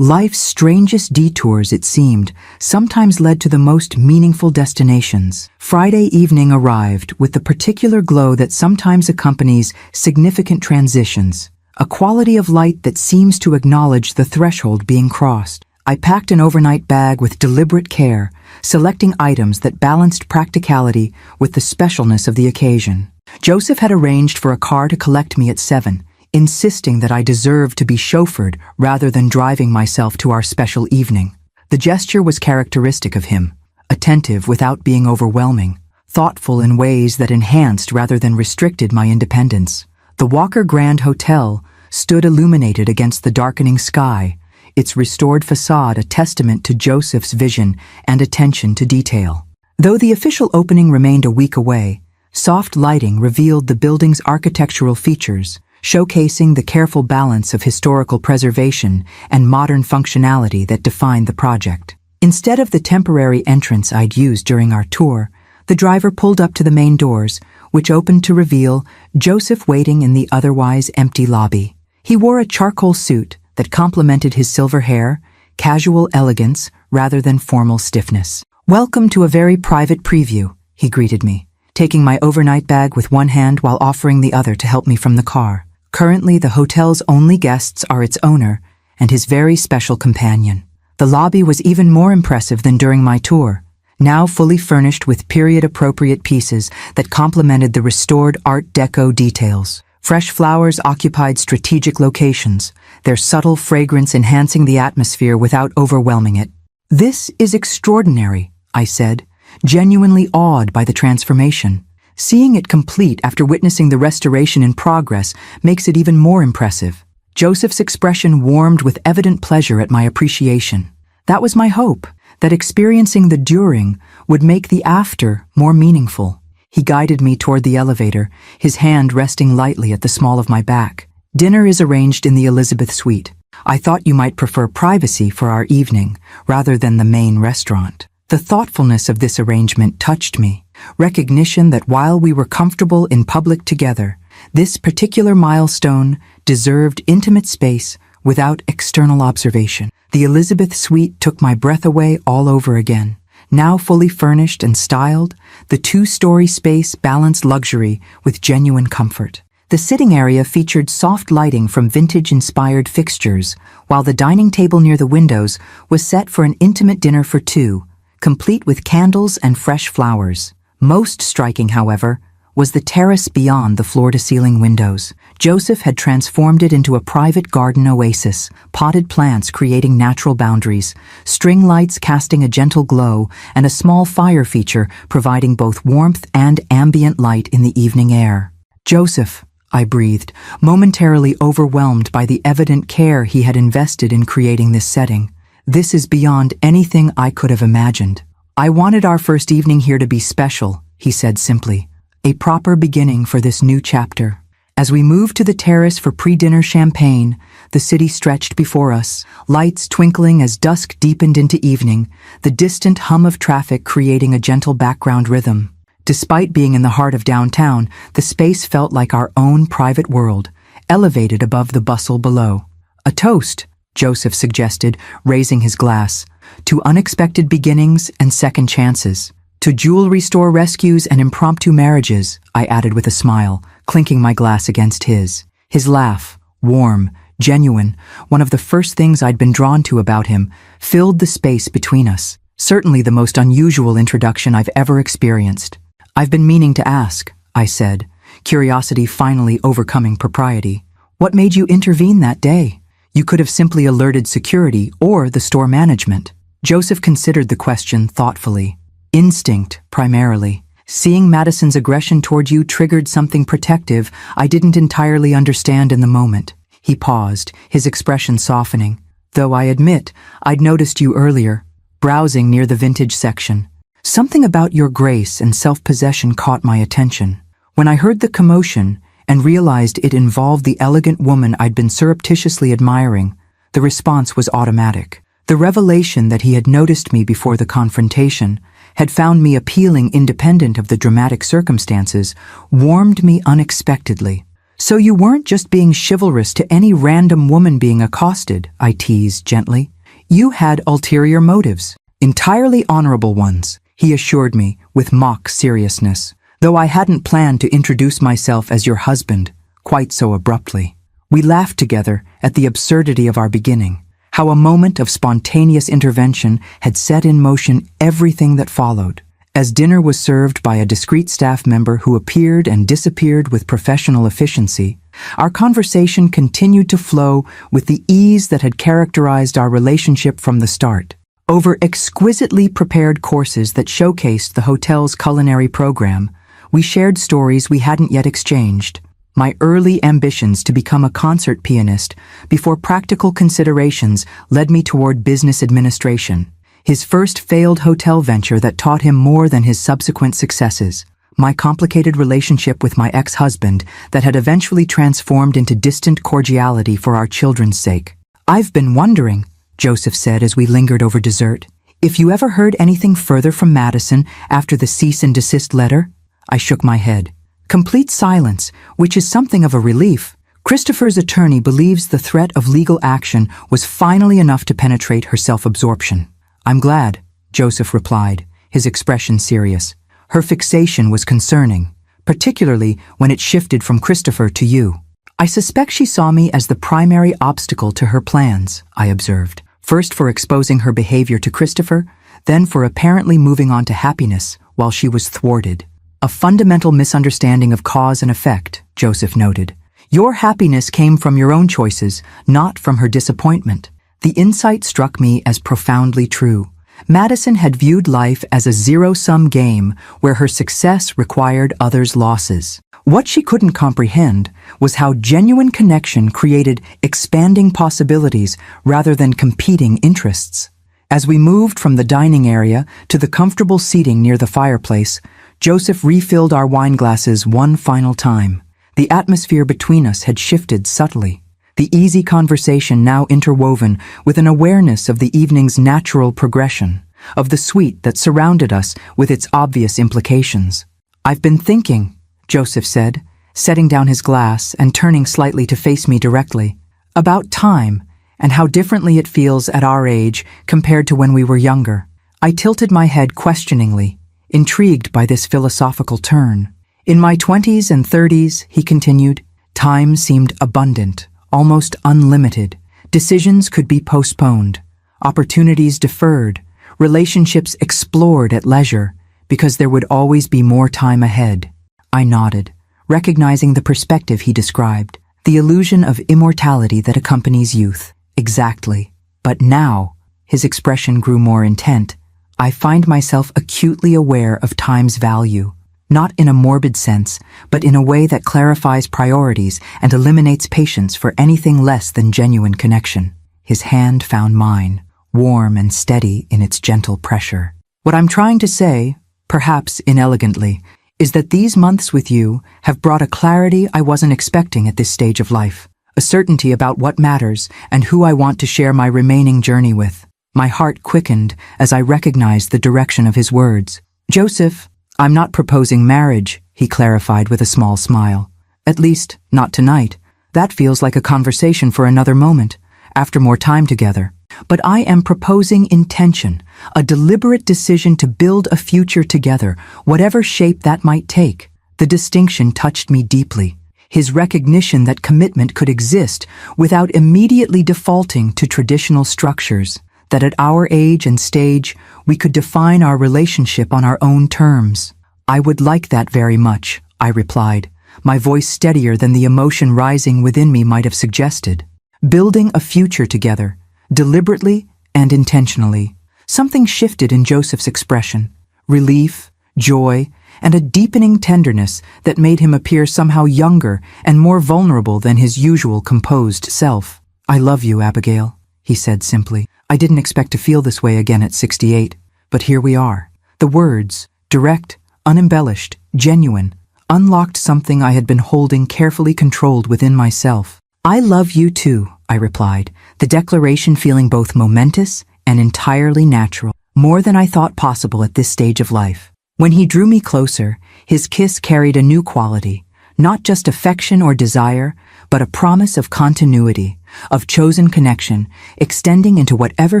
Life's strangest detours, it seemed, sometimes led to the most meaningful destinations. Friday evening arrived with the particular glow that sometimes accompanies significant transitions, a quality of light that seems to acknowledge the threshold being crossed. I packed an overnight bag with deliberate care, selecting items that balanced practicality with the specialness of the occasion. Joseph had arranged for a car to collect me at 7, insisting that I deserved to be chauffeured rather than driving myself to our special evening. The gesture was characteristic of him, attentive without being overwhelming, thoughtful in ways that enhanced rather than restricted my independence. The Walker Grand Hotel stood illuminated against the darkening sky, its restored facade a testament to Joseph's vision and attention to detail. Though the official opening remained a week away, Soft lighting revealed the building's architectural features, showcasing the careful balance of historical preservation and modern functionality that defined the project. Instead of the temporary entrance I'd used during our tour, the driver pulled up to the main doors, which opened to reveal Joseph waiting in the otherwise empty lobby. He wore a charcoal suit that complemented his silver hair, casual elegance rather than formal stiffness. "Welcome to a very private preview," he greeted me, taking my overnight bag with one hand while offering the other to help me from the car. Currently, the hotel's only guests are its owner and his very special companion. The lobby was even more impressive than during my tour, now fully furnished with period-appropriate pieces that complemented the restored Art Deco details. Fresh flowers occupied strategic locations, their subtle fragrance enhancing the atmosphere without overwhelming it. "This is extraordinary," I said, genuinely awed by the transformation. Seeing it complete after witnessing the restoration in progress makes it even more impressive. Joseph's expression warmed with evident pleasure at my appreciation. That was my hope, that experiencing the during would make the after more meaningful. He guided me toward the elevator, his hand resting lightly at the small of my back. "Dinner is arranged in the Elizabeth Suite. I thought you might prefer privacy for our evening, rather than the main restaurant." The thoughtfulness of this arrangement touched me, recognition that while we were comfortable in public together, this particular milestone deserved intimate space without external observation. The Elizabeth Suite took my breath away all over again. Now fully furnished and styled, the two-story space balanced luxury with genuine comfort. The sitting area featured soft lighting from vintage-inspired fixtures, while the dining table near the windows was set for an intimate dinner for two, complete with candles and fresh flowers. Most striking, however, was the terrace beyond the floor-to-ceiling windows. Joseph had transformed it into a private garden oasis, potted plants creating natural boundaries, string lights casting a gentle glow, and a small fire feature providing both warmth and ambient light in the evening air. "Joseph," I breathed, momentarily overwhelmed by the evident care he had invested in creating this setting. "This is beyond anything I could have imagined." "I wanted our first evening here to be special," he said simply. "A proper beginning for this new chapter." As we moved to the terrace for pre-dinner champagne, the city stretched before us, lights twinkling as dusk deepened into evening, the distant hum of traffic creating a gentle background rhythm. Despite being in the heart of downtown, the space felt like our own private world, elevated above the bustle below. "A toast," Joseph suggested, raising his glass, "to unexpected beginnings and second chances." "To jewelry store rescues and impromptu marriages," I added with a smile, clinking my glass against his. His laugh, warm, genuine, one of the first things I'd been drawn to about him, filled the space between us. Certainly the most unusual introduction I've ever experienced. "I've been meaning to ask," I said, curiosity finally overcoming propriety. "What made you intervene that day? You could have simply alerted security or the store management." Joseph considered the question thoughtfully. "Instinct, primarily. Seeing Madison's aggression toward you triggered something protective I didn't entirely understand in the moment." He paused, his expression softening. "Though I admit, I'd noticed you earlier, browsing near the vintage section. Something about your grace and self-possession caught my attention. When I heard the commotion and realized it involved the elegant woman I'd been surreptitiously admiring, the response was automatic. The revelation that he had noticed me before the confrontation, had found me appealing independent of the dramatic circumstances, warmed me unexpectedly. "So you weren't just being chivalrous to any random woman being accosted," I teased gently. "You had ulterior motives, entirely honorable ones," he assured me with mock seriousness, though I hadn't planned to introduce myself as your husband quite so abruptly. We laughed together at the absurdity of our beginning, how a moment of spontaneous intervention had set in motion everything that followed. As dinner was served by a discreet staff member who appeared and disappeared with professional efficiency, our conversation continued to flow with the ease that had characterized our relationship from the start. Over exquisitely prepared courses that showcased the hotel's culinary program, we shared stories we hadn't yet exchanged. My early ambitions to become a concert pianist before practical considerations led me toward business administration. His first failed hotel venture that taught him more than his subsequent successes. my complicated relationship with my ex-husband that had eventually transformed into distant cordiality for our children's sake. "I've been wondering," Joseph said as we lingered over dessert, "if you ever heard anything further from Madison after the cease and desist letter?" I shook my head. "Complete silence, which is something of a relief. Christopher's attorney believes the threat of legal action was finally enough to penetrate her self-absorption." "I'm glad," Joseph replied, his expression serious. "Her fixation was concerning, particularly when it shifted from Christopher to you." "I suspect she saw me as the primary obstacle to her plans," I observed, first for exposing her behavior to Christopher, then for apparently moving on to happiness while she was thwarted. "A fundamental misunderstanding of cause and effect," Joseph noted. "Your happiness came from your own choices, not from her disappointment." The insight struck me as profoundly true. Madison had viewed life as a zero-sum game where her success required others' losses. What she couldn't comprehend was how genuine connection created expanding possibilities rather than competing interests. As we moved from the dining area to the comfortable seating near the fireplace, Joseph refilled our wine glasses one final time. The atmosphere between us had shifted subtly, the easy conversation now interwoven with an awareness of the evening's natural progression, of the sweet that surrounded us with its obvious implications. "I've been thinking," Joseph said, setting down his glass and turning slightly to face me directly, "about time and how differently it feels at our age compared to when we were younger." I tilted my head questioningly, intrigued by this philosophical turn. "In my 20s and 30s, he continued, time seemed abundant, almost unlimited. Decisions could be postponed, opportunities deferred, relationships explored at leisure, because there would always be more time ahead." I nodded, recognizing the perspective he described, the illusion of immortality that accompanies youth. Exactly. But now, his expression grew more intent, I find myself acutely aware of time's value, not in a morbid sense, but in a way that clarifies priorities and eliminates patience for anything less than genuine connection. His hand found mine, warm and steady in its gentle pressure. "What I'm trying to say, perhaps inelegantly, is that these months with you have brought a clarity I wasn't expecting at this stage of life, a certainty about what matters and who I want to share my remaining journey with." My heart quickened as I recognized the direction of his words. "Joseph, I'm not proposing marriage," he clarified with a small smile. "At least, not tonight. That feels like a conversation for another moment, after more time together. But I am proposing intention, a deliberate decision to build a future together, whatever shape that might take." The distinction touched me deeply. His recognition that commitment could exist without immediately defaulting to traditional structures, that at our age and stage, we could define our relationship on our own terms. "I would like that very much," I replied, my voice steadier than the emotion rising within me might have suggested. Building a future together, deliberately and intentionally. Something shifted in Joseph's expression, relief, joy, and a deepening tenderness that made him appear somehow younger and more vulnerable than his usual composed self. "I love you, Abigail," he said simply. "I didn't expect to feel this way again at 68, but here we are." The words, direct, unembellished, genuine, unlocked something I had been holding carefully controlled within myself. "I love you too," I replied, the declaration feeling both momentous and entirely natural, more than I thought possible at this stage of life. When he drew me closer, his kiss carried a new quality, not just affection or desire, but a promise of continuity, of chosen connection, extending into whatever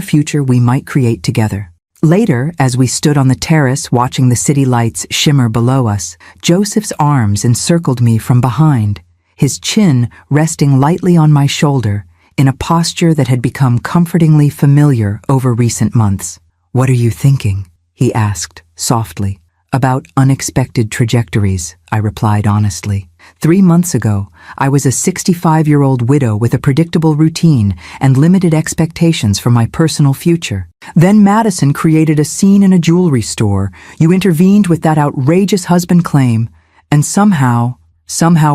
future we might create together. Later, as we stood on the terrace watching the city lights shimmer below us, Joseph's arms encircled me from behind, his chin resting lightly on my shoulder, in a posture that had become comfortingly familiar over recent months. "What are you thinking?" he asked, softly. "About unexpected trajectories," I replied honestly. 3 months ago, I was a 65-year-old widow with a predictable routine and limited expectations for my personal future. Then Madison created a scene in a jewelry store. You intervened with that outrageous husband claim, and somehow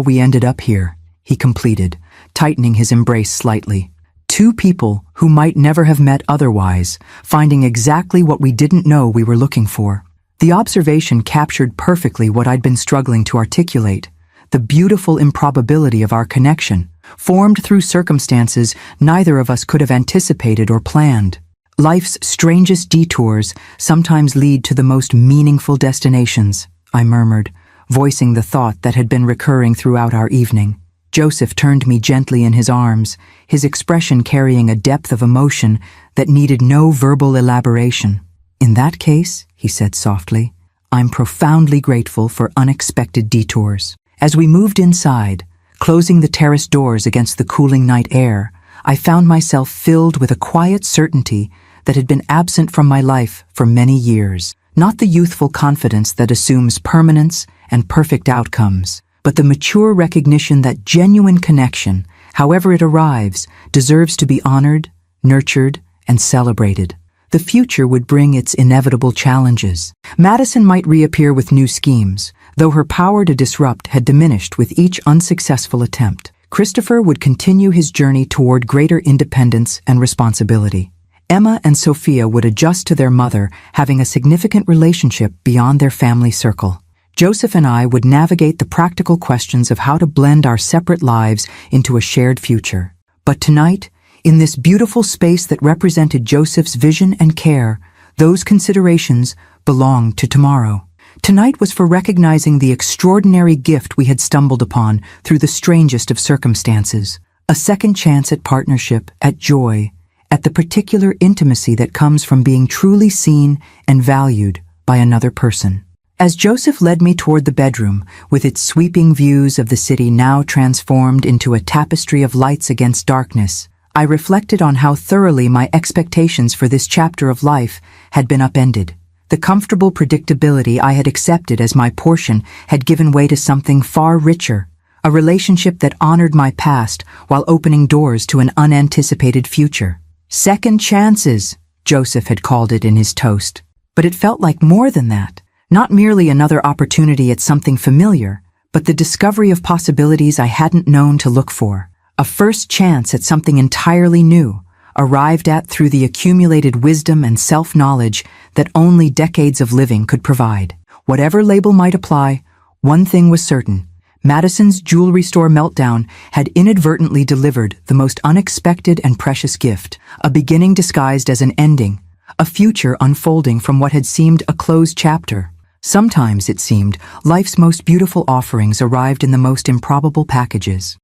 we ended up here, he completed, tightening his embrace slightly. 2 people who might never have met otherwise, finding exactly what we didn't know we were looking for. The observation captured perfectly what I'd been struggling to articulate: the beautiful improbability of our connection, formed through circumstances neither of us could have anticipated or planned. Life's strangest detours sometimes lead to the most meaningful destinations, I murmured, voicing the thought that had been recurring throughout our evening. Joseph turned me gently in his arms, his expression carrying a depth of emotion that needed no verbal elaboration. "In that case," he said softly, "I'm profoundly grateful for unexpected detours." As we moved inside, closing the terrace doors against the cooling night air, I found myself filled with a quiet certainty that had been absent from my life for many years. Not the youthful confidence that assumes permanence and perfect outcomes, but the mature recognition that genuine connection, however it arrives, deserves to be honored, nurtured, and celebrated. The future would bring its inevitable challenges. Madison might reappear with new schemes, though her power to disrupt had diminished with each unsuccessful attempt. Christopher would continue his journey toward greater independence and responsibility. Emma and Sophia would adjust to their mother, having a significant relationship beyond their family circle. Joseph and I would navigate the practical questions of how to blend our separate lives into a shared future. But tonight, in this beautiful space that represented Joseph's vision and care, those considerations belonged to tomorrow. Tonight was for recognizing the extraordinary gift we had stumbled upon through the strangest of circumstances. A second chance at partnership, at joy, at the particular intimacy that comes from being truly seen and valued by another person. As Joseph led me toward the bedroom, with its sweeping views of the city now transformed into a tapestry of lights against darkness, I reflected on how thoroughly my expectations for this chapter of life had been upended. The comfortable predictability I had accepted as my portion had given way to something far richer, a relationship that honored my past while opening doors to an unanticipated future. Second chances, Joseph had called it in his toast. But it felt like more than that. Not merely another opportunity at something familiar, but the discovery of possibilities I hadn't known to look for. A first chance at something entirely new, arrived at through the accumulated wisdom and self-knowledge that only decades of living could provide. Whatever label might apply, one thing was certain: Madison's jewelry store meltdown had inadvertently delivered the most unexpected and precious gift, a beginning disguised as an ending, a future unfolding from what had seemed a closed chapter. Sometimes, it seemed, life's most beautiful offerings arrived in the most improbable packages.